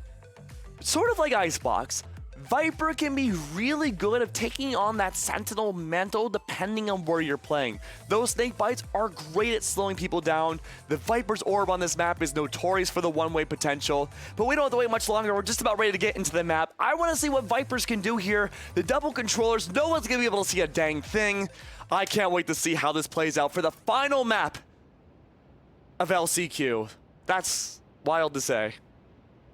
[SPEAKER 2] sort of like Icebox, Viper can be really good at taking on that Sentinel mantle depending on where you're playing. Those snake bites are great at slowing people down. The Viper's orb on this map is notorious for the one-way potential, but we don't have to wait much longer. We're just about ready to get into the map. I want to see what Vipers can do here. The double controllers, no one's going to be able to see a dang thing. I can't wait to see how this plays out for the final map of LCQ. That's wild to say.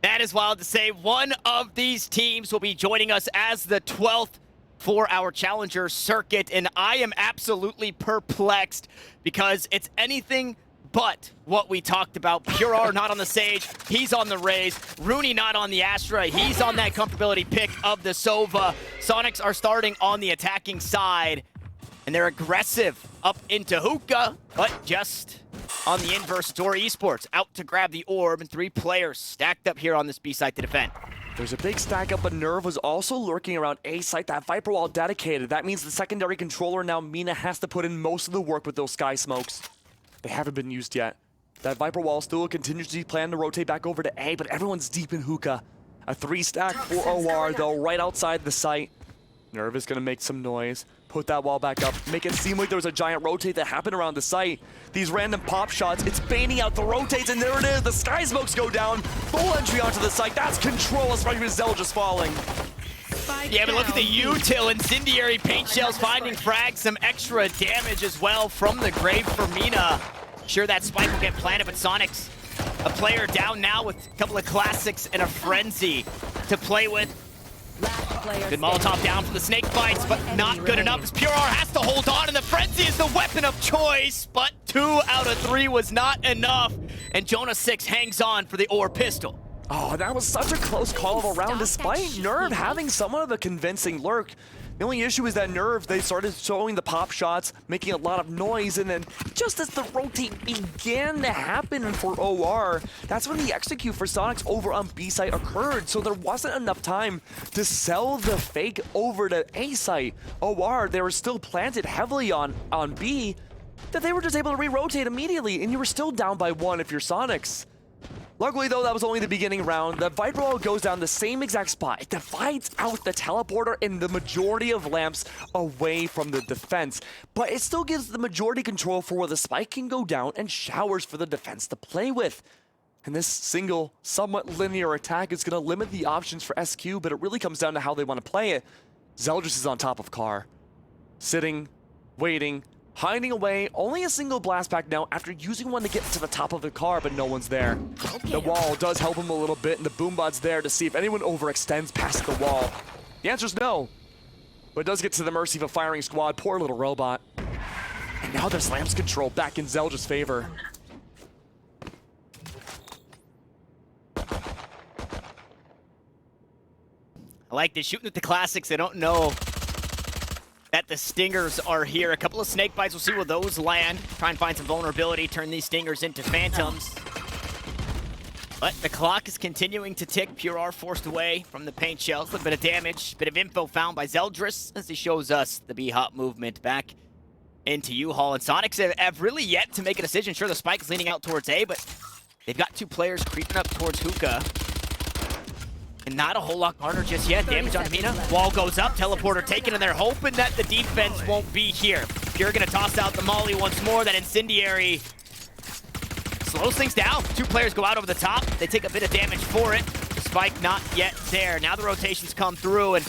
[SPEAKER 1] That is wild to say. One of these teams will be joining us as the 12th for our Challenger circuit, and I am absolutely perplexed because it's anything but what we talked about. Pure not on the Sage, he's on the Raze. Rooney not on the Astra, he's on that comfortability pick of the Sova. Soniqs are starting on the attacking side, and they're aggressive up into Hookah, but just on the inverse door. Esports out to grab the orb, and 3 players stacked up here on this B site to defend.
[SPEAKER 2] There's a big stack up, but Nerve was also lurking around A site. That Viper wall dedicated. That means the secondary controller now, Mina, has to put in most of the work with those sky smokes. They haven't been used yet. That Viper wall still continues to plan to rotate back over to A, but everyone's deep in Hookah. A 3 stack for OR though, right outside the site. Nerve is gonna make some noise. Put that wall back up, make it seem like there was a giant rotate that happened around the site. These random pop shots, it's baiting out the rotates, and there it is. The sky smokes go down. Full entry onto the site. That's control, especially with Zell just falling.
[SPEAKER 1] Yeah, but look at the util. Incendiary paint shells finding frags, some extra damage as well from the grave for Mina. Sure, that spike will get planted, but Soniqs, a player down now with a couple of classics and a frenzy to play with. Good Molotov down for the snake bites, but not good enough as Pure has to hold on, and the frenzy is the weapon of choice, but 2 out of 3 was not enough, and Jonah 6 hangs on for the OR pistol.
[SPEAKER 2] Oh, that was such a close call of a round, despite Nerve having somewhat of a convincing lurk. The only issue is that Nerve, they started showing the pop shots, making a lot of noise, and then just as the rotate began to happen for OR, that's when the execute for Soniqs over on B site occurred, so there wasn't enough time to sell the fake over to A site. OR, they were still planted heavily on B, that they were just able to re-rotate immediately, and you were still down by 1 if you're Soniqs. Luckily, though, that was only the beginning round. The Viper wall goes down the same exact spot. It divides out the teleporter and the majority of lamps away from the defense. But it still gives the majority control for where the spike can go down and showers for the defense to play with. And this single, somewhat linear attack is going to limit the options for SQ, but it really comes down to how they want to play it. Zeldris is on top of Car. Sitting, waiting, hiding away, only a single blast pack now after using one to get to the top of the car, but no one's there. The wall does help him a little bit, and the boombot's there to see if anyone overextends past the wall. The answer's no, but it does get to the mercy of a firing squad. Poor little robot. And now there's Lamb's control back in Zeldris' favor.
[SPEAKER 1] I like this, shooting at the classics. I don't know that the stingers are here. A couple of snake bites, we'll see where those land. Try and find some vulnerability, turn these stingers into phantoms. But the clock is continuing to tick. Pure are forced away from the paint shells. A little bit of damage, bit of info found by Zeldris as he shows us the B-Hop movement back into U-Haul. And Soniqs have really yet to make a decision. Sure, the spike is leaning out towards A, but they've got 2 players creeping up towards Hookah. And not a whole lot harder just yet. Damage on Mina. Wall goes up. Teleporter taken, and they're hoping that the defense won't be here. Pure gonna toss out the molly once more. That incendiary slows things down. 2 players go out over the top. They take a bit of damage for it. The spike not yet there. Now the rotations come through, and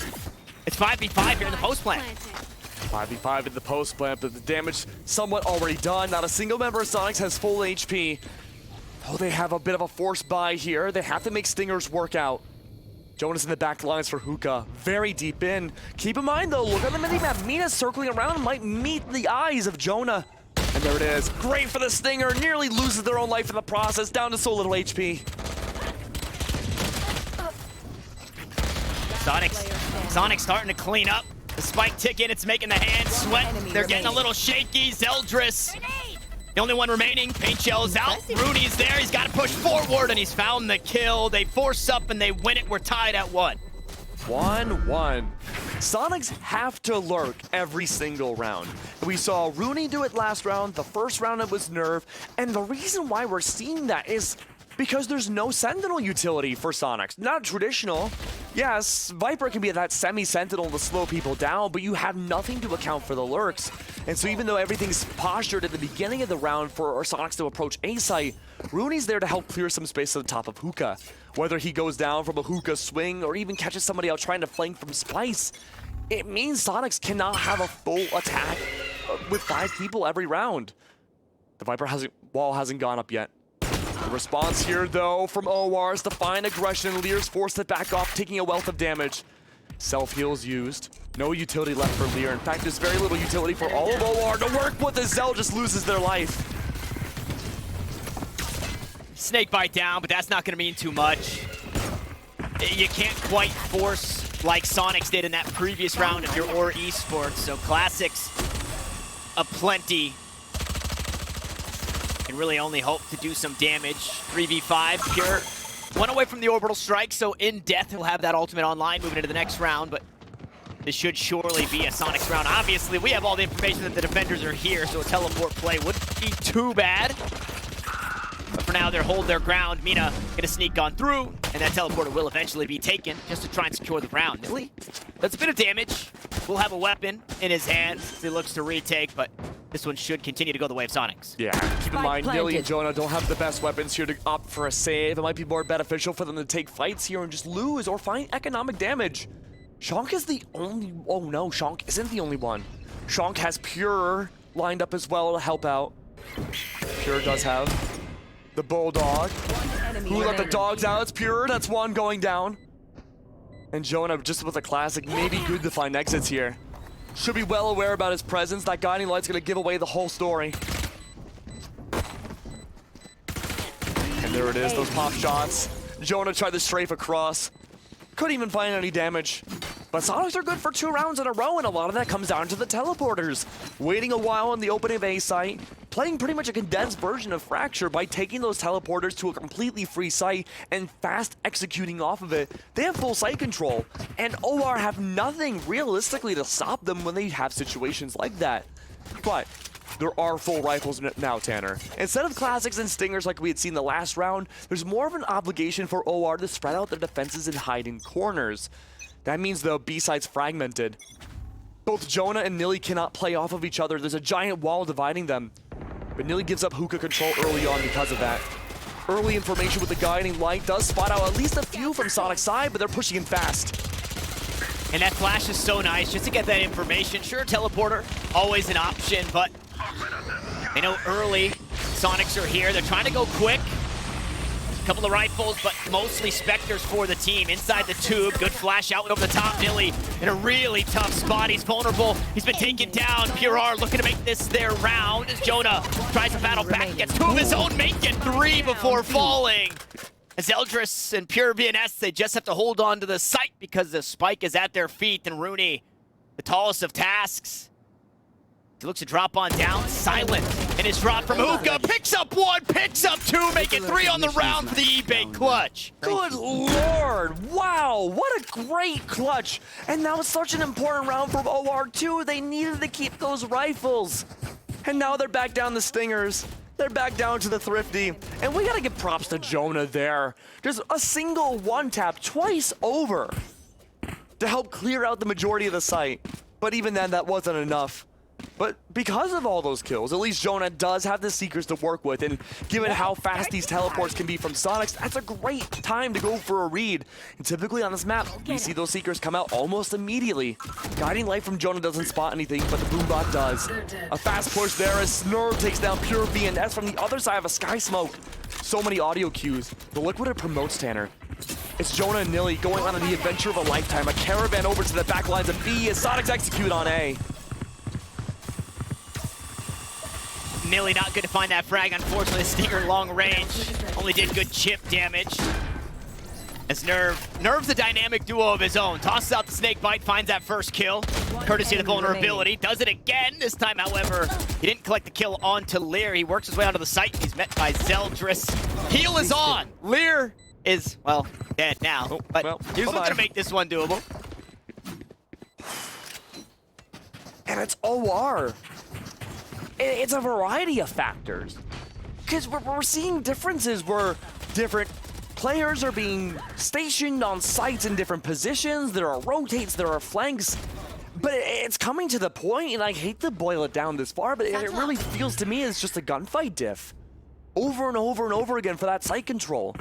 [SPEAKER 1] it's 5v5 here in the post plant.
[SPEAKER 2] 5v5 in the post plant, but the damage somewhat already done. Not a single member of Soniqs has full HP. Oh, they have a bit of a force buy here. They have to make stingers work out. Jonas in the back lines for Hookah, very deep in. Keep in mind though, look at the minimap. Mina circling around might meet the eyes of Jonah. And there it is, great for the Stinger, nearly loses their own life in the process, down to so little HP.
[SPEAKER 1] Soniqs starting to clean up. The spike ticking, it's making the hands sweat. They're getting a little shaky. Zeldris The only one remaining, Paint Shell is out. Rooney's there, he's got to push forward, and he's found the kill. They force up and they win it. We're tied at 1.
[SPEAKER 2] 1-1. Soniqs have to lurk every single round. We saw Rooney do it last round. The first round it was Nerve. And the reason why we're seeing that is because there's no Sentinel utility for Soniqs. Not traditional. Yes, Viper can be that semi-Sentinel to slow people down, but you have nothing to account for the lurks. And so even though everything's postured at the beginning of the round for our Soniqs to approach A site, Rooney's there to help clear some space at the top of hookah. Whether he goes down from a hookah swing or even catches somebody out trying to flank from Spice, it means Soniqs cannot have a full attack with 5 people every round. The Viper wall hasn't gone up yet. The response here, though, from OR is to find aggression. Lear's forced to back off, taking a wealth of damage. Self-heals used. No utility left for Lear. In fact, there's very little utility for all of OR to work with as Zell just loses their life.
[SPEAKER 1] Snakebite down, but that's not going to mean too much. You can't quite force like Soniqs did in that previous round if you're OR Esports, so Classics aplenty. Can really only hope to do some damage. 3v5, Pure. 1 away from the orbital strike, so in death he'll have that ultimate online moving into the next round, but this should surely be a Soniqs round. Obviously, we have all the information that the defenders are here, so a teleport play wouldn't be too bad. But for now, they'll hold their ground. Mina gonna sneak on through, and that teleporter will eventually be taken just to try and secure the round. Nilly does a bit of damage. Will have a weapon in his hand as he looks to retake, but this one should continue to go the way of Soniqs.
[SPEAKER 2] Yeah, keep in mind, Nilly and Jonah don't have the best weapons here to opt for a save. It might be more beneficial for them to take fights here and just lose or find economic damage. Shonk is the only... Oh no, Shonk isn't the only one. Shonk has Pure lined up as well to help out. Pure does have the Bulldog. Who let the dogs out? It's Pure. That's one going down. And Jonah, just with a classic, maybe good to find exits here. Should be well aware about his presence. That guiding light's gonna give away the whole story. And there it is, those pop shots. Jonah tried to strafe across. Couldn't even find any damage. But Soniqs are good for 2 rounds in a row, and a lot of that comes down to the teleporters. Waiting a while on the opening of A site, playing pretty much a condensed version of Fracture by taking those teleporters to a completely free site and fast executing off of it. They have full site control, and OR have nothing realistically to stop them when they have situations like that. But there are full rifles now, Tanner. Instead of Classics and Stingers like we had seen the last round, there's more of an obligation for OR to spread out their defenses and hide in corners. That means the B site's fragmented. Both Jonah and Nilly cannot play off of each other. There's a giant wall dividing them. But Nilly gives up hookah control early on because of that. Early information with the guiding light does spot out at least a few from Sonic's side, but they're pushing in fast.
[SPEAKER 1] And that flash is so nice just to get that information. Sure, teleporter, always an option, but they know early Soniqs are here. They're trying to go quick. Couple of rifles, but mostly Spectres for the team. Inside the tube, good flash out over the top. Nilly in a really tough spot. He's vulnerable. He's been taken down. Pure R looking to make this their round as Jonah tries to battle back. Gets 2 of his own, making 3 before falling. As Eldris and Pure VNS, they just have to hold on to the site because the spike is at their feet. And Rooney, the tallest of tasks, he looks to drop on down, silent, and his drop from hookah, picks up 1, picks up 2, making 3 on the round for the eBay clutch.
[SPEAKER 2] Good lord, wow, what a great clutch. And that was such an important round for OR too. They needed to keep those rifles. And now they're back down the Stingers. They're back down to the Thrifty. And we gotta give props to Jonah there. Just a single 1-tap twice over to help clear out the majority of the site. But even then, that wasn't enough. But because of all those kills, at least Jonah does have the Seekers to work with, and given how fast these teleports can be from Soniqs, that's a great time to go for a read. And typically on this map, we see those Seekers come out almost immediately. Guiding Light from Jonah doesn't spot anything, but the Boombot does. A fast push there as Snurv takes down Pure VNS from the other side of a Sky Smoke. So many audio cues. The look what it promotes, Tanner. It's Jonah and Nilly going on the adventure of a lifetime. A caravan over to the back lines of B as Soniqs execute on A.
[SPEAKER 1] Nilly not good to find that frag. Unfortunately, Stinger long range only did good chip damage. As Nerve's a dynamic duo of his own. Tosses out the snake bite, finds that first kill. Courtesy of the vulnerability. Does it again. This time, however, he didn't collect the kill onto Lear. He works his way onto the site. He's met by Zeldris. Heal is on. Lear is, well, dead now. But he's looking to make this one doable.
[SPEAKER 2] And it's OR. It's a variety of factors. Because we're seeing differences where different players are being stationed on sites in different positions. There are rotates, there are flanks. But it's coming to the point, and I hate to boil it down this far, but it really feels to me it's just a gunfight diff. Over and over and over again for that site control.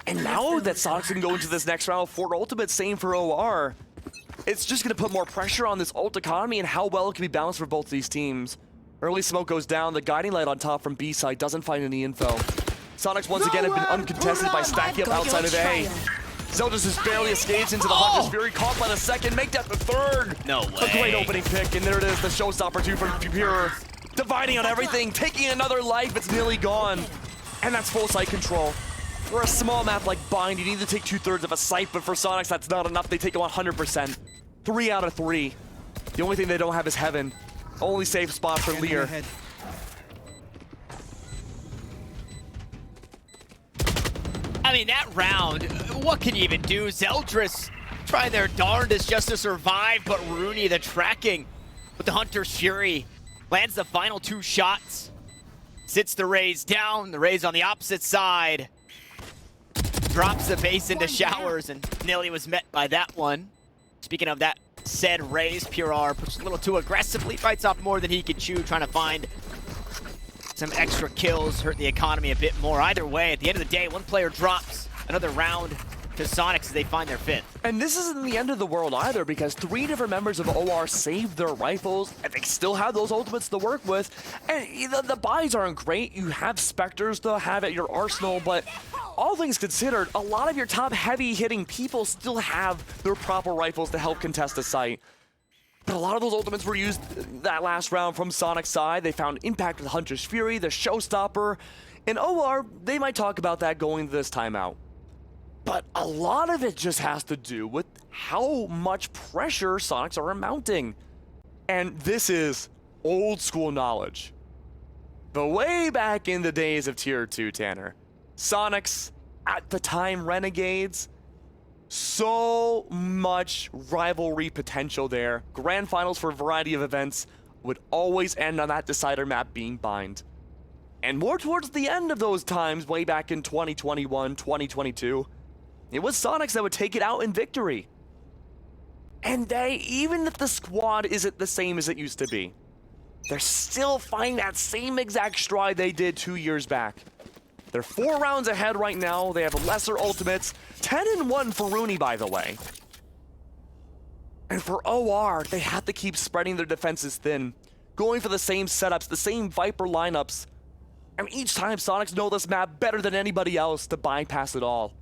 [SPEAKER 2] And now that Soniqs can go into this next round with 4 ultimates, same for OR, it's just going to put more pressure on this ult economy and how well it can be balanced for both of these teams. Early smoke goes down, the guiding light on top from B side doesn't find any info. Soniqs once again have been uncontested by stacking up outside of A. Zeldris has barely escaped into the Hunter's Fury, caught by the second, make that the third.
[SPEAKER 1] No way.
[SPEAKER 2] A great opening pick, and there it is, the showstopper too from Pure. Dividing on everything, taking another life, it's nearly gone. And that's full site control. For a small map like Bind, you need to take 2/3 of a site, but for Soniqs, that's not enough. They take it 100%. 3 out of 3. The only thing they don't have is Heaven. Only safe spot for Lear.
[SPEAKER 1] I mean, that round, what can you even do? Zeldris trying their darndest just to survive, but Rooney, the tracking with the Hunter's Fury, lands the final 2 shots. Sits the Raze down, the Raze on the opposite side. Drops the base into showers, and Nilly was met by that one. Speaking of that said Raze, Pure R pushes a little too aggressively, bites off more than he could chew, trying to find some extra kills, hurt the economy a bit more. Either way, at the end of the day, one player drops, another round to Soniqs as they find their 5th.
[SPEAKER 2] And this isn't the end of the world either, because 3 different members of OR saved their rifles, and they still have those ultimates to work with. And the buys aren't great. You have Spectres to have at your arsenal, but all things considered, a lot of your top heavy-hitting people still have their proper rifles to help contest the site. But a lot of those ultimates were used that last round from Soniqs' side. They found impact with the Hunter's Fury, the Showstopper. In OR, they might talk about that going into this timeout. But a lot of it just has to do with how much pressure Soniqs are mounting. And this is old school knowledge. But way back in the days of Tier 2, Tanner, Soniqs, at the time Renegades, so much rivalry potential there. Grand finals for a variety of events would always end on that decider map being Bind. And more towards the end of those times, way back in 2021, 2022, it was Soniqs that would take it out in victory. And they, even if the squad isn't the same as it used to be, they're still finding that same exact stride they did 2 years back. They're 4 rounds ahead right now. They have lesser ultimates. 10-1 for Rooney, by the way. And for OR, they have to keep spreading their defenses thin, going for the same setups, the same Viper lineups. And each time, Soniqs know this map better than anybody else to bypass it all.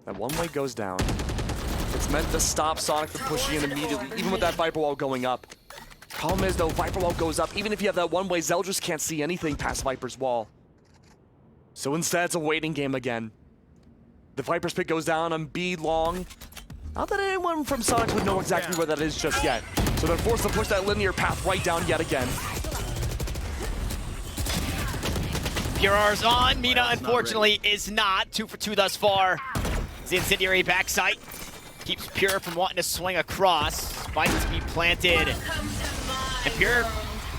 [SPEAKER 2] That one way goes down. It's meant to stop Soniq from pushing in immediately, even with that Viper wall going up. Problem is, though, Viper wall goes up. Even if you have that one way, Zeldris can't see anything past Viper's wall. So instead, it's a waiting game again. The Viper's pick goes down on B long. Not that anyone from Soniq would know exactly where that is just yet. So they're forced to push that linear path right down yet again.
[SPEAKER 1] Pure R's on. Mina, unfortunately, is not. 2 for 2 thus far. The incendiary backside keeps Pure from wanting to swing across. Spikes be planted. And Pure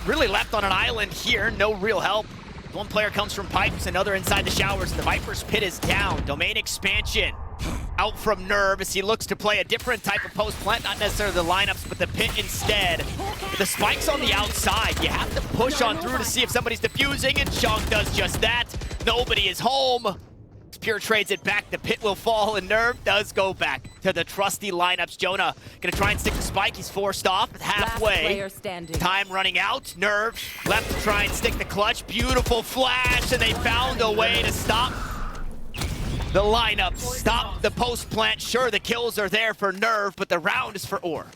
[SPEAKER 1] really left on an island here. No real help. One player comes from pipes, another inside the showers, and the Viper's pit is down. Domain expansion out from Nerve as he looks to play a different type of post plant, not necessarily the lineups, but the pit instead. With the spikes on the outside, you have to push on through to see if somebody's defusing, and Chong does just that. Nobody is home. Pure trades it back, the pit will fall, and Nerve does go back to the trusty lineups. Jonah gonna try and stick the spike, he's forced off halfway. Time running out, Nerve left to try and stick the clutch. Beautiful flash, and they found a way to stop the lineup, stop the post plant. Sure, the kills are there for Nerve, but the round is for OR.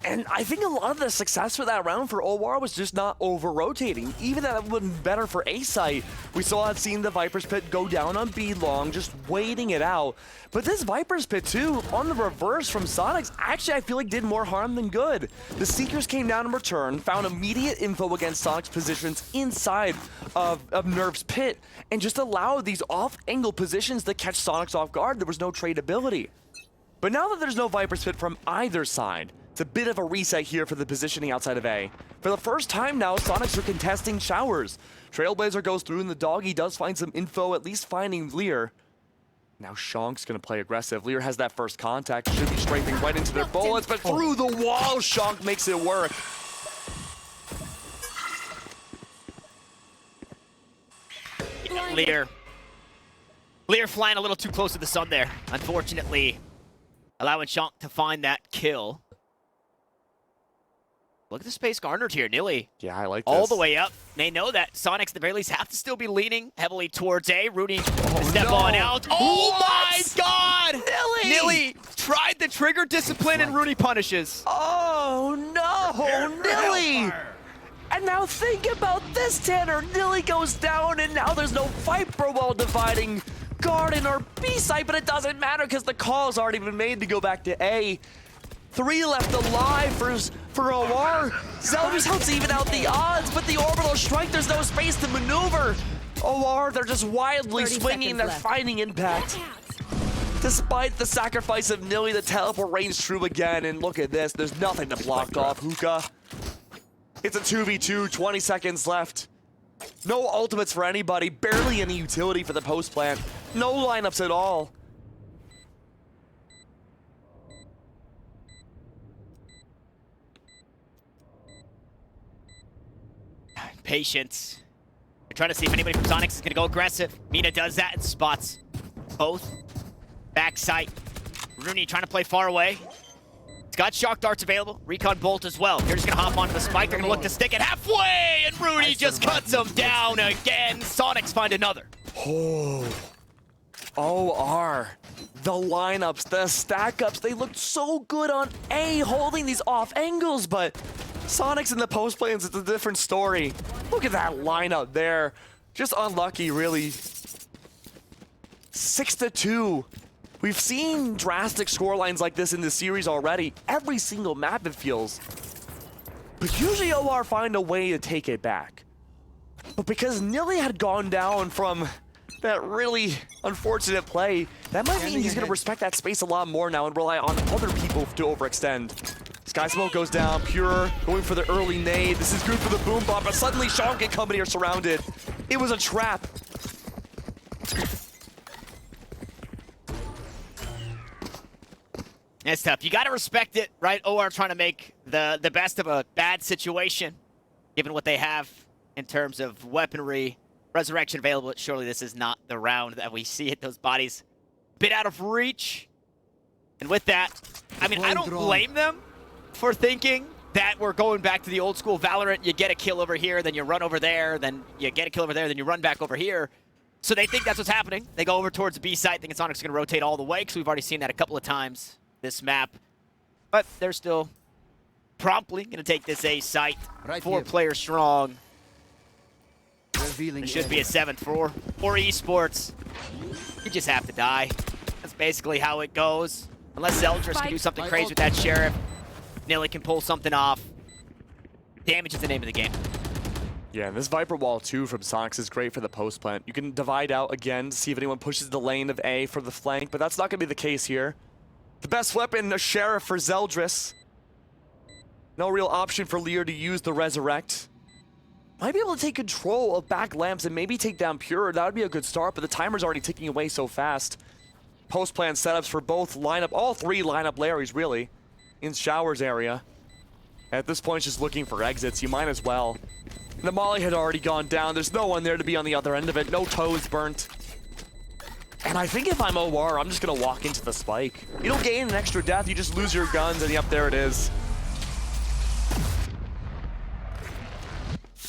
[SPEAKER 2] And I think a lot of the success for that round for OR was just not over-rotating. Even that would have been better for A-Site. We saw it seeing the Viper's Pit go down on B long, just waiting it out. But this Viper's Pit too, on the reverse from Soniqs, actually I feel like did more harm than good. The Seekers came down in return, found immediate info against Soniqs positions inside of Nerf's Pit, and just allowed these off-angle positions to catch Soniqs off guard. There was no tradeability. But now that there's no Viper's Pit from either side, it's a bit of a reset here for the positioning outside of A. For the first time now, Soniqs are contesting showers. Trailblazer goes through and the doggy does find some info, at least finding Lear. Now Shank's gonna play aggressive. Lear has that first contact, should be strafing right into their bullets, but through the wall, Shank makes it work.
[SPEAKER 1] Lear flying a little too close to the sun there. Unfortunately, allowing Shank to find that kill. Look at the space garnered here, Nilly.
[SPEAKER 2] Yeah, I like this.
[SPEAKER 1] All the way up. They know that Soniqs, at the very least, have to still be leaning heavily towards A. Rooney step on out. Oh my God! Nilly tried the trigger discipline and Rooney punishes.
[SPEAKER 2] Oh no, Nilly! And now think about this, Tanner. Nilly goes down and now there's no Viper wall dividing Garden or B side, but it doesn't matter because the call's already been made to go back to A. 3 left alive for OR. Zeldris helps even out the odds, but the orbital strike, there's no space to maneuver. OR, they're just wildly swinging, they're finding impact. Despite the sacrifice of Nilly, the teleport reigns true again, and look at this, there's nothing to block off Hookah. It's a 2v2, 20 seconds left. No ultimates for anybody, barely any utility for the post plant. No lineups at all.
[SPEAKER 1] Patience. They're trying to see if anybody from Soniqs is going to go aggressive. Mina does that and spots both. Backside. Rooney trying to play far away. He's got shock darts available. Recon bolt as well. They're just going to hop onto the spike. They're going to look to stick it halfway, and Rooney just cuts him down again. Soniqs find another.
[SPEAKER 2] Oh. OR. The lineups, the stack ups, they looked so good on A holding these off angles, but Soniqs in the post plans, it's a different story. Look at that lineup there. Just unlucky, really. 6-2. We've seen drastic scorelines like this in this series already. Every single map, it feels. But usually OR find a way to take it back. But because Nilly had gone down from that really unfortunate play, that might mean he's going to respect that space a lot more now and rely on other people to overextend. Sky Smoke goes down, Pure going for the early nade. This is good for the boom bot, but suddenly Shank and company are surrounded. It was a trap.
[SPEAKER 1] It's tough. You got to respect it, right? OR trying to make the best of a bad situation, given what they have in terms of weaponry, resurrection available. Surely this is not the round that we see it. Those bodies a bit out of reach. And with that, I mean, I don't blame them for thinking that we're going back to the old school Valorant. You get a kill over here, then you run over there, then you get a kill over there, then you run back over here. So they think that's what's happening. They go over towards the B site, thinking Soniqs going to rotate all the way, because we've already seen that a couple of times this map. But they're still promptly going to take this A site. Right 4 players strong. It should be a 7th for Esports. You just have to die. That's basically how it goes. Unless Zeldris can do something crazy with that Sheriff. Nilly can pull something off. Damage is the name of the game.
[SPEAKER 2] Yeah, and this Viper wall too from Soniqs is great for the post plant. You can divide out again to see if anyone pushes the lane of A for the flank, but that's not going to be the case here. The best weapon, a Sheriff for Zeldris. No real option for Lear to use the Resurrect. Might be able to take control of back lamps and maybe take down Pure. That would be a good start, but the timer's already ticking away so fast. Post plan setups for both lineup, all 3 lineup Larrys really, in Showers area. At this point, just looking for exits. You might as well. The Molly had already gone down. There's no one there to be on the other end of it. No toes burnt. And I think if I'm OR, I'm just going to walk into the spike. You don't gain an extra death. You just lose your guns, and yep, there it is.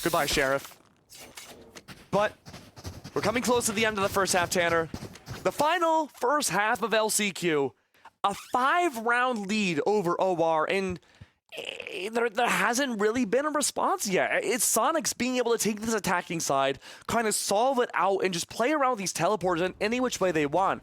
[SPEAKER 2] Goodbye, Sheriff. But we're coming close to the end of the first half, Tanner. The final first half of LCQ. A 5-round lead over OR, and there hasn't really been a response yet. It's Soniqs being able to take this attacking side, kind of solve it out, and just play around with these teleporters in any which way they want.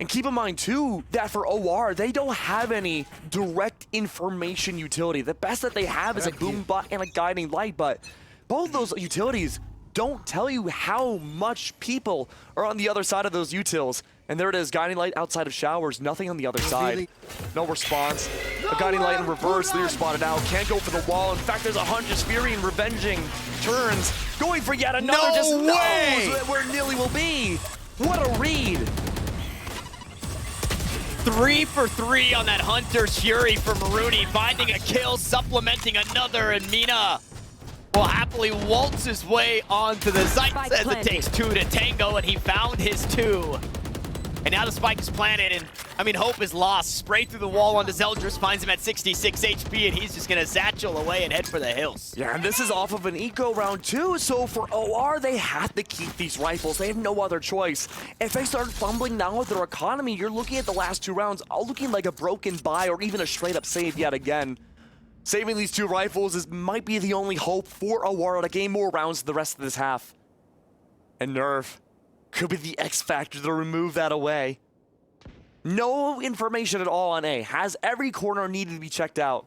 [SPEAKER 2] And keep in mind, too, that for OR, they don't have any direct information utility. The best that they have is a boom bot and a guiding light, but both those utilities don't tell you how much people are on the other side of those utils. And there it is, guiding light outside of showers, nothing on the other side. No response. A guiding light in reverse, Lear spotted out, can't go for the wall. In fact, there's a Huntress Fury and revenging turns, going for yet another, just knows where Nilly will be. What a read.
[SPEAKER 1] 3 for 3 on that Hunter's Fury for Marooney, finding a kill, supplementing another, and Mina will happily waltz his way onto the site. Says it takes 2 to tango, and he found his 2. And now the spike is planted, and I mean, hope is lost. Spray through the wall onto Zeldris, finds him at 66 HP, and he's just gonna satchel away and head for the hills.
[SPEAKER 2] Yeah, and this is off of an eco round too, so for OR, they have to keep these rifles. They have no other choice. If they start fumbling now with their economy, you're looking at the last 2 rounds, all looking like a broken buy or even a straight up save yet again. Saving these 2 rifles might be the only hope for OR to gain more rounds the rest of this half. And Nerve could be the X factor to remove that away. No information at all on A. Has every corner needed to be checked out.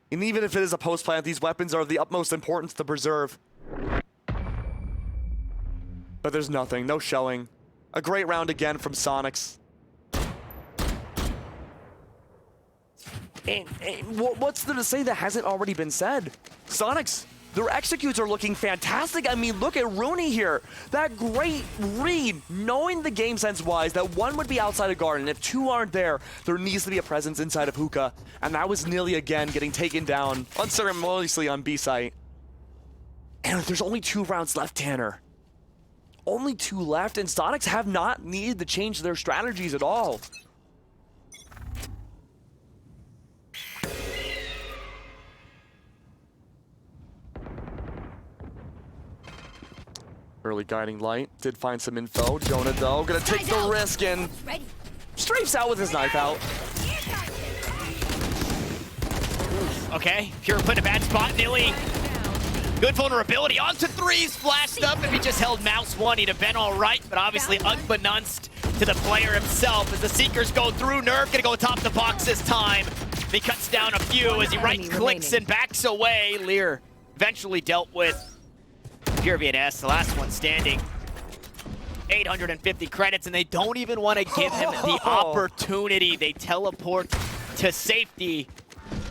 [SPEAKER 2] And even if it is a post plant, these weapons are of the utmost importance to preserve. But there's nothing, no showing. A great round again from Soniqs. And what's there to say that hasn't already been said? Soniqs, their executes are looking fantastic. I mean, look at Rooney here. That great read, knowing the game sense-wise that 1 would be outside of Garden. If 2 aren't there, there needs to be a presence inside of Hookah. And that was Nilly again getting taken down unceremoniously on B site. And there's only 2 rounds left, Tanner. Only 2 left, and Soniqs have not needed to change their strategies at all. Early guiding light, did find some info. Jonah though, gonna take the risk and strafes out with his knife out.
[SPEAKER 1] Okay, Pure put in a bad spot, Nilly. Good vulnerability onto 3s, flashed up. If he just held mouse 1, he'd have been all right, but obviously unbeknownst to the player himself as the Seekers go through. Nerve gonna go atop the box this time. He cuts down a few as he right-clicks and backs away. Lear eventually dealt with Pure VNS, the last one standing. 850 credits, and they don't even want to give him the opportunity. They teleport to safety.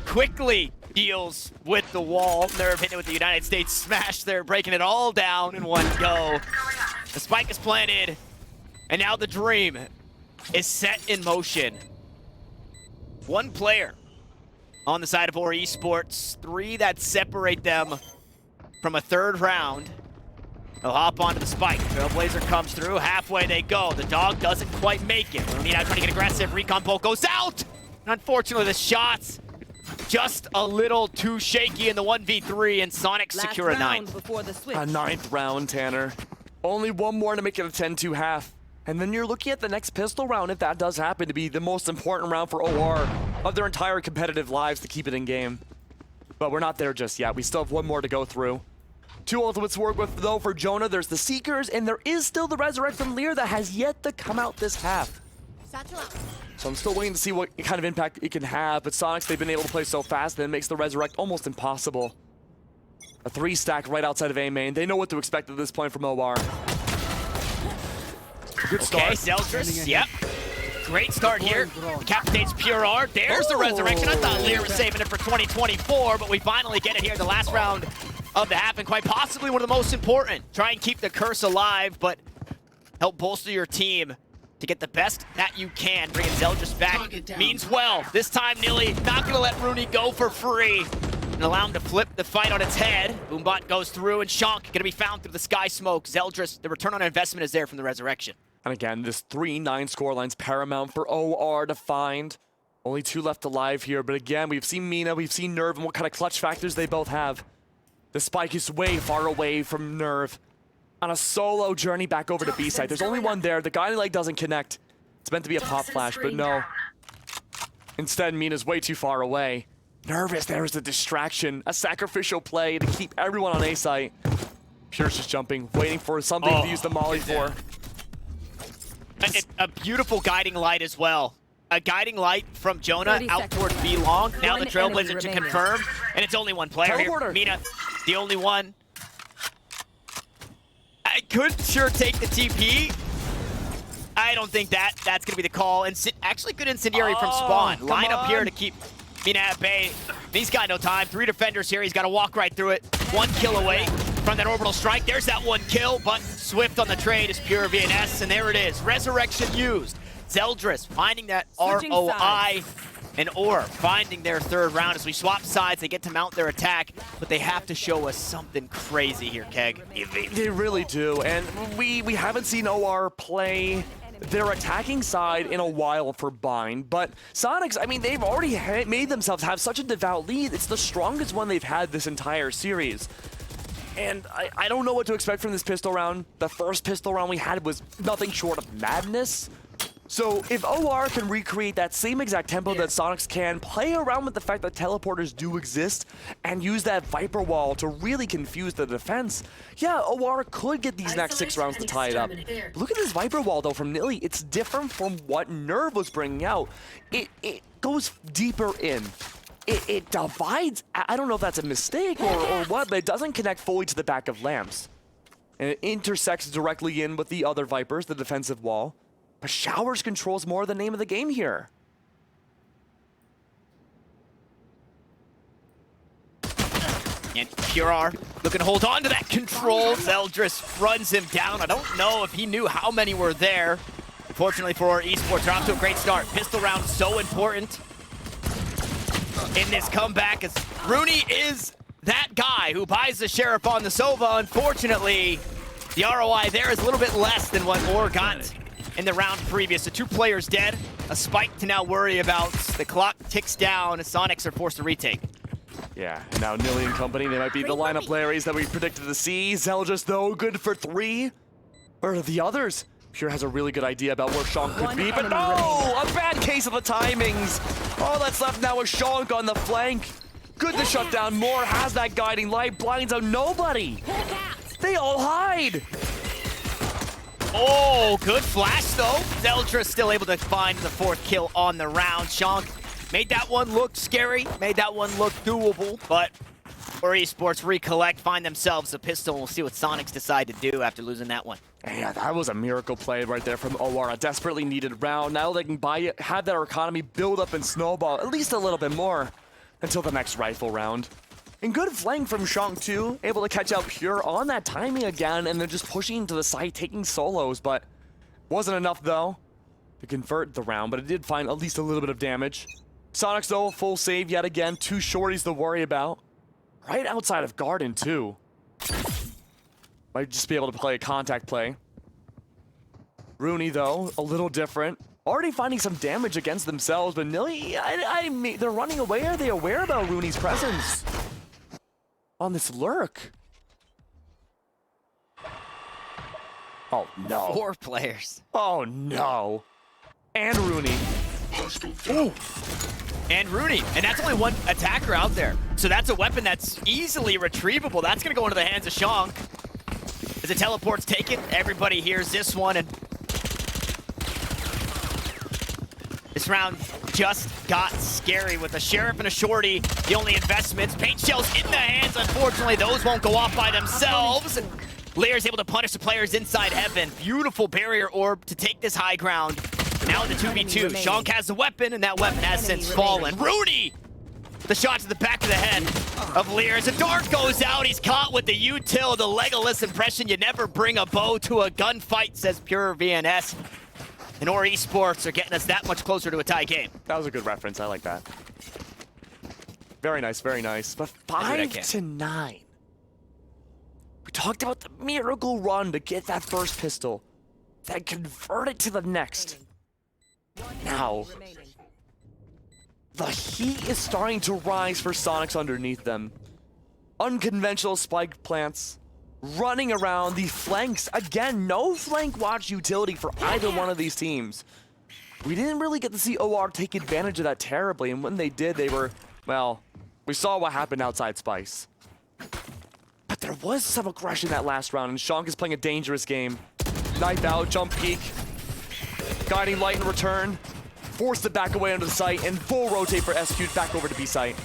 [SPEAKER 1] Quickly deals with the wall. Nerve hitting it with the United States smash there, breaking it all down in one go. The spike is planted, and now the dream is set in motion. 1 player on the side of OR Esports, 3 that separate them from a 3rd round. They'll hop onto the spike. Trailblazer comes through. Halfway they go. The dog doesn't quite make it. Rooney now trying to get aggressive. Recon bolt goes out. And unfortunately, the shots just a little too shaky in the 1v3, and Soniqs secure a 9th.
[SPEAKER 2] A 9th round, Tanner. Only 1 more to make it a 10-2 half. And then you're looking at the next pistol round, if that does happen to be the most important round for OR of their entire competitive lives to keep it in game. But we're not there just yet. We still have 1 more to go through. 2 ultimates to work with, though, for Jonah. There's the Seekers, and there is still the Resurrect from Lear that has yet to come out this half. So I'm still waiting to see what kind of impact it can have, but Soniqs, they've been able to play so fast that it makes the Resurrect almost impossible. A 3-stack right outside of A main. They know what to expect at this point from OR. Good start.
[SPEAKER 1] Okay, Zeldris, yep. Great start here. Decapitates Pure R. There's the Resurrection. I thought Lear was saving it for 2024, but we finally get it here in the last round of the half, and quite possibly one of the most important. Try and keep the curse alive, but help bolster your team to get the best that you can. Bringing Zeldris back means well. This time, Nilly not going to let Rooney go for free and allow him to flip the fight on its head. Boombot goes through, and Shonk going to be found through the sky smoke. Zeldris, the return on investment is there from the Resurrection.
[SPEAKER 2] And again, this 3-9 scoreline's paramount for OR to find. Only 2 left alive here, but again, we've seen Mina, we've seen Nerve, and what kind of clutch factors they both have. The spike is way far away from Nerve. On a solo journey back over to B site. There's only 1 there. The guiding light doesn't connect. It's meant to be a pop flash, but no. Instead, Mina's way too far away. Nervous, there's a distraction, a sacrificial play to keep everyone on A site. Pure's just jumping, waiting for something to use the molly for.
[SPEAKER 1] A beautiful guiding light as well. A guiding light from Jonah
[SPEAKER 3] 30
[SPEAKER 1] out
[SPEAKER 3] seconds.
[SPEAKER 1] toward B long. Now the
[SPEAKER 3] One
[SPEAKER 1] Trailblazer
[SPEAKER 3] enemy
[SPEAKER 1] to
[SPEAKER 3] remaining.
[SPEAKER 1] confirm, and it's only one player
[SPEAKER 2] Teleporter.
[SPEAKER 1] here. Mina, the only one. I could sure take the TP. I don't think that's going to be the call. And actually good incendiary from Spawn.
[SPEAKER 2] come
[SPEAKER 1] Line up here
[SPEAKER 2] on.
[SPEAKER 1] to keep Mina at bay. He's got no time. 3 defenders here. He's got to walk right through it. 1 kill away from that orbital strike. There's that 1 kill, but Swift on the trade is pure VNS, and there it is. Resurrection used. Zeldris finding that
[SPEAKER 3] Switching
[SPEAKER 1] ROI,
[SPEAKER 3] sides.
[SPEAKER 1] and Orb finding their 3rd round. As we swap sides, they get to mount their attack, but they have to show us something crazy here, Keg.
[SPEAKER 2] They really do, and we haven't seen OR play their attacking side in a while for Bind, but Soniqs, I mean, they've already made themselves have such a devout lead. It's the strongest one they've had this entire series. And I don't know what to expect from this pistol round. The first pistol round we had was nothing short of madness. So if OR can recreate that same exact tempo that Soniqs can, play around with the fact that teleporters do exist, and use that Viper wall to really confuse the defense, yeah, OR could get these next 6 rounds to tie it up. But look at this Viper wall, though, from Nilly. It's different from what Nerve was bringing out. It goes deeper in. It divides. I don't know if that's a mistake or what, but it doesn't connect fully to the back of lamps. And it intersects directly in with the other Vipers, the defensive wall. But Showers controls more the name of the game here.
[SPEAKER 1] And Pure looking to hold on to that control. Zeldris runs him down. I don't know if he knew how many were there. Unfortunately for Esports, they're off to a great start. Pistol round so important in this comeback, as Rooney is that guy who buys the Sheriff on the Sova. Unfortunately, the ROI there is a little bit less than what Orr got in the round previous. So 2 players dead, a spike to now worry about. The clock ticks down as Soniqs are forced to retake.
[SPEAKER 2] Yeah, and now Nilly and company, they might be the lineup Larrys that we predicted to see. Zeldris, though, good for 3. Where are the others? Pure has a really good idea about where Shank could be, but no! A bad case of the timings! All that's left now is Shank on the flank. Good to shut down. Moore has that guiding light, blinds out nobody. They all hide.
[SPEAKER 1] Oh, good flash though. Zeldris still able to find the 4th kill on the round. Shank made that one look scary, made that one look doable, but for Esports recollect, find themselves a pistol, and we'll see what Soniqs decide to do after losing that one.
[SPEAKER 2] Yeah, that was a miracle play right there from OR. A desperately needed round. Now they can buy it, have their economy build up and snowball at least a little bit more until the next rifle round. And good flank from Shank too, able to catch out Pure on that timing again, and then just pushing to the side, taking solos, but wasn't enough though to convert the round, but it did find at least a little bit of damage. Soniqs though, full save yet again, 2 shorties to worry about. Right outside of Garden too. Might just be able to play a contact play. Rooney though, a little different. Already finding some damage against themselves, but Nilly, they're running away. Are they aware about Rooney's presence on this lurk? Oh no.
[SPEAKER 1] 4 players.
[SPEAKER 2] Oh no. And Rooney. Ooh.
[SPEAKER 1] And Rooney, and that's only 1 attacker out there. So that's a weapon that's easily retrievable. That's gonna go into the hands of Shank. As the teleport's taken, everybody hears this one, and this round just got scary with a Sheriff and a Shorty. The only investments, paint shells in the hands. Unfortunately, those won't go off by themselves. Lear's able to punish the players inside heaven. Beautiful barrier orb to take this high ground. Now in the 2v2, Shank has the weapon, and that weapon has since fallen. Rooney! The shot to the back of the head of Lear. As the dart goes out, he's caught with the util, the Legolas impression. You never bring a bow to a gunfight, says Pure VNS. And OR Esports are getting us that much closer to a tie game.
[SPEAKER 2] That was a good reference. I like that. Very nice, very nice. But 5-9. We talked about the miracle run to get that first pistol, then convert it to the next. Now, the heat is starting to rise for Soniqs underneath them. Unconventional spike plants, running around the flanks. Again, no flank watch utility for either one of these teams. We didn't really get to see OR take advantage of that terribly, and when they did, they were, well, We saw what happened outside Spice. But there was some aggression that last round, and Shank is playing a dangerous game. Knife out, jump peek. Guiding light in return. Forced to back away under the site, and full rotate for SQ back over to B site.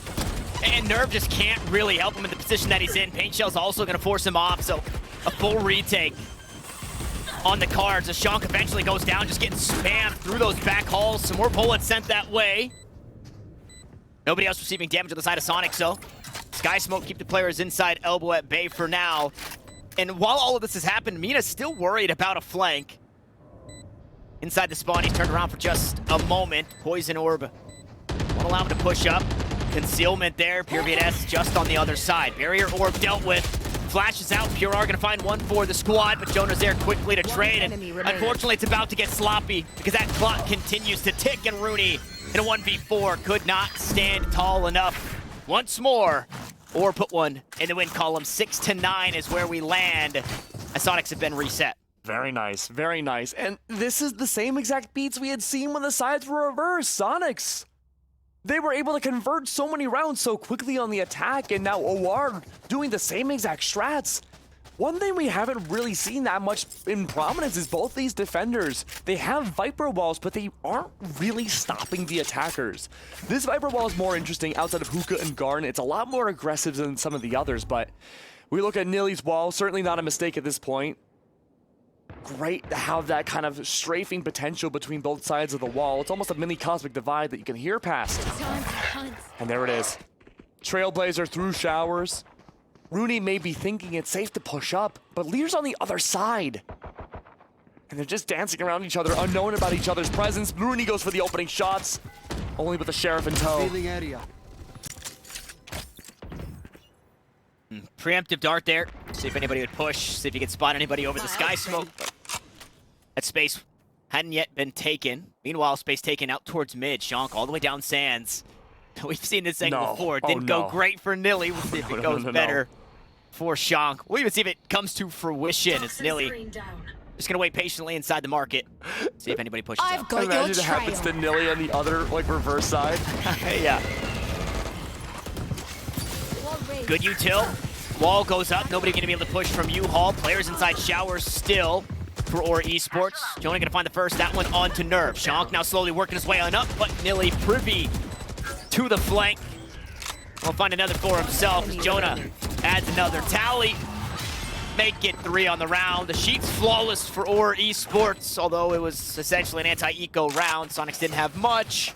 [SPEAKER 1] And Nerve just can't really help him in the position that he's in. Paint Shell's also going to force him off, so a full retake on the cards as Shank eventually goes down, just getting spammed through those back halls. Some more bullets sent that way. Nobody else receiving damage on the side of Soniqs, though. Sky Smoke keep the players inside elbow at bay for now. And while all of this has happened, Mina's still worried about a flank. Inside the spawn, he's turned around for just a moment. Poison Orb won't allow him to push up. Concealment there. Pure VS just on the other side. Barrier Orb dealt with. Flashes out. Pure are going to find one for the squad, but Jonah's there quickly to trade. And unfortunately, it's about to get sloppy because that clock continues to tick, and Rooney in a 1v4 could not stand tall enough. Once more, or put one in the win column. 6-9 is where we land as Soniqs have been reset.
[SPEAKER 2] Very nice, very nice. And this is the same exact beats we had seen when the sides were reversed. Soniqs, they were able to convert so many rounds so quickly on the attack, and now OR doing the same exact strats. One thing we haven't really seen that much in prominence is both these defenders. They have Viper Walls, but they aren't really stopping the attackers. This Viper Wall is more interesting outside of Hookah and Garn. It's a lot more aggressive than some of the others, but we look at Nilly's wall, certainly not a mistake at this point. Great to have that kind of strafing potential between both sides of the wall. It's almost a mini cosmic divide that you can hear past. And there it is. Trailblazer through showers. Rooney may be thinking it's safe to push up, but Lear's on the other side. And they're just dancing around each other, unknown about each other's presence. Rooney goes for the opening shots, only with the Sheriff in tow.
[SPEAKER 1] Preemptive dart there. See if anybody would push, see if you could spot anybody over the Sky Smoke. That space hadn't yet been taken. Meanwhile, space taken out towards mid. Shank all the way down Sands. We've seen this angle before. It didn't go great for Nilly. We'll see if it goes better for Shank. We'll even see if it comes to fruition. It's Nilly just gonna wait patiently inside the market. See if anybody pushes up.
[SPEAKER 2] Imagine it happens to Nilly on the other, like, reverse side.
[SPEAKER 1] Yeah. Good util. Wall goes up. Nobody gonna be able to push from U-Haul. Players inside showers still for OR Esports. Jonah gonna find the first. That one on to Nerve. Shank now slowly working his way on up, but Nilly privy to the flank. We'll find another for himself as Jonah adds another tally. Make it 3 on the round. The sheet's flawless for OR Esports, although it was essentially an anti-eco round. Soniqs didn't have much.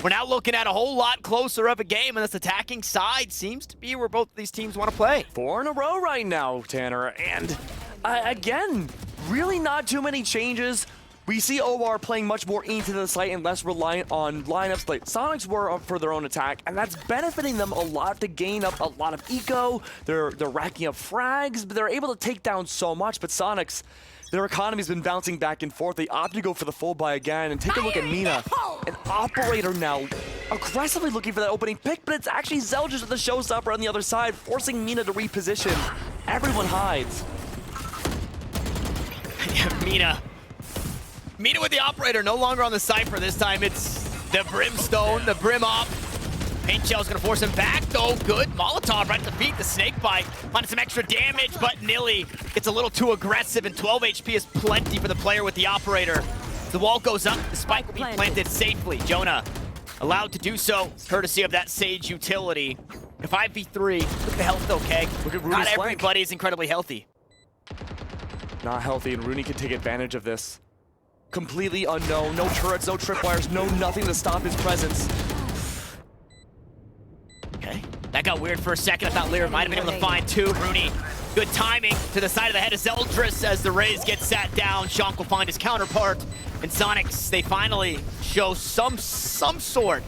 [SPEAKER 1] We're now looking at a whole lot closer of a game, and this attacking side seems to be where both of these teams want to play.
[SPEAKER 2] 4 in a row right now, Tanner. And again, really not too many changes. We see OR playing much more into the site and less reliant on lineups like Soniqs were up for their own attack, and that's benefiting them a lot to gain up a lot of eco. They're racking up frags, but they're able to take down so much. But Soniqs, their economy's been bouncing back and forth. They opt to go for the full buy again, and take a look at Mina, an operator now, aggressively looking for that opening pick, but it's actually Zeldris with the showstopper on the other side, forcing Mina to reposition. Everyone hides.
[SPEAKER 1] Yeah, Mina with the operator, no longer on the Cypher. This time it's the Brimstone, the Brim op. Paint Shell's gonna force him back, though. Good Molotov right at the feet. The snake bite finding some extra damage, but Nilly gets a little too aggressive, and 12 HP is plenty for the player with the operator. The wall goes up, the spike will be planted safely. Jonah allowed to do so, courtesy of that Sage utility. In 5v3, look at the health, okay?
[SPEAKER 2] Look at Rooney's
[SPEAKER 1] Not
[SPEAKER 2] flank.
[SPEAKER 1] everybody is incredibly healthy.
[SPEAKER 2] Not healthy, and Rooney can take advantage of this. Completely unknown, no turrets, no tripwires, no nothing to stop his presence.
[SPEAKER 1] Okay, that got weird for a second. I thought Lear might have been able to find 2. Rooney, good timing to the side of the head of Zeldris as the Rays get sat down. Shank will find his counterpart. And Soniqs, they finally show some sort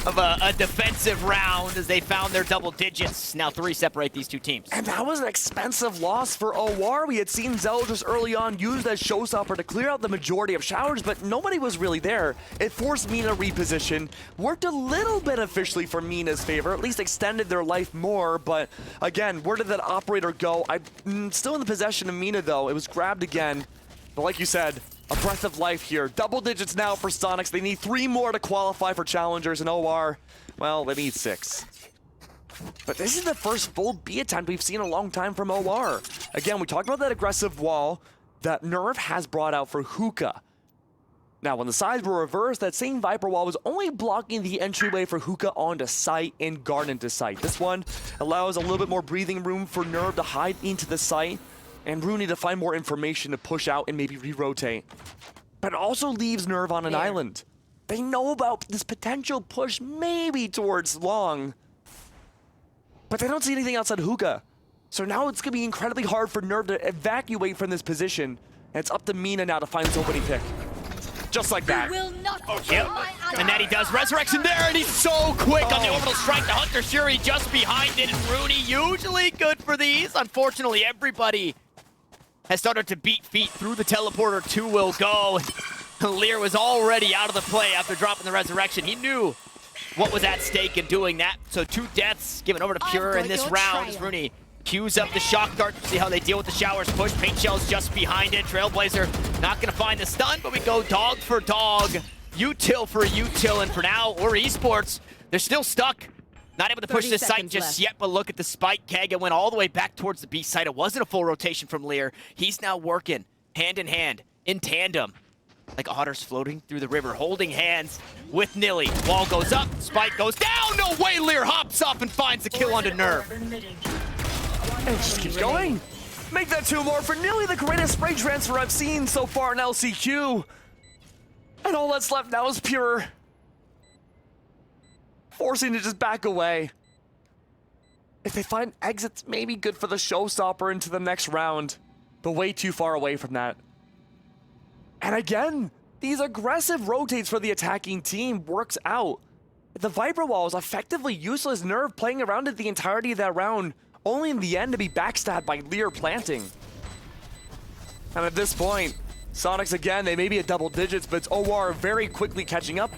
[SPEAKER 1] of a defensive round as they found their double digits. Now 3 separate these two teams.
[SPEAKER 2] And that was an expensive loss for OR. We had seen Zeldris early on used as showstopper to clear out the majority of showers, but nobody was really there. It forced Mina to reposition. Worked a little beneficially for Mina's favor, at least extended their life more, but again, where did that operator go? I'm still in the possession of Mina though. It was grabbed again. But like you said, a breath of life here. Double digits now for Soniqs. They need 3 more to qualify for challengers, and OR, well, they need 6. But this is the first full B attempt we've seen in a long time from OR. Again, we talked about that aggressive wall that Nerve has brought out for Hookah. Now, when the sides were reversed, that same Viper wall was only blocking the entryway for Hookah onto site and Garden to site. This one allows a little bit more breathing room for Nerve to hide into the site and Rooney to find more information to push out and maybe re-rotate. But it also leaves Nerve on an island. They know about this potential push maybe towards Long, but they don't see anything outside Hookah. So now it's going to be incredibly hard for Nerve to evacuate from this position. And it's up to Mina now to find this opening pick. Just like that.
[SPEAKER 1] Yep. And that he does. Resurrection there, and he's so quick on the orbital strike. The Hunter's Fury just behind it, and Rooney usually good for these. Unfortunately, everybody has started to beat feet through the teleporter. 2 will go. Lear was already out of the play after dropping the Resurrection. He knew what was at stake in doing that. So 2 deaths given over to Pure in this round as Rooney queues up the shock dart to see how they deal with the showers push. Paint Shell's just behind it. Trailblazer not gonna find the stun, but we go dog for dog, util for util, and for now, or Esports, they're still stuck. Not able to push this site just yet, but look at the spike. Kega went all the way back towards the B site. It wasn't a full rotation from Lear. He's now working hand in hand, in tandem, like otters floating through the river, holding hands with Nilly. Wall goes up, spike goes down. No way, Lear hops up and finds the kill onto Nerve.
[SPEAKER 2] And it just keeps going. Make that 2 more for Nilly, the greatest spray transfer I've seen so far in LCQ. And all that's left now is Pure, forcing to just back away. If they find exits, maybe good for the showstopper into the next round, but way too far away from that. And again, these aggressive rotates for the attacking team works out. The Viper wall is effectively useless. Nerve playing around it the entirety of that round, only in the end to be backstabbed by Lear planting. And at this point, Soniqs again, they may be at double digits, but it's OR very quickly catching up.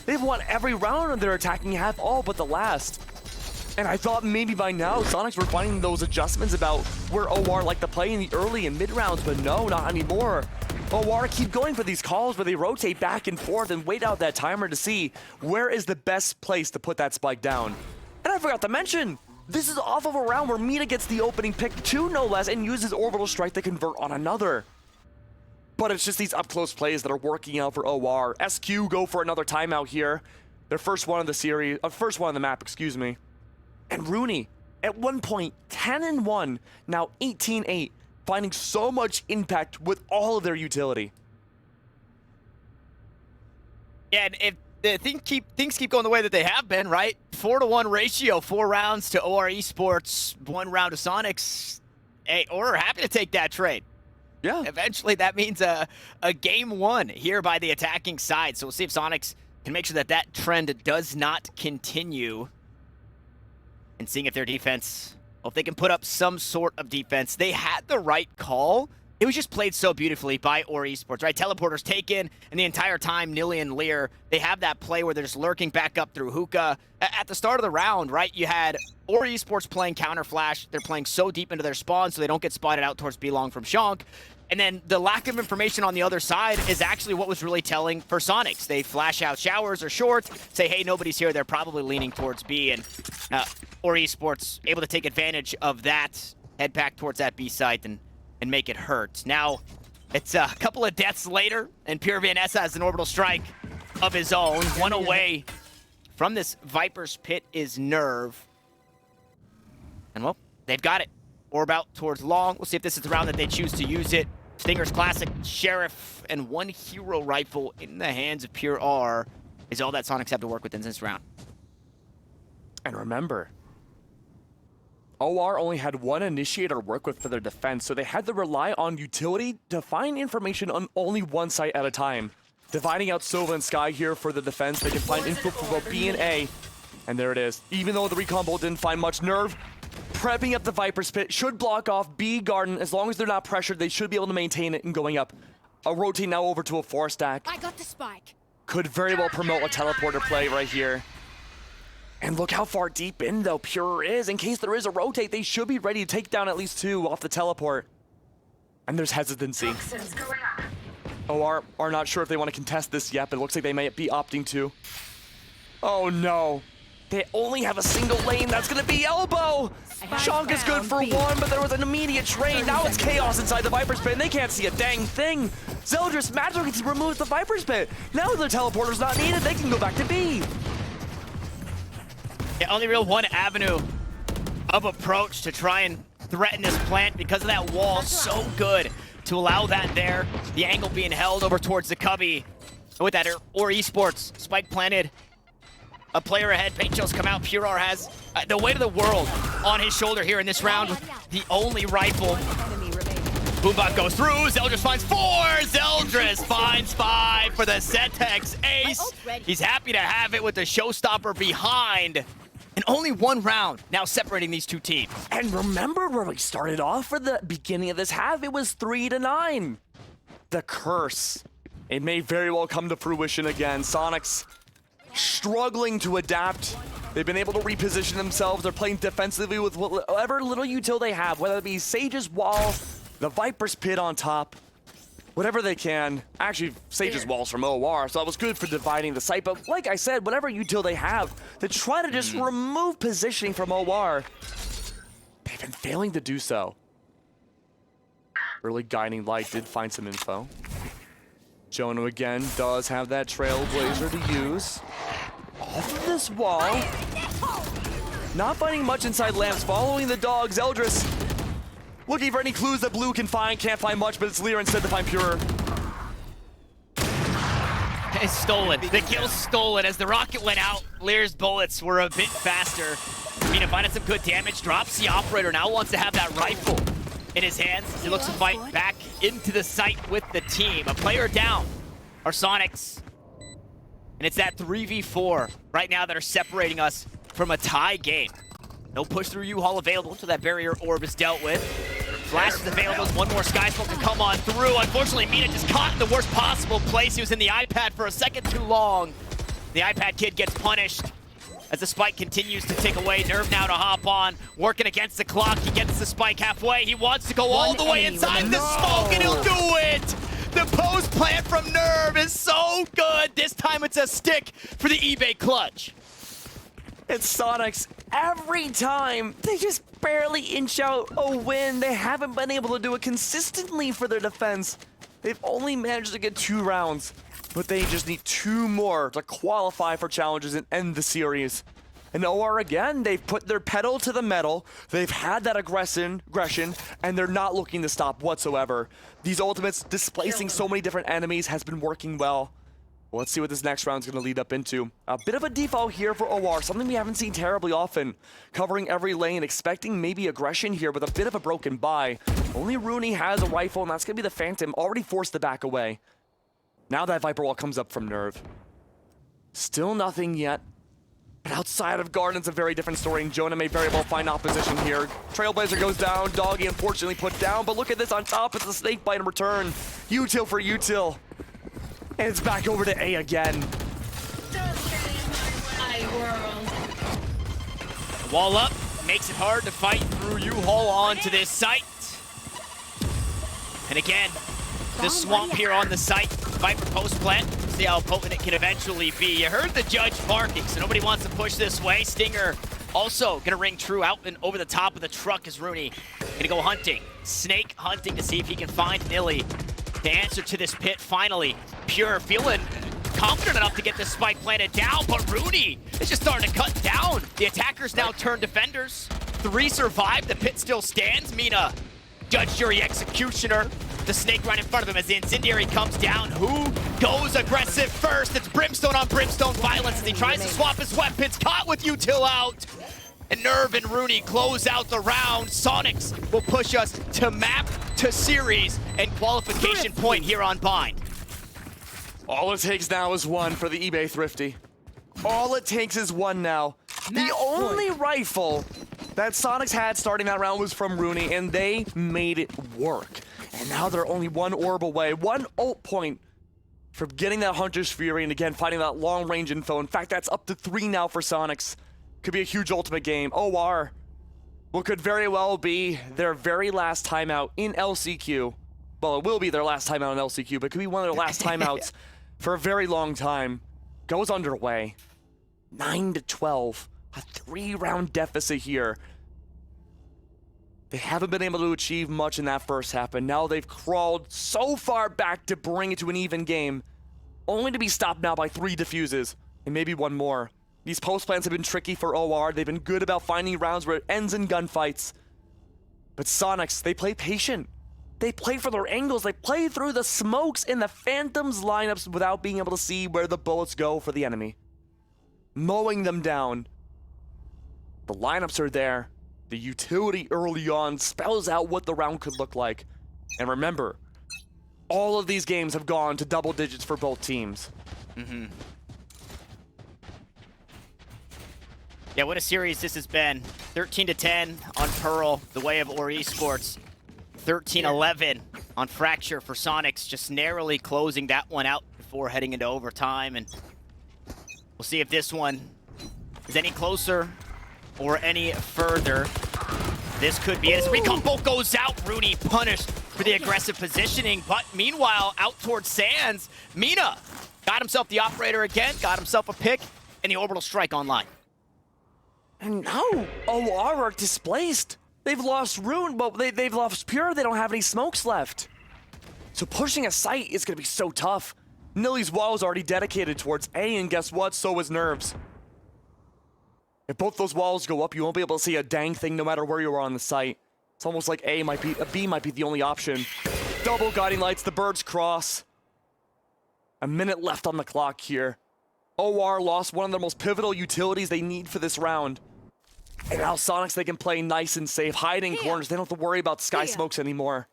[SPEAKER 2] They've won every round of their attacking half, all but the last. And I thought maybe by now Soniqs were finding those adjustments about where OR like to play in the early and mid rounds, but no, not anymore. OR keep going for these calls where they rotate back and forth and wait out that timer to see where is the best place to put that spike down. And I forgot to mention, this is off of a round where Mina gets the opening pick 2 no less and uses Orbital Strike to convert on another. But it's just these up-close plays that are working out for OR. SQ go for another timeout here. Their first one of the series, first one on the map, excuse me. And Rooney, at one point, 10-1, now 18-8, finding so much impact with all of their utility.
[SPEAKER 1] Yeah, and if things keep going the way that they have been, right? 4-to-1 ratio, 4 rounds to OR Esports, 1 round to Soniqs. Hey, OR happy to take that trade.
[SPEAKER 2] Yeah.
[SPEAKER 1] Eventually, that means a game 1 here by the attacking side. So we'll see if Soniqs can make sure that that trend does not continue. And seeing if their defense, well, if they can put up some sort of defense. They had the right call. It was just played so beautifully by OR Esports, right? Teleporters taken, and the entire time, Nilly and Lear, they have that play where they're just lurking back up through Hookah. At the start of the round, right, you had OR Esports playing counter flash. They're playing so deep into their spawn so they don't get spotted out towards B-Long from Shank. And then the lack of information on the other side is actually what was really telling for Soniqs. They flash out showers or short, say, hey, nobody's here. They're probably leaning towards B. And OR Esports able to take advantage of that, head back towards that B site and make it hurt. Now, it's a couple of deaths later, and Pure Vanessa has an orbital strike of his own. 1 away from this Viper's Pit is Nerve. And, well, they've got it. Orb out towards Long. We'll see if this is the round that they choose to use it. Stinger's Classic, Sheriff, and 1 hero rifle in the hands of Pure R is all that Soniqs have to work with in this round.
[SPEAKER 2] And remember, OR only had 1 initiator work with for their defense, so they had to rely on utility to find information on only 1 site at a time. Dividing out Sova and Sky here for the defense, they can find info for both B and A. And there it is. Even though the recon bolt didn't find much, Nerve prepping up the Viper's Pit should block off B Garden. As long as they're not pressured, they should be able to maintain it and going up. A rotate now over to a 4 stack.
[SPEAKER 3] I got the spike.
[SPEAKER 2] Could very well promote a teleporter play right here. And look how far deep in, though, Pure is. In case there is a rotate, they should be ready to take down at least 2 off the teleport. And there's hesitancy. OR are not sure if they want to contest this yet, but it looks like they might be opting to. Oh, no. They only have a single lane. That's going to be elbow. Chunk is good for one, but there was an immediate trade. Now it's chaos inside the Viper's Pit. They can't see a dang thing. Zeldris magically removes the Viper's Pit. Now the teleporter's not needed. They can go back to B.
[SPEAKER 1] Yeah, only real one avenue of approach to try and threaten this plant because of that wall. So good to allow that there. The angle being held over towards the cubby. With that, or Esports, spike planted. A player ahead, Paint Chills come out. Purar has the weight of the world on his shoulder here in this round with the only rifle. Boombot goes through, Zeldris finds 4, Zeldris finds 5 for the Zetex ace. He's happy to have it with the showstopper behind. And only one round now separating these two teams.
[SPEAKER 2] And remember where we started off for the beginning of this half? It was 3-9. The curse. It may very well come to fruition again. Soniqs struggling to adapt. They've been able to reposition themselves. They're playing defensively with whatever little util they have, whether it be Sage's wall, the Viper's Pit on top, whatever they can. Actually, Sage's wall's from OR, so that was good for dividing the site. But like I said, whatever util they have, they try to just remove positioning from OR. They've been failing to do so. Early Guiding Light did find some info. Jonah again does have that Trailblazer to use. Off of this wall. Not finding much inside lamps, following the dogs. Zeldris looking for any clues that Blue can find. Can't find much, but it's Lear instead to find Purer.
[SPEAKER 1] It's stolen. The kill's stolen. As the rocket went out, Lear's bullets were a bit faster. Mina finding some good damage. Drops the operator. Now wants to have that rifle in his hands as he looks to fight back into the site with the team. A player down are Soniqs. And it's that 3v4 right now that are separating us from a tie game. No push through U-Haul available until that barrier orb is dealt with. Flash is available as one more Sky Smoke to come on through. Unfortunately, Mina just caught in the worst possible place. He was in the iPad for a second too long. The iPad kid gets punished as the spike continues to tick away. Nerve now to hop on, working against the clock. He gets the spike halfway. He wants to go all the way inside the smoke, and he'll do it! The post plant from Nerve is so good. This time it's a stick for the eBay clutch.
[SPEAKER 2] It's Soniqs. Every time, they just barely inch out a win. They haven't been able to do it consistently for their defense. They've only managed to get 2 rounds, but they just need 2 more to qualify for challenges and end the series. And OR again, they've put their pedal to the metal. They've had that aggression, and they're not looking to stop whatsoever. These ultimates displacing so many different enemies has been working well. Well, let's see what this next round's gonna lead up into. A bit of a default here for OR, something we haven't seen terribly often. Covering every lane, expecting maybe aggression here with a bit of a broken buy. Only Rooney has a rifle, and that's gonna be the Phantom, already forced to back away. Now that Viper Wall comes up from Nerve. Still nothing yet. But outside of Garden, it's a very different story, and Jonah may very well find opposition here. Trailblazer goes down, Doggy unfortunately put down, but look at this on top, it's a snake bite in return. Util for Util. And it's back over to A again.
[SPEAKER 1] Wall up, makes it hard to fight through U-Haul onto this site. And again, the swamp here on the site. Viper post plant. See how potent it can eventually be. You heard the judge barking, so nobody wants to push this way. Stinger also gonna ring true out and over the top of the truck as Rooney gonna go hunting. Snake hunting to see if he can find Nilly. The answer to this pit finally. Pure feeling confident enough to get this spike planted down, but Rooney is just starting to cut down. The attackers now turn defenders. 3 survive, the pit still stands. Mina, judge, jury, executioner. The snake right in front of him as the incendiary comes down. Who goes aggressive first? It's Brimstone on Brimstone violence as he tries to swap his weapons. Caught with Util out. And Nerve and Rooney close out the round. Soniqs will push us to map, to series, and qualification point here on Bind.
[SPEAKER 2] All it takes now is 1 for the eBay Thrifty. All it takes is 1 now. The only rifle that Soniqs had starting that round was from Rooney, and they made it work. And now they're only 1 orb away, 1 ult point from getting that Hunter's Fury, and again, finding that long-range info. In fact, that's up to 3 now for Soniqs. Could be a huge ultimate game. OR, what could very well be their very last timeout in LCQ. Well, it will be their last timeout in LCQ, but it could be one of their last timeouts for a very long time. Goes underway. 9-12 A 3-round deficit here. They haven't been able to achieve much in that first half, and now they've crawled so far back to bring it to an even game, only to be stopped now by 3 defuses, and maybe 1 more. These post plants have been tricky for OR. They've been good about finding rounds where it ends in gunfights. But Soniqs, they play patient. They play for their angles. They play through the smokes in the Phantoms lineups without being able to see where the bullets go for the enemy. Mowing them down. The lineups are there. The utility early on spells out what the round could look like. And remember, all of these games have gone to double digits for both teams.
[SPEAKER 1] Yeah, what a series this has been. 13-10 on Pearl, the way of OR Esports. 13-11 on Fracture for Soniqs, just narrowly closing that one out before heading into overtime. And we'll see if this one is any closer or any further. This could be it. As recon bolt goes out, Rooney punished for the aggressive positioning, but meanwhile, out towards Sands, Mina got himself the operator again, got himself a pick, and the orbital strike online.
[SPEAKER 2] And now OR are displaced. They've lost Rune, but they've lost Pure. They don't have any smokes left. So pushing a site is going to be so tough. Nilly's wall is already dedicated towards A, and guess what? So is Nerves. If both those walls go up, you won't be able to see a dang thing no matter where you are on the site. It's almost like B might be the only option. Double guiding lights, the birds cross. A minute left on the clock here. OR lost one of their most pivotal utilities they need for this round. And now Soniqs, they can play nice and safe, hiding corners. They don't have to worry about sky smokes anymore.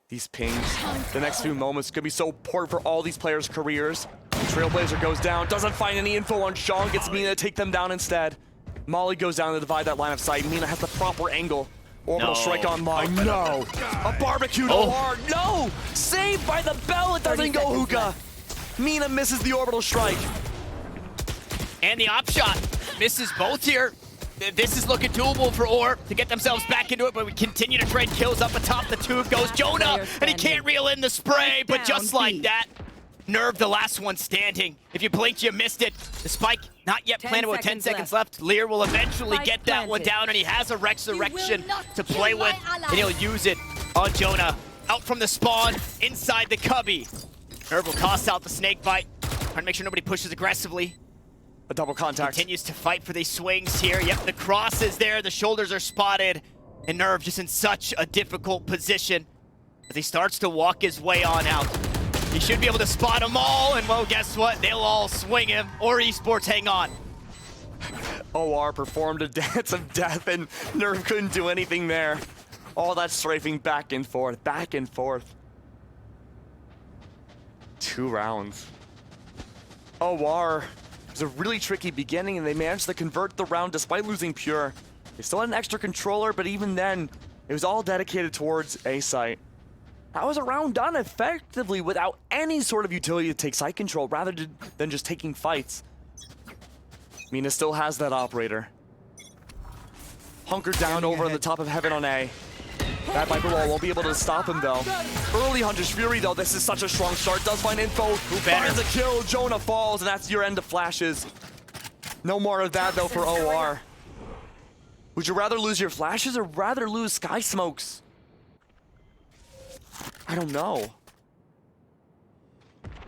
[SPEAKER 2] These pings, the next few moments, could be so important for all these players' careers. Trailblazer goes down, doesn't find any info on Sean, gets Mina to take them down instead. Molly goes down to divide that line of sight. Mina has the proper angle. Orbital strike online, no. A barbecued OR, no! Saved by the bell, it doesn't go hookah. Mina misses the orbital strike.
[SPEAKER 1] And the op shot misses both here. This is looking doable for OR to get themselves back into it, but we continue to trade kills up atop. The tube goes Jonah, and he can't reel in the spray, but just like that, Nerve, the last one standing. If you blinked, you missed it. The spike not yet planted with 10 seconds left. Lear will eventually get that one down, and he has a Resurrection to play with, and he'll use it on Jonah. Out from the spawn, inside the cubby. Nerve will toss out the snake bite, trying to make sure nobody pushes aggressively.
[SPEAKER 2] A double contact.
[SPEAKER 1] Continues to fight for these swings here. Yep, the cross is there, the shoulders are spotted, and Nerve just in such a difficult position as he starts to walk his way on out. He should be able to spot them all, and well, guess what? They'll all swing him, or Esports hang on.
[SPEAKER 2] OR performed a dance of death, and Nerve couldn't do anything there. All that strafing back and forth, back and forth. 2 rounds. OR was a really tricky beginning, and they managed to convert the round despite losing Pure. They still had an extra controller, but even then, it was all dedicated towards A site. That was a round done effectively without any sort of utility to take site control rather than just taking fights. Mina still has that operator. Hunkered down over on the top of heaven on A. That Viper Wall won't be able to stop him though. Early Hunter's Fury though, this is such a strong start. Does find info, finds a kill, Jonah falls, and that's your end of flashes. No more of that though for OR. Would you rather lose your flashes or rather lose sky smokes? I don't know.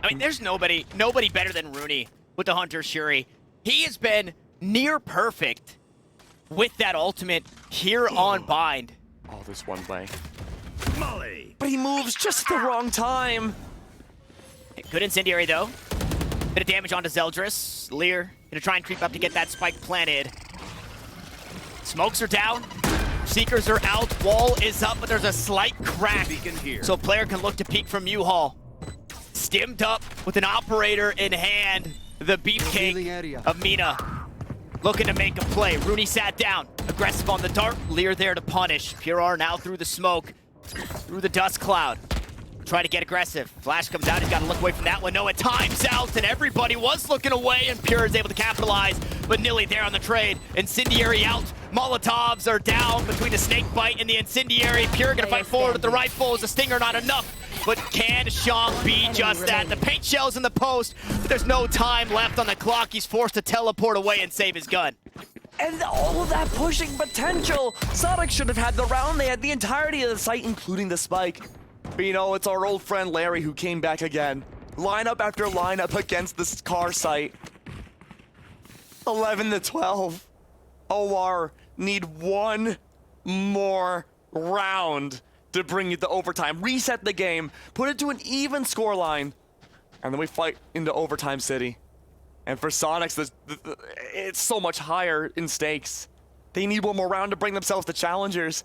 [SPEAKER 1] I mean, there's nobody better than Rooney with the Hunter's Fury. He has been near perfect with that ultimate here on Bind.
[SPEAKER 2] Oh, this one play.
[SPEAKER 8] Molly!
[SPEAKER 2] But he moves just at the wrong time.
[SPEAKER 1] Good incendiary though. Bit of damage onto Zeldris. Lear gonna try and creep up to get that spike planted. Smokes are down. Seekers are out. Wall is up, but there's a slight crack. So a player can look to peek from U-Haul. Stimmed up with an operator in hand. The beefcake of Mina looking to make a play. Rooney sat down. Aggressive on the dart. Lear there to punish. Pure now through the smoke. Through the dust cloud. Try to get aggressive. Flash comes out, he's got to look away from that one. No, it times out, and everybody was looking away, and Pure is able to capitalize, but Nilly there on the trade. Incendiary out, Molotovs are down between the snake bite and the Incendiary. Pure gonna fight forward with the rifles, the Stinger not enough, but can Shong be just that? The paint shell's in the post, but there's no time left on the clock. He's forced to teleport away and save his gun.
[SPEAKER 2] And all of that pushing potential. Sonic should have had the round. They had the entirety of the site, including the spike. But you know, it's our old friend Larry who came back again. Lineup after lineup against this car site. 11 to 12. OR need one more round to bring it to overtime. Reset the game, put it to an even scoreline, and then we fight into overtime city. And for Soniqs, it's so much higher in stakes. They need one more round to bring themselves to challengers.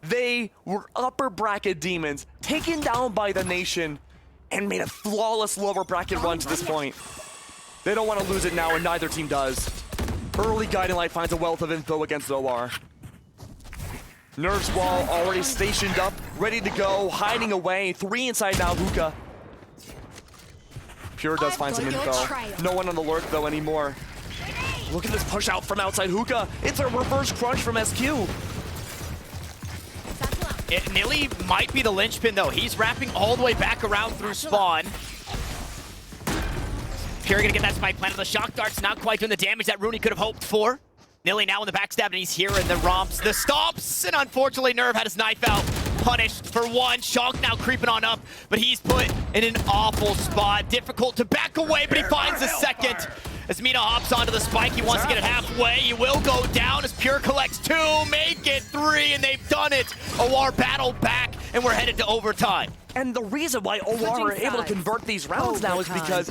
[SPEAKER 2] They were upper bracket demons, taken down by the nation, and made a flawless lower bracket run to this point. They don't want to lose it now, and neither team does. Early Guiding Light finds a wealth of info against OR. Nerve's wall already stationed up, ready to go, hiding away. 3 inside now, Hookah. Pure does find some info. No one on the lurk though anymore. Look at this push out from outside Hookah. It's a reverse crunch from SQ.
[SPEAKER 1] Nilly might be the linchpin though. He's wrapping all the way back around through spawn. Pure gonna get that spike planted. The shock dart's not quite doing the damage that Rooney could have hoped for. Nilly now in the backstab, and he's here in the romps. The stomps, and unfortunately Nerve had his knife out. Punished for one. Shock now creeping on up, but he's put in an awful spot. Difficult to back away, but he finds the second. As Mina hops onto the spike, he wants to get it halfway. He will go down as Pure collects 2, make it 3, and they've done it. OR battle back, and we're headed to overtime.
[SPEAKER 2] And the reason why OR are able to convert these rounds now is because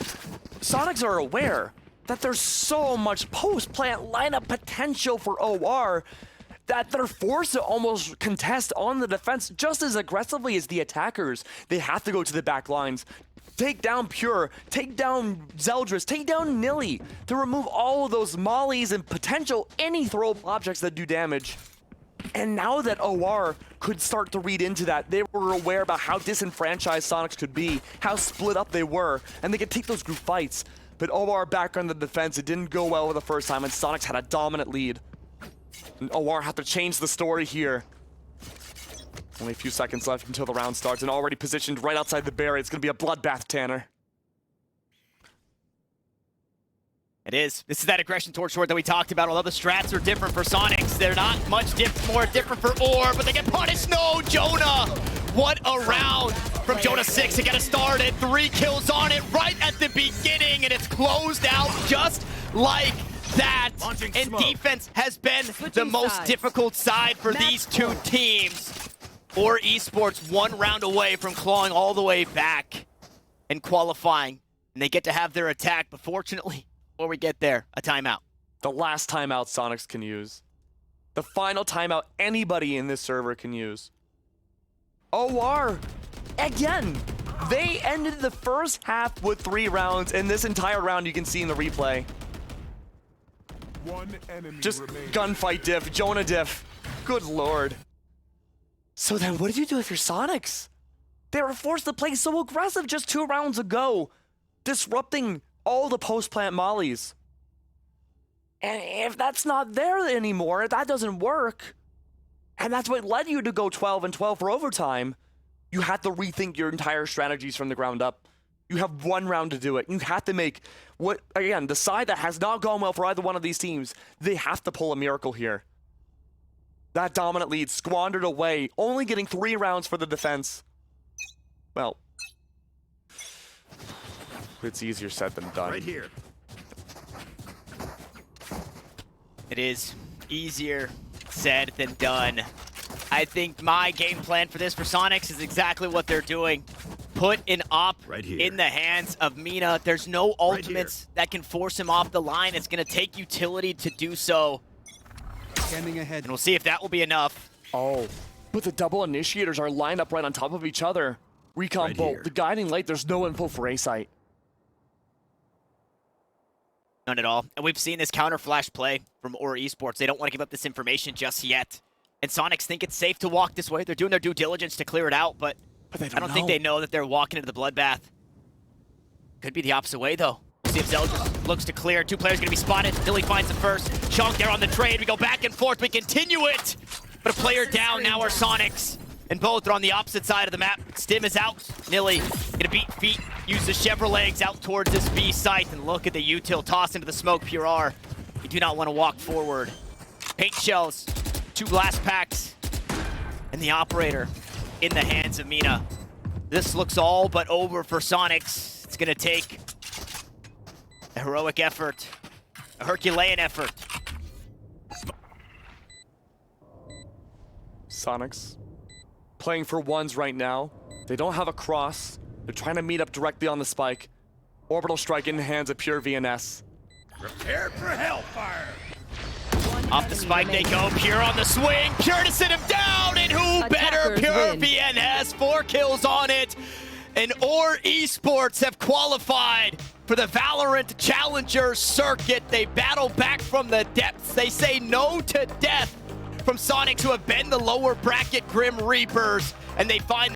[SPEAKER 2] Soniqs are aware that there's so much post-plant lineup potential for OR that they're forced to almost contest on the defense just as aggressively as the attackers. They have to go to the back lines, take down Pure, take down Zeldris, take down Nilly to remove all of those mollies and potential any throwable objects that do damage. And now that OR could start to read into that, they were aware about how disenfranchised Soniqs could be, how split up they were, and they could take those group fights. But OR back on the defense, it didn't go well the first time, and Soniqs had a dominant lead. And OR have to change the story here. Only a few seconds left until the round starts, and already positioned right outside the barrier. It's going to be a bloodbath, Tanner.
[SPEAKER 1] It is. This is that aggression towards short that we talked about. Although the strats are different for Soniqs, they're not much more different for OR, but they get punished. No, Jonah! What a round from Jonah 6 to get us started. 3 kills on it right at the beginning, and it's closed out just like that. And defense has been the most difficult side for these two teams. OR Esports 1 round away from clawing all the way back and qualifying. And they get to have their attack, but fortunately, before we get there, a timeout.
[SPEAKER 2] The last timeout Soniqs can use. The final timeout anybody in this server can use. OR, again, they ended the first half with 3 rounds, and this entire round you can see in the replay.
[SPEAKER 9] One enemy
[SPEAKER 2] Just
[SPEAKER 9] remains.
[SPEAKER 2] gunfight diff, Jonah diff. Good lord. So then what did you do with your Soniqs? They were forced to play so aggressive just 2 rounds ago, disrupting all the post-plant mollies. And if that's not there anymore, if that doesn't work, and that's what led you to go 12 and 12 for overtime, you have to rethink your entire strategies from the ground up. You have 1 round to do it. You have to make what, again, the side that has not gone well for either one of these teams, they have to pull a miracle here. That dominant lead squandered away, only getting 3 rounds for the defense. Well, it's easier said than done.
[SPEAKER 8] Right here.
[SPEAKER 1] It is easier said than done. I think my game plan for this for Soniqs is exactly what they're doing. Put an op
[SPEAKER 8] Right here.
[SPEAKER 1] in the hands of Mina. There's no ultimates that can force him off the line. It's going to take utility to do so.
[SPEAKER 6] Scanning ahead.
[SPEAKER 1] And we'll see if that will be enough.
[SPEAKER 2] Oh, but the double initiators are lined up right on top of each other. Recon
[SPEAKER 8] Right
[SPEAKER 2] bolt,
[SPEAKER 8] here.
[SPEAKER 2] the guiding light, there's no info for A site.
[SPEAKER 1] None at all. And we've seen this counter flash play from OR Esports. They don't want to give up this information just yet. And Soniqs think it's safe to walk this way. They're doing their due diligence to clear it out, but
[SPEAKER 2] But they
[SPEAKER 1] I don't think they know that they're walking into the bloodbath. Could be the opposite way, though. See if Zell just looks to clear. 2 players going to be spotted. Dilly finds the first. Chunk there on the trade. We go back and forth. We continue it. But a player down now are Soniqs. And both are on the opposite side of the map. Stim is out. Nilly going to beat feet. Use the Chevrolets out towards this B site. And look at the util toss into the smoke. Pure R. You do not want to walk forward. Paint shells. 2 blast packs. And the operator in the hands of Mina. This looks all but over for Soniqs. It's going to take a heroic effort, a Herculean effort.
[SPEAKER 2] Soniqs playing for ones right now. They don't have a cross. They're trying to meet up directly on the spike. Orbital strike in the hands of Pure VNS.
[SPEAKER 8] Prepared for hellfire.
[SPEAKER 1] Off the spike they go, Pure on the swing, Pure to sit him down, and who better,
[SPEAKER 3] Attackers
[SPEAKER 1] Pure
[SPEAKER 3] win.
[SPEAKER 1] VNS, 4 kills on it. And Esports have qualified for the Valorant Challenger circuit. They battle back from the depths. They say no to death from Soniqs, who have been the lower bracket Grim Reapers, and they find